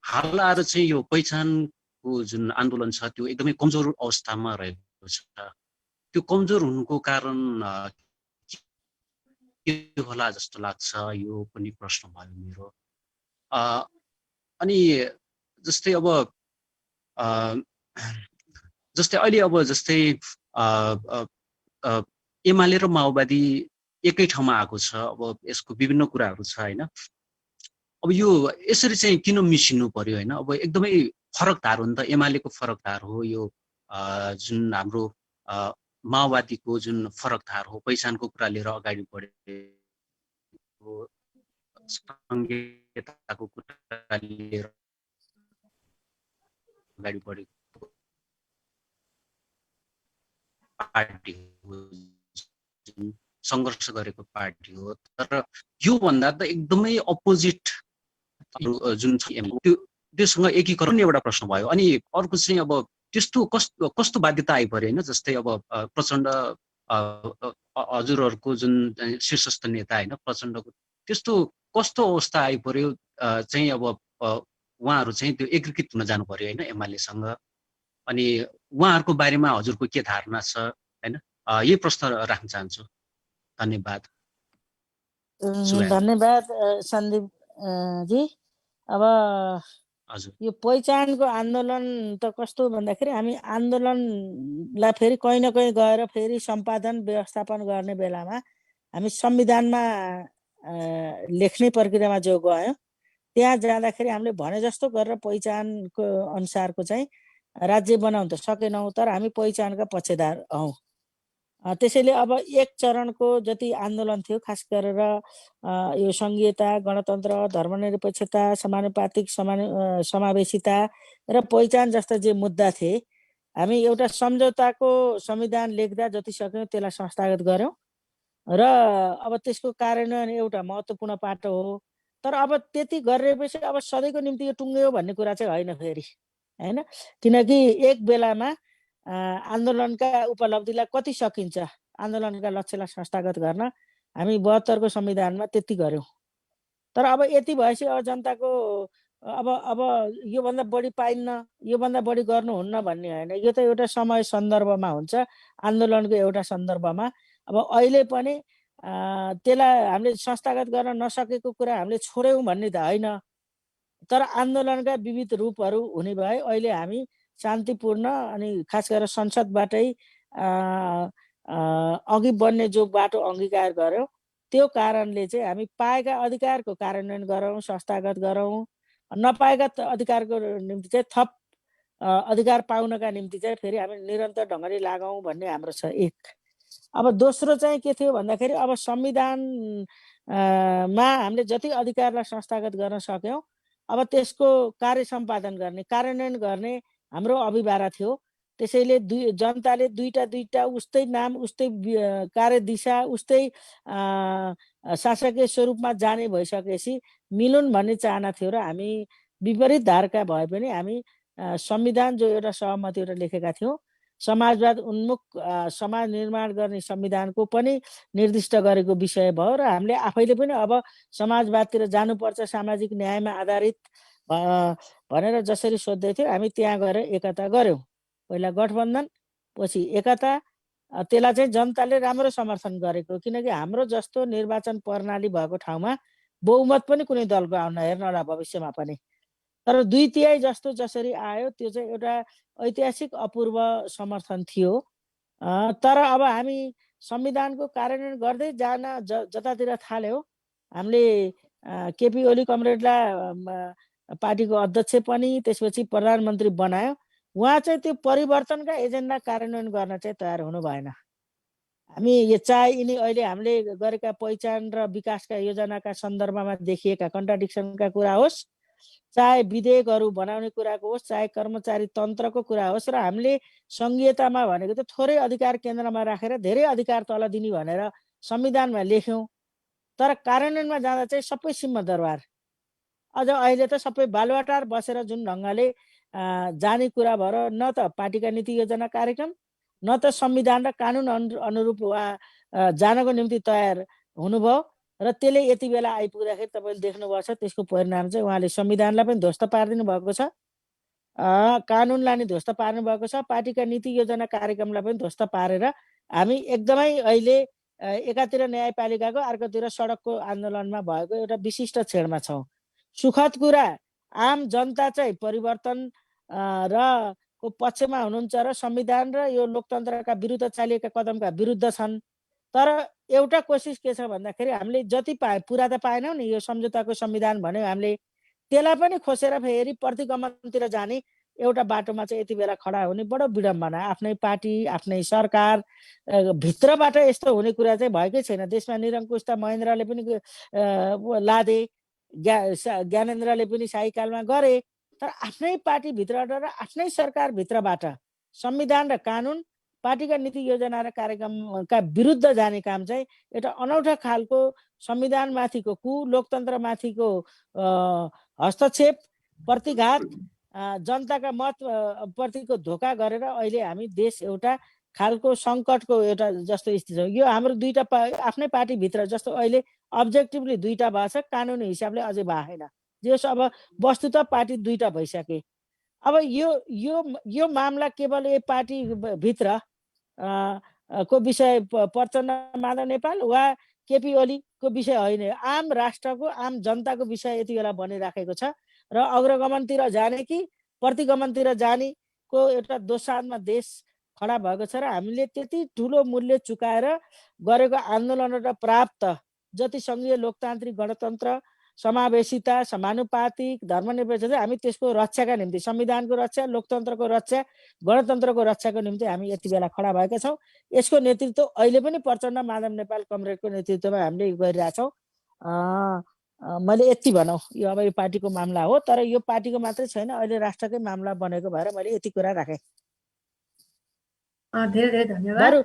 हाल आएर चाहिँ यो पहिचानको जुन आन्दोलन छ त्यो एकदमै कमजोर अवस्थामा रहेको छ। त्यो कमजोर हुनुको कारण के होला जस्तो लाग्छ, यो पनि प्रश्न भयो मेरो। अनि जस्तै अब अहिले अब जस्तै एमाले र माओवादी एकै ठाउँमा आएको छ, अब यसको विभिन्न कुराहरू छ होइन। अब यो यसरी चाहिँ किन मिसिनु पर्यो होइन। अब एकदमै फरक धार हो नि त, एमालेको फरक धार हो यो, जुन हाम्रो माओवादीको जुन फरक धार हो, पहिचानको कुरा लिएर अगाडि बढेको, संघीयताको कुरा लिएर अगाडि बढेको पार्टी हो, जुन सङ्घर्ष गरेको पार्टी हो। तर योभन्दा त एकदमै अपोजिट जुन छ त्योसँग एकीकरण एउटा प्रश्न भयो। अनि अर्को चाहिँ अब त्यस्तो कस्तो बाध्यता आइपर्यो होइन। जस्तै अब प्रचण्ड हजुरहरूको जुन शीर्षस्थ नेता होइन प्रचण्डको, त्यस्तो कस्तो अवस्था आइपर्यो चाहिँ अब उहाँहरू चाहिँ त्यो एकीकृत हुन जानु पर्यो होइन एमालेसँग। अनि उहाँहरूको बारेमा हजुरको के धारणा छ होइन, यही प्रश्न राख्न चाहन्छु। धन्यवाद। धन्यवाद सन्दीप जी। अब हजुर, यो पहिचानको आन्दोलन त कस्तो भन्दाखेरि हामी आन्दोलनलाई फेरि कहीँ न कहीँ गएर फेरि सम्पादन व्यवस्थापन गर्ने बेलामा हामी संविधानमा लेख्ने प्रक्रियामा जो गयौँ, त्यहाँ जाँदाखेरि हामीले भने जस्तो गरेर पहिचानको अनुसारको चाहिँ राज्य बनाउन त सकेनौँ, तर हामी पहिचानका पक्षधर हौँ। त्यसैले अब एक चरणको जति आन्दोलन थियो, खास गरेर यो सङ्घीयता, गणतन्त्र, धर्मनिरपेक्षता, समानुपातिक समावेशिता र पहिचान जस्ता जे मुद्दा थिए, हामी एउटा सम्झौताको संविधान लेख्दा जति सक्यौँ त्यसलाई संस्थागत गऱ्यौँ र अब त्यसको कार्यान्वयन एउटा महत्त्वपूर्ण पाटो हो। तर अब त्यति गरेपछि अब सधैँको निम्ति यो टुङ्ग्यो भन्ने कुरा चाहिँ होइन फेरि होइन। किनकि एक बेलामा आन्दोलनका उपलब्धिलाई कति सकिन्छ, आन्दोलनका लक्ष्यलाई संस्थागत गर्न हामी 72 को संविधानमा त्यति गऱ्यौँ। तर अब यति भएपछि अब जनताको अब योभन्दा बढी पाइन्न, योभन्दा बढी गर्नुहुन्न भन्ने होइन। यो त एउटा समय सन्दर्भमा हुन्छ, आन्दोलनको एउटा सन्दर्भमा। अब अहिले पनि त्यसलाई हामीले संस्थागत गर्न नसकेको कुरा हामीले छोड्यौँ भन्ने त होइन, तर आन्दोलनका विविध रूपहरू हुने भए अहिले हामी शान्तिपूर्ण अनि खास गरेर संसदबाटै अघि बढ्ने जो बाटो अङ्गीकार गऱ्यौँ, त्यो कारणले चाहिँ हामी पाएका अधिकारको कार्यान्वयन गरौँ, संस्थागत गरौँ, नपाएका अधिकारको निम्ति चाहिँ थप अधिकार पाउनका निम्ति चाहिँ फेरि हामी निरन्तर ढङ्गले लागौँ भन्ने हाम्रो छ एक। अब दोस्रो चाहिँ के थियो भन्दाखेरि अब संविधानमा हामीले जति अधिकारलाई संस्थागत गर्न सक्यौँ, अब त्यसको कार्य सम्पादन गर्ने, कार्यान्वयन गर्ने हाम्रो अभिभारा थियो। त्यसैले जनताले दुईटा उस्तै नाम, उस्तै कार्यदिशा, उस्तै शासकीय स्वरूपमा जाने भइसकेपछि मिलुन् भन्ने चाहना थियो र हामी विपरीत धारका भए पनि हामी संविधान जो एउटा सहमति एउटा लेखेका थियौँ समाजवाद उन्मुख समाज निर्माण गर्ने संविधानको पनि निर्दिष्ट गरेको विषय भयो र हामीले आफैले पनि अब समाजवादतिर जानुपर्छ, सामाजिक न्यायमा आधारित भनेर जसरी सोध्दै थियो हामी त्यहाँ गएर एकता गऱ्यौँ। पहिला गठबन्धन, पछि एकता। त्यसलाई चाहिँ जनताले राम्रो समर्थन गरेको, किनकि हाम्रो जस्तो निर्वाचन प्रणाली भएको ठाउँमा बहुमत पनि कुनै दलको आउन हेर्न होला भविष्यमा पनि। तर 2/3 जस्तो जसरी आयो त्यो चाहिँ एउटा ऐतिहासिक अपूर्व समर्थन थियो। तर अब हामी संविधानको कार्यान्वयन गर्दै जान जतातिर थाल्यौँ, हामीले केपी ओली कमरेडलाई पार्टीको अध्यक्ष पनि त्यसपछि प्रधानमन्त्री बनायो। उहाँ चाहिँ त्यो परिवर्तनका एजेन्डा कार्यान्वयन गर्न चाहिँ तयार हुनु भएन। हामी यो चाहे यिनी अहिले हामीले गरेका पहिचान र विकासका योजनाका सन्दर्भमा देखिएका कन्ट्राडिक्सनका कुरा होस्, चाहे विधेयकहरू बनाउने कुराको होस्, चाहे कर्मचारी तन्त्रको कुरा होस्, र हामीले सङ्घीयतामा भनेको त थोरै अधिकार केन्द्रमा राखेर धेरै अधिकार तल दिने भनेर संविधानमा लेख्यौँ। तर कार्यान्वयनमा जाँदा चाहिँ सबै सिंहदरबार। अझ अहिले त सबै बालुवाटार बसेर जुन ढङ्गले जाने कुरा भएर न त पार्टीका नीति योजना कार्यक्रम, न त संविधान र कानुन अनुरूप जानको निम्ति तयार हुनुभयो। र त्यसले यति बेला आइपुग्दाखेरि तपाईँले देख्नुभएको छ त्यसको परिणाम चाहिँ उहाँले संविधानलाई पनि ध्वस्त पारिदिनु भएको छ, कानुनलाई नि ध्वस्त पार्नु भएको छ, पार्टीका नीति योजना कार्यक्रमलाई पनि ध्वस्त पारेर हामी एकदमै अहिले एकातिर न्यायपालिकाको अर्कोतिर सडकको आन्दोलनमा भएको एउटा विशिष्ट क्षणमा छौँ। सुखद कुरा, आम जनता चाहिँ परिवर्तन र को पक्षमा हुनुहुन्छ र संविधान र यो लोकतन्त्रका विरुद्ध चालिएका कदमका विरुद्ध छन्। तर एउटा कोसिस के छ भन्दाखेरि हामीले जति पुरा त पाएनौँ नि, यो सम्झौताको संविधान भन्यो हामीले, त्यसलाई पनि खोसेर फेरि प्रतिगमनतिर जाने एउटा बाटोमा चाहिँ यति बेला खडा हुने बडो विडम्बना। आफ्नै पार्टी, आफ्नै सरकार भित्रबाट यस्तो हुने कुरा चाहिँ भएकै छैन। देशमा निरङ्कुशता महेन्द्रले पनि लादे, ज्ञानेन्द्रले पनि शाहीकालमा गरे। तर आफ्नै पार्टीभित्रबाट र आफ्नै सरकारभित्रबाट संविधान र कानुन, पार्टीका नीति योजना र कार्यक्रमका विरुद्ध जाने काम चाहिँ एउटा अनौठा खालको संविधानमाथिको लोकतन्त्रमाथिको हस्तक्षेप, प्रतिघात, जनताका मत प्रतिको धोका गरेर अहिले हामी देश एउटा खालको सङ्कटको एउटा जस्तो स्थिति छ। यो हाम्रो दुईटा आफ्नै पार्टीभित्र जस्तो अहिले अब्जेक्टिभली दुईटा भएको छ, कानुनी हिसाबले अझै भएन। जस अब वस्तुत पार्टी दुईटा भइसके। अब यो मामला केवल यो पार्टीभित्र को विषय प्रचण्ड माधव नेपाल वा केपी ओलीको विषय होइन, आम राष्ट्रको आम जनताको विषय यति बेला बनिराखेको छ। र अग्रगमनतिर जाने कि प्रतिगमनतिर जानेको एउटा दोसाँधमा देश खडा भएको छ। र हामीले त्यति ठुलो मूल्य चुकाएर गरेको आन्दोलनबाट प्राप्त जति सङ्घीय लोकतान्त्रिक गणतन्त्र, समावेशिता, समानुपातिक, धर्मनिरपेक्ष हामी त्यसको रक्षाका निम्ति, संविधानको रक्षा, लोकतन्त्रको रक्षा, गणतन्त्रको रक्षाको निम्ति हामी यति बेला खडा भएका छौँ। यसको नेतृत्व अहिले पनि प्रचण्ड माधव नेपाल कमरेडको नेतृत्वमा हामीले गरिरहेछौँ। मैले यति भनौँ, यो अब यो पार्टीको मामला हो, तर यो पार्टीको मात्रै छैन, अहिले राष्ट्रकै मामला बनेको भएर मैले यति कुरा राखेँ। धेरै धेरै धन्यवाद।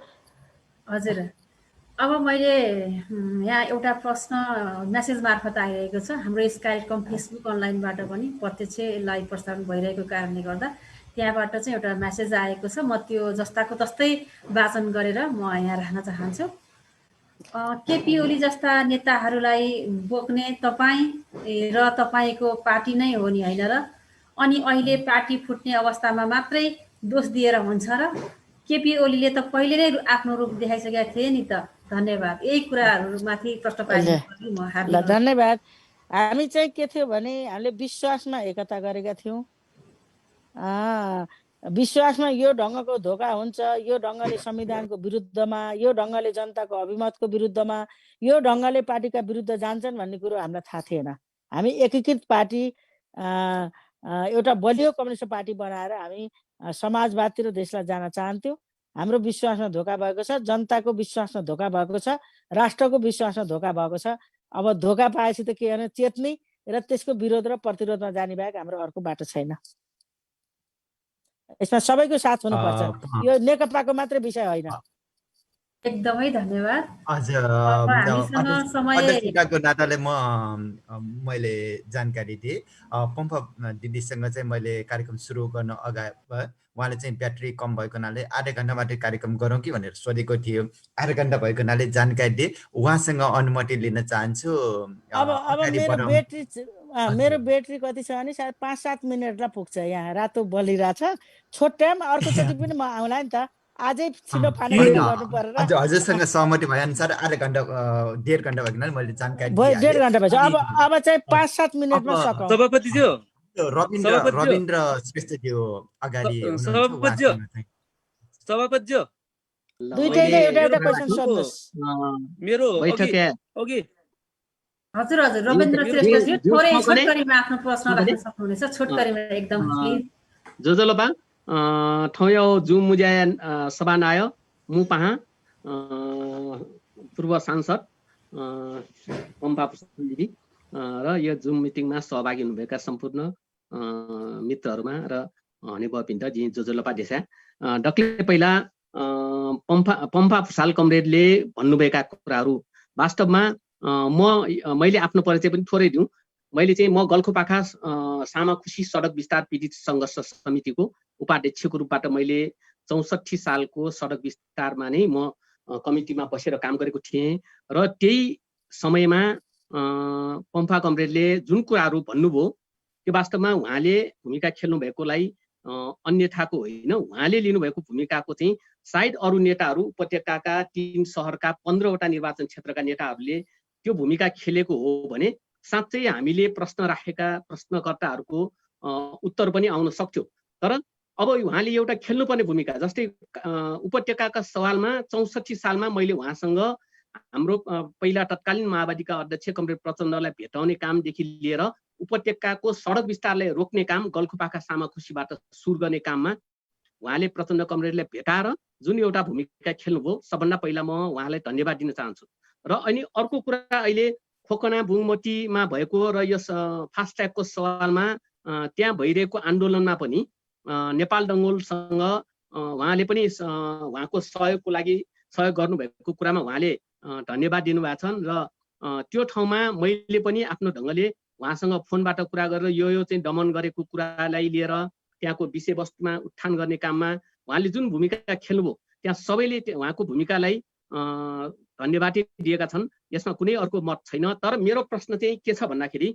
हजुर, अब मैले यहाँ एउटा प्रश्न मेसेज मार्फत आइरहेको छ। हाम्रो यस कार्यक्रम फेसबुक अनलाइनबाट पनि प्रत्यक्ष लाइभ प्रसारण भइरहेको कारणले गर्दा त्यहाँबाट चाहिँ एउटा मेसेज आएको छ। म त्यो जस्ताको तस्तै वाचन गरेर म यहाँ राख्न चाहन्छु। केपी ओली जस्ता नेताहरूलाई बोक्ने तपाईँ र तपाईँको पार्टी नै हो नि होइन र? अनि अहिले पार्टी फुट्ने अवस्थामा मात्रै दोष दिएर हुन्छ र? केपी ओलीले त पहिले नै आफ्नो रूप देखाइसकेका थिए नि त। धन्यवाद। यही कुराहरूमाथि प्रश्न पार्नु म हार्दिक धन्यवाद। हामी चाहिँ के थियो भने हामीले विश्वासमा एकता गरेका थियौँ। विश्वासमा यो ढङ्गको धोका हुन्छ, यो ढङ्गले संविधानको विरुद्धमा, यो ढङ्गले जनताको अभिमतको विरुद्धमा, यो ढङ्गले पार्टीका विरुद्ध जान्छन् भन्ने कुरो हामीलाई थाहा थिएन। हामी एकीकृत पार्टी, एउटा बलियो कम्युनिस्ट पार्टी बनाएर हामी समाजवादतिर देशलाई जान चाहन्थ्यौँ। हाम्रो विश्वासमा धोका भएको छ, जनताको विश्वासमा धोका भएको छ, राष्ट्रको विश्वासमा धोका भएको छ। अब धोका पाएपछि त के भने चेत्ने र त्यसको विरोध र प्रतिरोधमा जाने बाहेक हाम्रो अर्को बाटो छैन। यसमा सबैको साथ हुनुपर्छ, यो नेकपाको मात्रै विषय होइन। एकदमै धन्यवाद। हजुर, अध्यक्षको नाताले मैले जानकारी दिएँ। पम्फा दिदीसँग चाहिँ मैले कार्यक्रम सुरु गर्न अगाडि उहाँले चाहिँ ब्याट्री कम भएको हुनाले आधा घन्टा मात्रै कार्यक्रम गरौँ कि भनेर सोधेको थियो। आधा घन्टा भएको हुनाले जानकारी दिए। उहाँसँग अनुमति लिन चाहन्छु। अब अगाडि मेरो बढाउँ। ब्याट्री मेरो ब्याट्री कति छ भने सायद 5-7 मिनटमा पुग्छ। यहाँ रातो बलिरहेछ, छोट्याम अर्कोचोटि पनि म आउँला नि त। आजै छिटो फानेर गर्नु परेर हजुरसँग सहमति भए अनुसार आधा घन्टा 1.5 घन्टा भएको हुनाले मैले जानकारी 1.5 घन्टा भएछ। अब चाहिँ 5-7 मिनटमा सकौँ। सभापतिज्यू रविन्द्र श्रेष्ठज्यू अगाडि सभापतिज्यू दुईटैले एउटा क्वेसन सोध्नुहोस्। मेरो हजुर रविन्द्र श्रेष्ठज्यू थोरै छोटकरीमा आफ्नो प्रश्न राख्न सक्नुहुनेछ। छोटकरीमा एकदम प्लिज। जोजोलोपा ठौयाउ जु मुजाया सभानाय मुपाहा पूर्व सांसद पम्पा दिदी र यो जुम मिटिङमा सहभागी हुनुभएका सम्पूर्ण मित्रहरूमा र हनेबुवा पिन्ट जी जोजोलोपा देशा डक्ले पहिला पम्पा फुसाल कमरेडले भन्नुभएका कुराहरू वास्तवमा मैले आफ्नो परिचय पनि थोरै दिउँ। मैले चाहिँ म गल्खुपाखा सामाखुसी सडक विस्तार पीडित सङ्घर्ष समितिको उपाध्यक्षको रूपबाट मैले 64 सालको सडक विस्तारमा नै म कमिटीमा बसेर काम गरेको थिएँ र त्यही समयमा पम्फा कमरेडले जुन कुराहरू भन्नुभयो त्यो वास्तवमा उहाँले भूमिका खेल्नु भएकोलाई अन्यथाको होइन, उहाँले लिनुभएको भूमिकाको चाहिँ सायद अरू नेताहरू उपत्यकाका 3 सहरका 15वटा निर्वाचन क्षेत्रका नेताहरूले त्यो भूमिका खेलेको हो भने साँच्चै हामीले प्रश्न राखेका प्रश्नकर्ताहरूको उत्तर पनि आउन सक्थ्यो। तर अब उहाँले एउटा खेल्नुपर्ने भूमिका, जस्तै उपत्यकाका सवालमा 64 सालमा मैले उहाँसँग हाम्रो पहिला तत्कालीन माओवादीका अध्यक्ष कमरेड प्रचण्डलाई भेटाउने कामदेखि लिएर उपत्यकाको सडक विस्तारलाई रोक्ने काम गल्खुपाखा सामाखुसीबाट सुरु गर्ने काममा उहाँले प्रचण्ड कमरेडलाई भेटाएर जुन एउटा भूमिका खेल्नुभयो, सबभन्दा पहिला म उहाँलाई धन्यवाद दिन चाहन्छु। र अनि अर्को कुरा अहिले खोकना बुङमतीमा भएको र यो फास्ट ट्र्याकको सवालमा त्यहाँ भइरहेको आन्दोलनमा पनि नेपाल दङ्गोलसँग उहाँले पनि उहाँको सहयोगको लागि सहयोग गर्नुभएको कुरामा उहाँले धन्यवाद दिनुभएको छन्। र त्यो ठाउँमा मैले पनि आफ्नो ढङ्गले उहाँसँग फोनबाट कुरा गरेर यो चाहिँ दमन गरेको कुरालाई लिएर त्यहाँको विषयवस्तुमा उत्थान गर्ने काममा उहाँले जुन भूमिका खेल्नुभयो त्यहाँ सबैले उहाँको भूमिकालाई धन्यवाद दिएका छन्। यसमा कुनै अर्को मत छैन। तर मेरो प्रश्न चाहिँ के छ भन्दाखेरि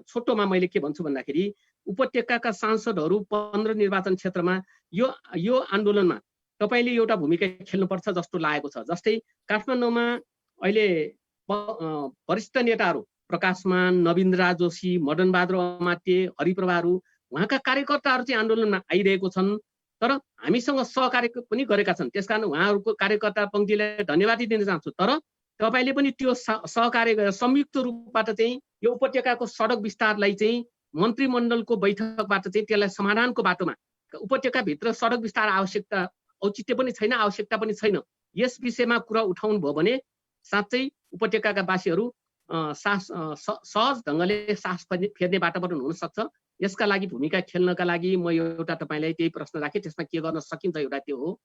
छोटोमा मैले के भन्छु भन्दाखेरि उपत्यकाका सांसदहरू 15 निर्वाचन क्षेत्रमा यो आन्दोलनमा तपाईले एउटा भूमिका खेल्नुपर्छ जस्तो लागेको छ। जस्तै काठमाडौँमा अहिले वरिष्ठ नेताहरू प्रकाशमान, नवीन्द्र जोशी, मदन बहादुर अमात्य, हरिप्रभाहरू उहाँका कार्यकर्ताहरू चाहिँ आन्दोलनमा आइरहेको छन्। तर हामीसँग सहकार्य पनि गरेका छन्। त्यसकारण उहाँहरूको कार्यकर्ता पङ्क्तिलाई धन्यवाद दिन चाहन्छु। तर तपाईले पनि त्यो सहकार्य गरेर संयुक्त रूपबाट चाहिँ यो उपत्यकाको सडक विस्तारलाई चाहिँ मन्त्रीमण्डलको बैठकबाट चाहिँ त्यसलाई समाधानको बाटोमा, उपत्यकाभित्र सडक विस्तार आवश्यकता औचित्य पनि छैन, आवश्यकता पनि छैन, यस विषयमा कुरा उठाउनु भयो भने साँच्चै उपत्यकाका वासीहरू सहज ढङ्गले सास फेर्ने वातावरण हुन सक्छ। यसका लागि भूमिका खेल्नका लागि म एउटा तपाईलाई त्यही प्रश्न राखेँ। त्यसमा के गर्न सकिन्छ एउटा त्यो हो।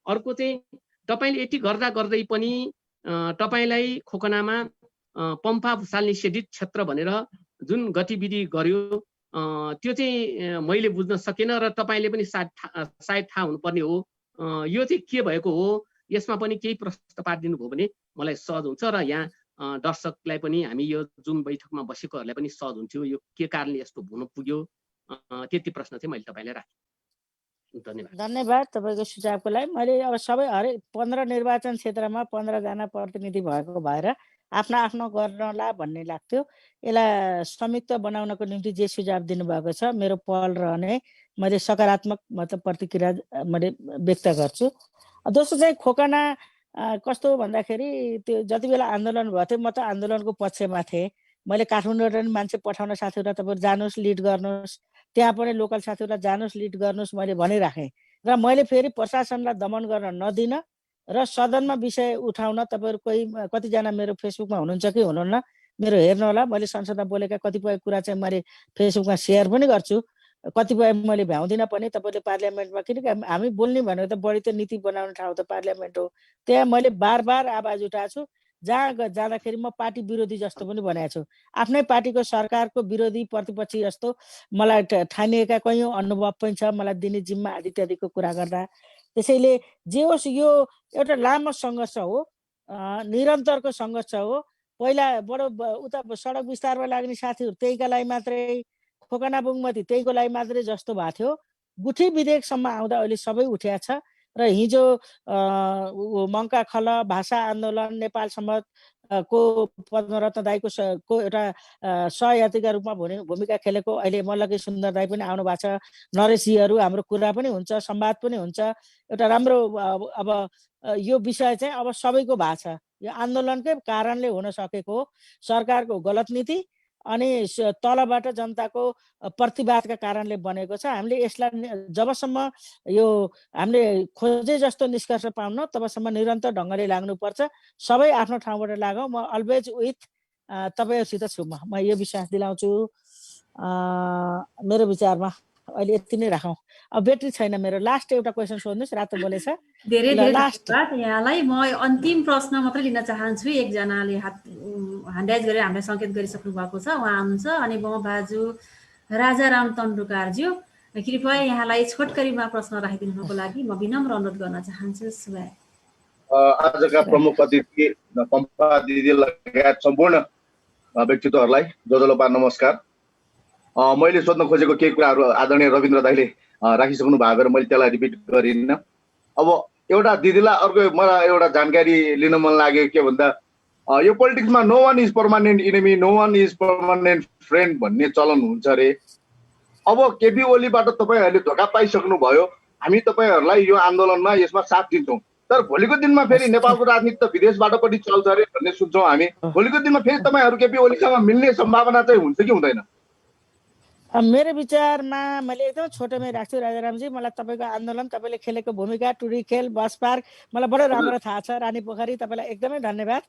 अर्को चाहिँ तपाईले यति गर्दा गर्दै पनि तपाईलाई खोकनामा पम्फा भुसाल निषेधित क्षेत्र भनेर जुन गतिविधि गर्यो त्यो चाहिँ मैले बुझ्न सकेन र तपाईले पनि सायद थाहा हुनुपर्ने हो। यो चाहिँ के भएको हो, यसमा पनि केही प्रश्न पारिदिनु भयो भने मलाई सहज हुन्छ र यहाँ दर्शकलाई पनि हामी यो जुन बैठकमा बसेकोहरूलाई पनि सहज हुन्थ्यो यो के कारणले यस्तो हुन पुग्यो। त्यति प्रश्न चाहिँ मैले तपाईलाई राखेँ। धन्यवाद तपाईँको सुझावको लागि। मैले अब सबै हरेक 15 निर्वाचन क्षेत्रमा 15 जना प्रतिनिधि भएको भएर आफ्नो आफ्नो गर्नला भन्ने लाग्थ्यो। यसलाई संयुक्त बनाउनको निम्ति जे सुझाव दिनुभएको छ मेरो पहल रहने, मैले सकारात्मक मतलब प्रतिक्रिया मैले व्यक्त गर्छु। दोस्रो चाहिँ खोकना कस्तो भन्दाखेरि त्यो जति बेला आन्दोलन भएको थियो म त आन्दोलनको पक्षमा थिएँ। मैले काठमाडौँबाट पनि मान्छे पठाउन साथीहरूलाई तपाईँ जानुहोस् लिड गर्नुहोस्, त्यहाँ पनि लोकल साथीहरूलाई जानुहोस् लिड गर्नुहोस् मैले भनिराखेँ। र मैले फेरि प्रशासनलाई दमन गर्न नदिन र सदनमा विषय उठाउन तपाईँहरू कोही कतिजना मेरो फेसबुकमा हुनुहुन्छ कि हुनुहुन्न मेरो हेर्नु होला। मैले संसदमा बोलेका कतिपय कुरा चाहिँ मैले फेसबुकमा सेयर पनि गर्छु, कतिपय मैले भ्याउँदिनँ पनि। तपाईँले पार्लियामेन्टमा किनकि हामी बोल्ने भनेको त बढी त नीति बनाउने ठाउँ त पार्लियामेन्ट हो, त्यहाँ मैले बार बार आवाज उठाएको छु। जहाँ जाँदाखेरि म पार्टी विरोधी जस्तो पनि भनेको छु। आफ्नै पार्टीको सरकारको विरोधी प्रतिपक्षी जस्तो मलाई ठानिएका कैयौँ अनुभव पनि छ मलाई दिने जिम्मा आदि इत्यादिको कुरा गर्दा। त्यसैले जे होस् यो एउटा लामो सङ्घर्ष हो, निरन्तरको सङ्घर्ष हो। पहिला बडो उता सडक विस्तारमा लाग्ने साथीहरू त्यहीका लागि मात्रै, खोकना बुङमती त्यहीको लागि मात्रै जस्तो भएको थियो। गुठी विधेयकसम्म आउँदा अहिले सबै उठिया छ र हिजो मङ्का खल भाषा आन्दोलन नेपाल सम्मत को पद्मरत्न दाईको एउटा सहयात्रीका रूपमा भूमिका खेलेको अहिले मल्लकी सुन्दर दाई पनि आउनु भएको छ। नरेशजीहरू हाम्रो कुरा पनि हुन्छ, संवाद पनि हुन्छ। एउटा राम्रो अब यो विषय चाहिँ अब सबैको भएको छ। यो आन्दोलनकै कारणले हुन सकेको सरकारको गलत नीति अनि तलबाट जनताको प्रतिवादका कारणले बनेको छ। हामीले यसलाई जबसम्म यो हामीले खोजे जस्तो निष्कर्ष पाउन तबसम्म निरन्तर ढङ्गले लाग्नुपर्छ। सबै आफ्नो ठाउँबाट लागौँ। म अलवेज विथ तपाईँहरूसित छु। म यो विश्वास दिलाउँछु। मेरो विचारमा अहिले यति नै राखौँ। अब ब्याट्री छैन मेरो। लास्ट एउटा क्वेसन सोध्नुहोस्। रातो बोलेछ। धेरै धेरै धन्यवाद यहाँलाई। म अन्तिम प्रश्न मात्रै लिन चाहन्छु। एकजनाले ह्यान्ड राइज गरेर हामीलाई सङ्केत गरिसक्नु भएको छ, उहाँ हुनुहुन्छ। अनि म बाजु राजाराम तन्डुकारज्यू, कृपया यहाँलाई छोटकरीमा प्रश्न राखिदिनुको लागि म विनम्र अनुरोध गर्न चाहन्छु। आजका प्रमुख अतिथि पम्पा दिदी लगायत सम्पूर्ण व्यक्तित्वहरूलाई जोजोलोपा नमस्कार। मैले सोध्न खोजेको केही कुराहरू आदरणीय रविन्द्र दाईले राखिसक्नु भएको भएर मैले त्यसलाई रिपिट गरिनँ। अब एउटा दिदीलाई अर्को मलाई एउटा जानकारी लिन मन लाग्यो के भन्दा यो पोलिटिक्समा no one is permanent enemy, no one is permanent friend भन्ने चलन हुन्छ अरे। अब केपी ओलीबाट तपाईँहरूले धोका पाइसक्नु भयो। हामी तपाईँहरूलाई यो आन्दोलनमा यसमा साथ दिन्छौँ। तर भोलिको दिनमा फेरि नेपालको राजनीति त विदेशबाट पनि चल्छ अरे भन्ने सुन्छौँ हामी। भोलिको दिनमा फेरि तपाईँहरू केपी ओलीसँग मिल्ने सम्भावना चाहिँ हुन्छ कि हुँदैन? मेरो विचारमा मैले एकदम छोटोमै राख्छु राजारामजी। मलाई तपाईँको आन्दोलन, तपाईँले खेलेको भूमिका, टुरी खेल, बस पार्क मलाई बडो राम्रो थाहा छ। रानी पोखरी तपाईँलाई एकदमै धन्यवाद।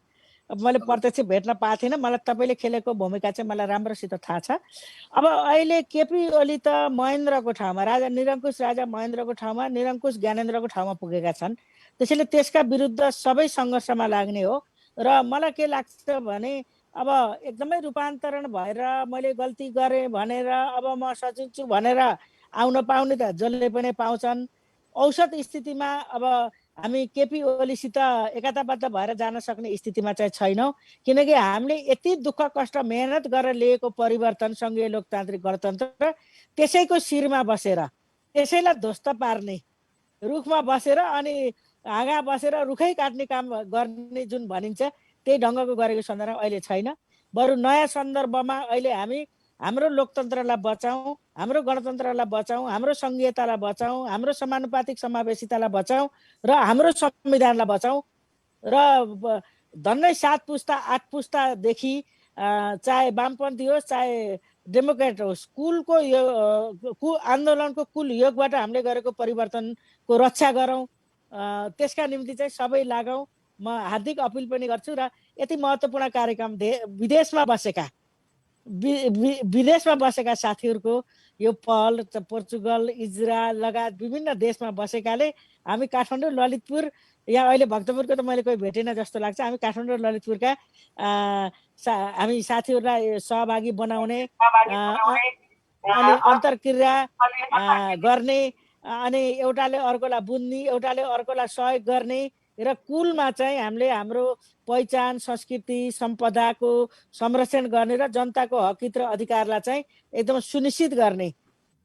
मैले प्रत्यक्ष भेट्न पाएको थिइनँ। मलाई तपाईँले खेलेको भूमिका चाहिँ मलाई राम्रोसित थाहा छ। अब अहिले केपी ओली त महेन्द्रको ठाउँमा, राजा निरङ्कुश राजा महेन्द्रको ठाउँमा, निरङ्कुश ज्ञानेन्द्रको ठाउँमा पुगेका छन्। त्यसैले त्यसका विरुद्ध सबै सङ्घर्षमा लाग्ने हो। र मलाई के लाग्छ भने अब एकदमै रूपान्तरण भएर मैले गल्ती गरेँ भनेर अब म सचिव छु भनेर आउन पाउने त जसले पनि पाउँछन्। औसत स्थितिमा अब हामी केपी ओलीसित एकताबद्ध भएर जान सक्ने स्थितिमा चाहिँ छैनौँ। किनकि हामीले यति दुःख कष्ट मेहनत गरेर लिएको परिवर्तन सङ्घीय लोकतान्त्रिक गणतन्त्र त्यसैको शिरमा बसेर त्यसैलाई ध्वस्त पार्ने, रुखमा बसेर अनि हाँगा बसेर रुखै काट्ने काम गर्ने जुन भनिन्छ त्यही ढङ्गको गरेको सन्दर्भ अहिले छैन। बरु नयाँ सन्दर्भमा अहिले हामी हाम्रो लोकतन्त्रलाई बचाउँ, हाम्रो गणतन्त्रलाई बचाउँ, हाम्रो सङ्घीयतालाई बचाउँ, हाम्रो समानुपातिक समावेशितालाई बचाउँ र हाम्रो संविधानलाई बचाउँ। र धन्नै 7 पुस्ता 8 पुस्तादेखि चाहे वामपन्थी होस् चाहे डेमोक्रेट होस्, कुलको यो आन्दोलनको कुल योगबाट हामीले गरेको परिवर्तनको रक्षा गरौँ। त्यसका निम्ति चाहिँ सबै लागौँ। म हार्दिक अपिल पनि गर्छु। र यति महत्त्वपूर्ण कार्यक्रम विदेशमा बसेका साथीहरूको यो पहल पोर्चुगल, इजरायल लगायत विभिन्न देशमा बसेकाले हामी काठमाडौँ, ललितपुर, यहाँ अहिले भक्तपुरको त मैले कोही भेटेन जस्तो लाग्छ। हामी काठमाडौँ, ललितपुरका हामी साथीहरूलाई सहभागी बनाउने अनि अन्तर्क्रिया गर्ने अनि एउटाले अर्कोलाई बुझ्ने, एउटाले अर्कोलाई सहयोग गर्ने र कुलमा चाहिँ हामीले हाम्रो पहिचान, संस्कृति, सम्पदाको संरक्षण गर्ने र जनताको हक र अधिकारलाई चाहिँ एकदम सुनिश्चित गर्ने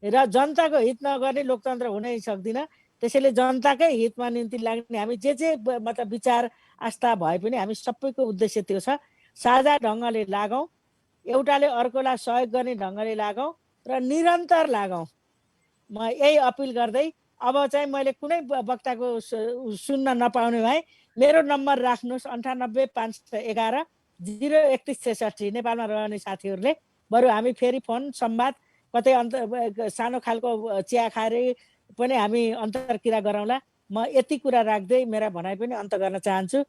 र जनताको हित नगर्ने लोकतन्त्र हुनै सक्दिन। त्यसैले जनताकै हितमा निम्ति लाग्ने हामी जे मतलब विचार आस्था भए पनि हामी सबैको उद्देश्य त्यो छ। साझा ढङ्गले लागौँ, एउटाले अर्कोलाई सहयोग गर्ने ढङ्गले लागौँ र निरन्तर लागौँ। म यही अपिल गर्दै अब चाहिँ मैले कुनै वक्ताको सुन्न नपाउने भए मेरो नम्बर राख्नुहोस् 98 511 03166 नेपालमा रहने साथीहरूले। बरु हामी फेरि फोन संवाद कतै सानो खालको चिया खाएर पनि हामी अन्तर्क्रिया गरौँला। म यति कुरा राख्दै मेरा भनाइ पनि अन्त गर्न चाहन्छु।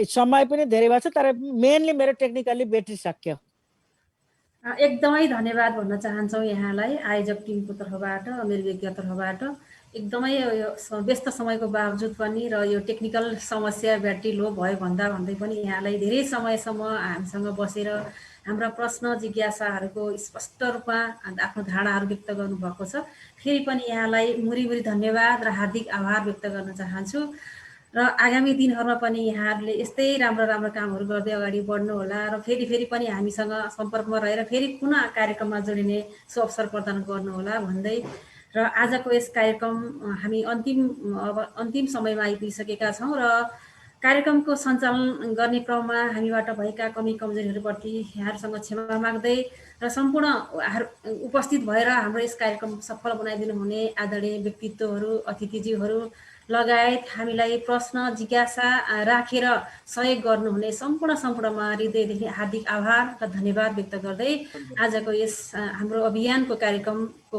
समय पनि धेरै भएको छ तर मेनली मेरो टेक्निकल्ली ब्याट्री सक्यो। एकदमै धन्यवाद भन्न चाहन्छौँ यहाँलाई आयोजक टिमको तर्फबाट, मेरो व्यक्तिगत तर्फबाट। एकदमै यो व्यस्त समयको बावजुद पनि र यो टेक्निकल समस्या ब्याट्री लो भयो भन्दै पनि यहाँलाई धेरै समयसम्म हामीसँग बसेर हाम्रा प्रश्न जिज्ञासाहरूको स्पष्ट रूपमा आफ्नो धारणाहरू व्यक्त गर्नुभएको छ। फेरि पनि यहाँलाई मुरी धन्यवाद र हार्दिक आभार व्यक्त गर्न चाहन्छु र आगामी दिनहरूमा पनि यहाँहरूले यस्तै राम्रो कामहरू गर्दै अगाडि बढ्नुहोला र फेरि पनि हामीसँग सम्पर्कमा रहेर फेरि पुनः कार्यक्रममा जोडिने अवसर प्रदान गर्नुहोला भन्दै र आजको यस कार्यक्रम हामी अन्तिम समयमा आइपुगिसकेका छौँ र कार्यक्रमको सञ्चालन गर्ने क्रममा हामीबाट भएका कमी कमजोरीहरूप्रति यहाँहरूसँग क्षमा माग्दै र सम्पूर्ण उपस्थित भएर हाम्रो यस कार्यक्रम सफल बनाइदिनु हुने आदरणीय व्यक्तित्वहरू अतिथिज्यूहरू लगायत हामीलाई प्रश्न जिज्ञासा राखेर सहयोग गर्नुहुने सम्पूर्णमा हृदयदेखि हार्दिक आभार र धन्यवाद व्यक्त गर्दै आजको यस हाम्रो अभियानको कार्यक्रमको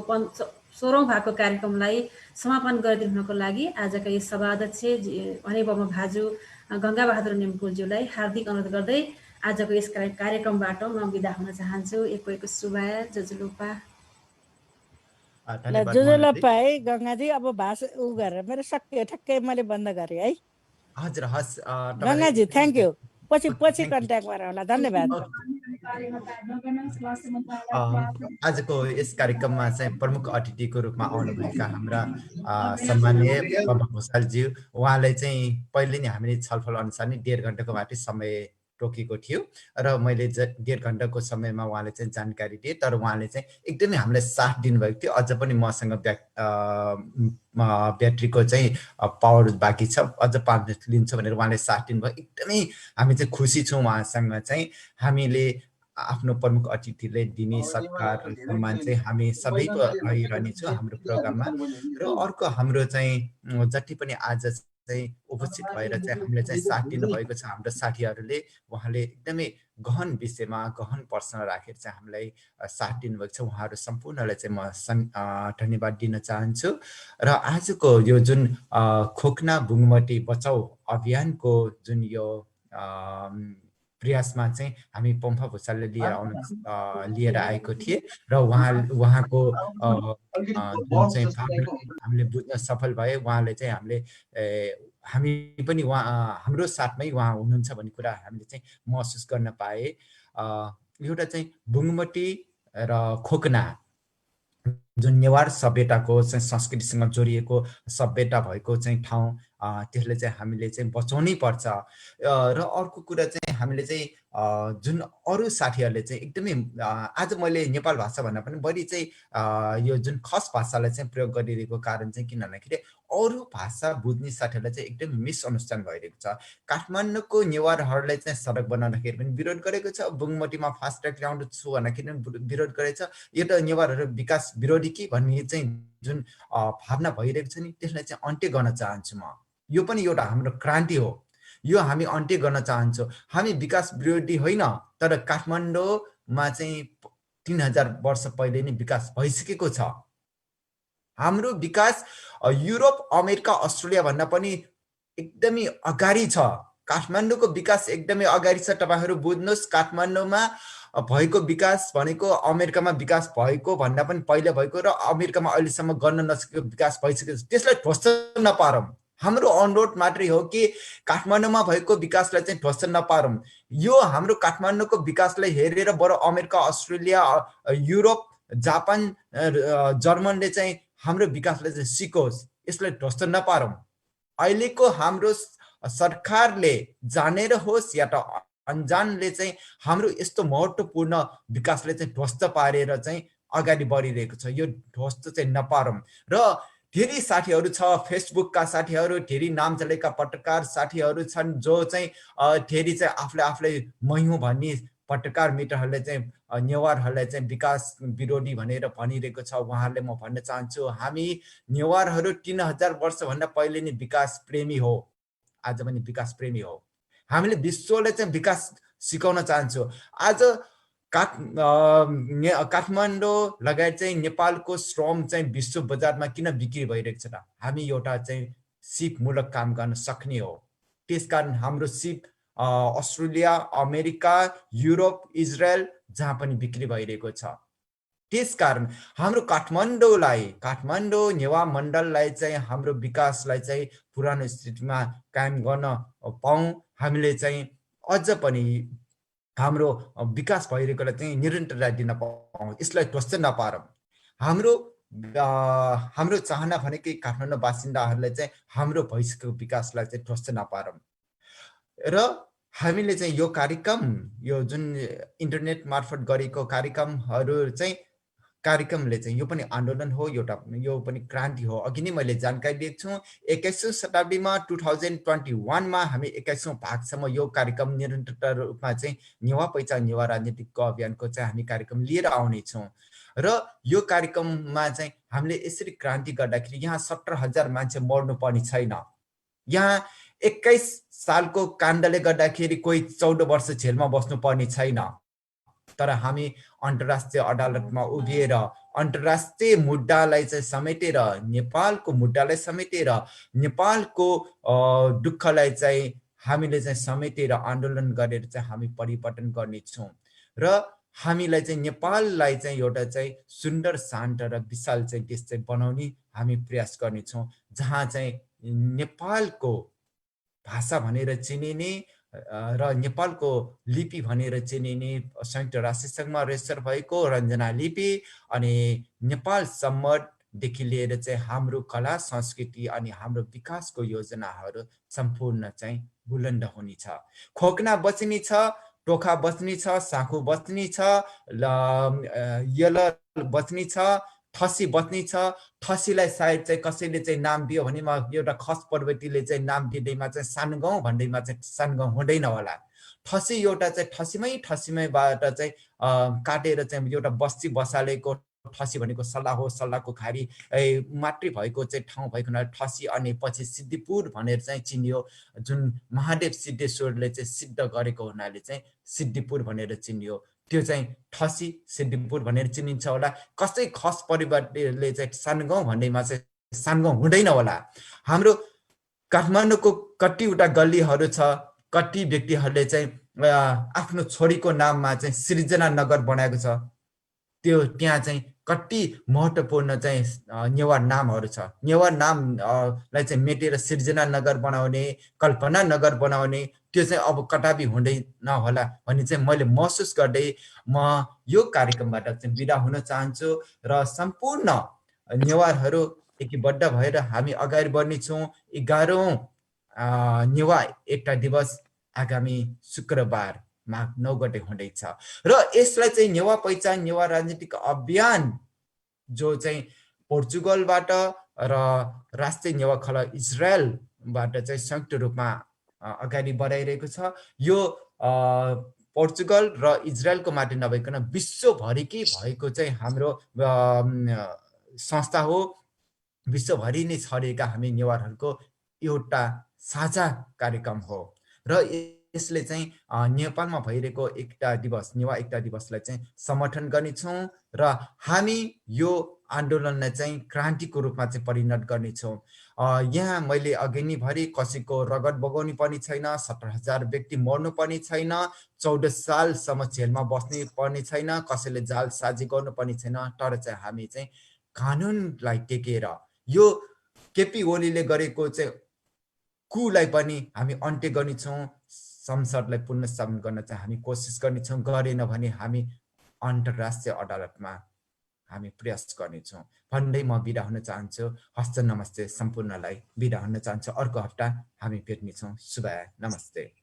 16औं भागको कार्यक्रमलाई समापन गरिदिनुको लागि आजका यस सभाध्यक्ष अनेबम भाजु गङ्गाबहादुर नेम्पुज्यूलाई हार्दिक अनुरोध गर्दै आजको यस कार्यक्रमबाट म बिदा हुन चाहन्छु। एक सुबाय जजुलोपा जोजोलपा है गङ्गाजी। अब भाषा उ गरेर मेरो सक्यो ठ्याक्कै मैले बन्द गरेँ है। हजुर हस् गङ्गाजी थ्याङ्क यू। पछि कन्ट्याक्टमा रहला। धन्यवाद। आजको यस कार्यक्रममा चाहिँ प्रमुख अतिथिको रूपमा आउनुभएका हाम्रा सम्माननीय पम्पा भुसालज्यू, उहाँलाई चाहिँ पहिले नै हामीले छलफल अनुसार नै 1.5 घण्टाको माथि समय तोकेको थियो र मैले 1.5 घण्टाको समयमा उहाँले चाहिँ जानकारी दिए। तर उहाँले चाहिँ एकदमै हामीलाई साथ दिनुभएको थियो। अझ पनि मसँग ब्याट्रीको चाहिँ पावर बाँकी छ, अझ 5 मिनट लिन्छ भनेर उहाँले साथ दिनुभयो। एकदमै हामी चाहिँ खुसी छौँ उहाँसँग चाहिँ हामीले आफ्नो प्रमुख अतिथिले दिने सत्कार सम्मान चाहिँ हामी सबैको रहिरहनेछौँ हाम्रो प्रोग्राममा। र अर्को हाम्रो चाहिँ जति पनि आज चाहिँ उपस्थित भएर चाहिँ हामीले चाहिँ साथ दिनुभएको छ हाम्रो साथीहरूले, उहाँले एकदमै गहन विषयमा गहन प्रश्न राखेर चाहिँ हामीलाई साथ दिनुभएको छ। उहाँहरू सम्पूर्णलाई चाहिँ म धन्यवाद दिन चाहन्छु। र आजको यो जुन खोक्ना बुङमती बचाउ अभियानको जुन यो प्रयासमा चाहिँ हामी पम्फा भुसालले लिएर आएको थिए र उहाँको जुन चाहिँ हामीले बुझ्न सफल भए। उहाँले चाहिँ हामी पनि हाम्रो साथमै उहाँ हुनुहुन्छ भन्ने कुरा हामीले चाहिँ महसुस गर्न पाए। एउटा चाहिँ बुङमती र खोक्ना जुन नेवार सभ्यताको चाहिँ संस्कृतिसँग जोडिएको सभ्यता भएको चाहिँ ठाउँ, त्यसले चाहिँ हामीले चाहिँ बचाउनै पर्छ। र अर्को कुरा चाहिँ हामीले चाहिँ जुन अरू साथीहरूले चाहिँ एकदमै आज मैले नेपाल भाषा भन्दा पनि बढी चाहिँ यो जुन खस भाषालाई चाहिँ प्रयोग गरिरहेको कारण चाहिँ किन भन्दाखेरि अरू भाषा बुझ्ने साथीहरूलाई चाहिँ एकदम मिसअन्डरस्ट्यान्ड भइरहेको छ। काठमाडौँको नेवारहरूलाई चाहिँ सडक बनाउँदाखेरि पनि विरोध गरेको छ, बुङमतीमा फास्ट ट्र्याक ल्याउँछु भन्दाखेरि पनि विरोध गरेको छ। यो त नेवारहरू विकास विरोधी कि भन्ने चाहिँ जुन भावना भइरहेको छ नि, त्यसलाई चाहिँ अन्त्य गर्न चाहन्छु म। यो पनि एउटा हाम्रो क्रान्ति हो, यो हामी अन्त्य गर्न चाहन्छौँ। हामी विकास विरोधी होइन, तर काठमाडौँमा चाहिँ 3000 वर्ष पहिले नै विकास भइसकेको छ। हाम्रो विकास युरोप अमेरिका अस्ट्रेलिया भन्दा पनि एकदमै अगाडि छ। काठमाडौँको विकास एकदमै अगाडि छ। तपाईहरू बुझ्नुहोस्, काठमाडौँमा भएको विकास भनेको अमेरिकामा विकास भएको भन्दा पनि पहिले भएको र अमेरिकामा अहिलेसम्म गर्न नसकेको विकास भइसकेको छ। त्यसलाई ध्वस्त नपारौँ। हाम्रो अनुरोध मात्रै हो कि काठमाडौँमा भएको विकासलाई चाहिँ ध्वस्त नपारौँ। यो हाम्रो काठमाडौँको विकासलाई हेरेर बरु अमेरिका अस्ट्रेलिया युरोप जापान जर्मनले चाहिँ हाम्रो विकासलाई चाहिँ सिकोस्, यसलाई ध्वस्त नपारौँ। अहिलेको हाम्रो सरकारले जानेर होस् या त अनजानले चाहिँ हाम्रो यस्तो महत्त्वपूर्ण विकासलाई चाहिँ ध्वस्त पारेर चाहिँ अगाडि बढिरहेको छ। यो ध्वस्त चाहिँ नपारौँ। र धेरै साथीहरू छ, फेसबुकका साथीहरू, धेरै नाम चलेका पत्रकार साथीहरू छन् जो चाहिँ धेरै चाहिँ आफूलाई मयौँ भन्ने पत्रकार मित्रहरूले चाहिँ नेवारहरूलाई चाहिँ विकास विरोधी भनेर भनिरहेको छ। उहाँहरूले म भन्न चाहन्छु, हामी नेवारहरू 3000 वर्षभन्दा पहिले नै विकास प्रेमी हो, आज पनि विकास प्रेमी हो। हामीले विश्वलाई चाहिँ विकास सिकाउन चाहन्छौँ। आज काठमाडौँ लगायत चाहिँ नेपालको श्रम चाहिँ विश्व बजारमा किन बिक्री भइरहेको छ त? हामी एउटा चाहिँ सिपमूलक काम गर्न सक्ने हो। त्यसकारण हाम्रो सिप अस्ट्रेलिया अमेरिका युरोप इजरायल जहाँ पनि बिक्री भइरहेको छ। त्यसकारण हाम्रो काठमाडौँ नेवा मण्डललाई चाहिँ हाम्रो विकासलाई चाहिँ पुरानो स्थितिमा कायम गर्न पाऊँ, हामीले चाहिँ अझ पनि हाम्रो विकास भइरहेकोलाई चाहिँ निरन्तरता दिन पाऊँ, यसलाई ध्वस्त नपारौँ। हाम्रो चाहना भनेकै काठमाडौँ बासिन्दाहरूलाई चाहिँ हाम्रो भविष्यको विकासलाई चाहिँ ध्वस्त नपारौँ। र हामीले चाहिँ यो कार्यक्रम, यो जुन इन्टरनेट मार्फत गरेको कार्यक्रमले चाहिँ यो पनि आन्दोलन हो, यो पनि क्रान्ति हो। अघि नै मैले जानकारी दिएको छु, 21औं शताब्दीमा 2021मा हामी 21औं भागसम्म यो कार्यक्रम निरन्तरता रूपमा चाहिँ नेवा पहिचान नेवा राजनीतिको अभियानको चाहिँ हामी कार्यक्रम लिएर आउनेछौँ। र यो कार्यक्रममा चाहिँ हामीले यसरी क्रान्ति गर्दाखेरि यहाँ 17,000 मान्छे मर्नुपर्ने छैन। यहाँ 21 सालको काण्डले गर्दाखेरि कोही 14 वर्ष जेलमा बस्नुपर्ने छैन। तर हामी अन्तर्राष्ट्रिय अदालतमा उभिएर अन्तर्राष्ट्रिय मुद्दालाई चाहिँ समेटेर, नेपालको मुद्दालाई समेटेर, नेपालको दुःखलाई चाहिँ हामीले चाहिँ समेटेर आन्दोलन गरेर चाहिँ हामी परिवर्तन गर्नेछौँ। र हामीलाई चाहिँ नेपाललाई चाहिँ एउटा चाहिँ सुन्दर, शान्त र विशाल चाहिँ देश चाहिँ बनाउने हामी प्रयास गर्नेछौँ, जहाँ चाहिँ नेपालको भाषा भनेर चिनिने र नेपालको लिपि भनेर चिनिने संयुक्त राष्ट्रसङ्घमा रेजिस्टर भएको रञ्जना लिपि अनि नेपाल सम्मतदेखि लिएर चाहिँ हाम्रो कला संस्कृति अनि हाम्रो विकासको योजनाहरू सम्पूर्ण चाहिँ बुलन्द हुनेछ। खोक्ना बच्ने छ, टोखा बच्ने छ, साँखु बच्ने छ, यलर बच्ने छ, ठसी बच्ने छ। ठसीलाई सायद चाहिँ कसैले चाहिँ नाम दियो भने एउटा खस पर्वतीले चाहिँ नाम दिँदैमा चाहिँ सानगाउँ भन्दैमा चाहिँ सानगाउँ हुँदैन होला। ठसी एउटा चाहिँ ठसीमैबाट चाहिँ काटेर चाहिँ एउटा बस्ती बसालेको ठसी भनेको सल्लाह हो, सल्लाहको खारी मात्रै भएको चाहिँ ठाउँ भएको हुनाले ठसी, अनि पछि सिद्धिपुर भनेर चाहिँ चिनियो, जुन महादेव सिद्धेश्वरले चाहिँ सिद्ध गरेको हुनाले चाहिँ सिद्धिपुर भनेर चिनियो। त्यो चाहिँ ठसी सिद्धिपुर भनेर चिनिन्छ होला। कसै खस परिवारले चाहिँ सानगाउँ भन्दैमा चाहिँ सानगाउँ हुँदैन होला। हाम्रो काठमाडौँको कतिवटा गल्लीहरू छ, कति व्यक्तिहरूले चाहिँ आफ्नो छोरीको नाममा चाहिँ सृजना नगर बनाएको छ। त्यहाँ चाहिँ कति महत्त्वपूर्ण चाहिँ नेवा नामहरू छ। नेवा नामलाई चाहिँ मेटेर सृजना नगर बनाउने, कल्पना नगर बनाउने, त्यो चाहिँ अब कदापि हुँदैन होला भन्ने चाहिँ मैले महसुस गर्दै म यो कार्यक्रमबाट चाहिँ बिदा हुन चाहन्छु। र सम्पूर्ण नेवारहरू एकीबद्ध भएर हामी अगाडि बढ्नेछौँ। 11औं नेवा एकता दिवस आगामी शुक्रबार माघ 9 गते हुँदैछ। र यसलाई चाहिँ नेवा पहिचान नेवा राजनीतिक अभियान जो चाहिँ पोर्चुगलबाट र राष्ट्रिय नेवा खला इजरायलबाट चाहिँ संयुक्त रूपमा अगाडि बढाइरहेको छ। यो पोर्चुगल र इजरायलको मात्रै नभइकन विश्वभरिकै भएको चाहिँ हाम्रो संस्था हो। विश्वभरि नै छरिएका हामी नेवारहरूको एउटा साझा कार्यक्रम हो। र यसले चाहिँ नेपालमा भइरहेको एकता दिवस, नेवा एकता दिवसलाई चाहिँ समर्थन गर्नेछौँ र हामी यो आन्दोलनलाई चाहिँ क्रान्तिको रूपमा चाहिँ परिणत गर्नेछौँ। यहाँ मैले अघि नै भरि कसैको रगत बगाउनु पर्ने छैन, 17,000 व्यक्ति मर्नु पर्ने छैन, 14 सालसम्म जेलमा बस्नु पर्ने छैन, कसैले जालसाजी गर्नु पर्ने छैन। तर चाहिँ हामी चाहिँ कानुनलाई टेकेर यो केपी ओलीले गरेको चाहिँ कुलाई पनि हामी अन्त्य गर्नेछौँ। संसदलाई पुनर्स्थापन गर्न चाहिँ हामी कोसिस गर्नेछौँ। गरेन भने हामी अन्तर्राष्ट्रिय अदालतमा हामी प्रयास गर्नेछौँ भन्दै म बिदा हुन चाहन्छु। हस्त नमस्ते सम्पूर्णलाई बिदा हुन चाहन्छु। अर्को हप्ता हामी भेट्नेछौँ। शुभ नमस्ते।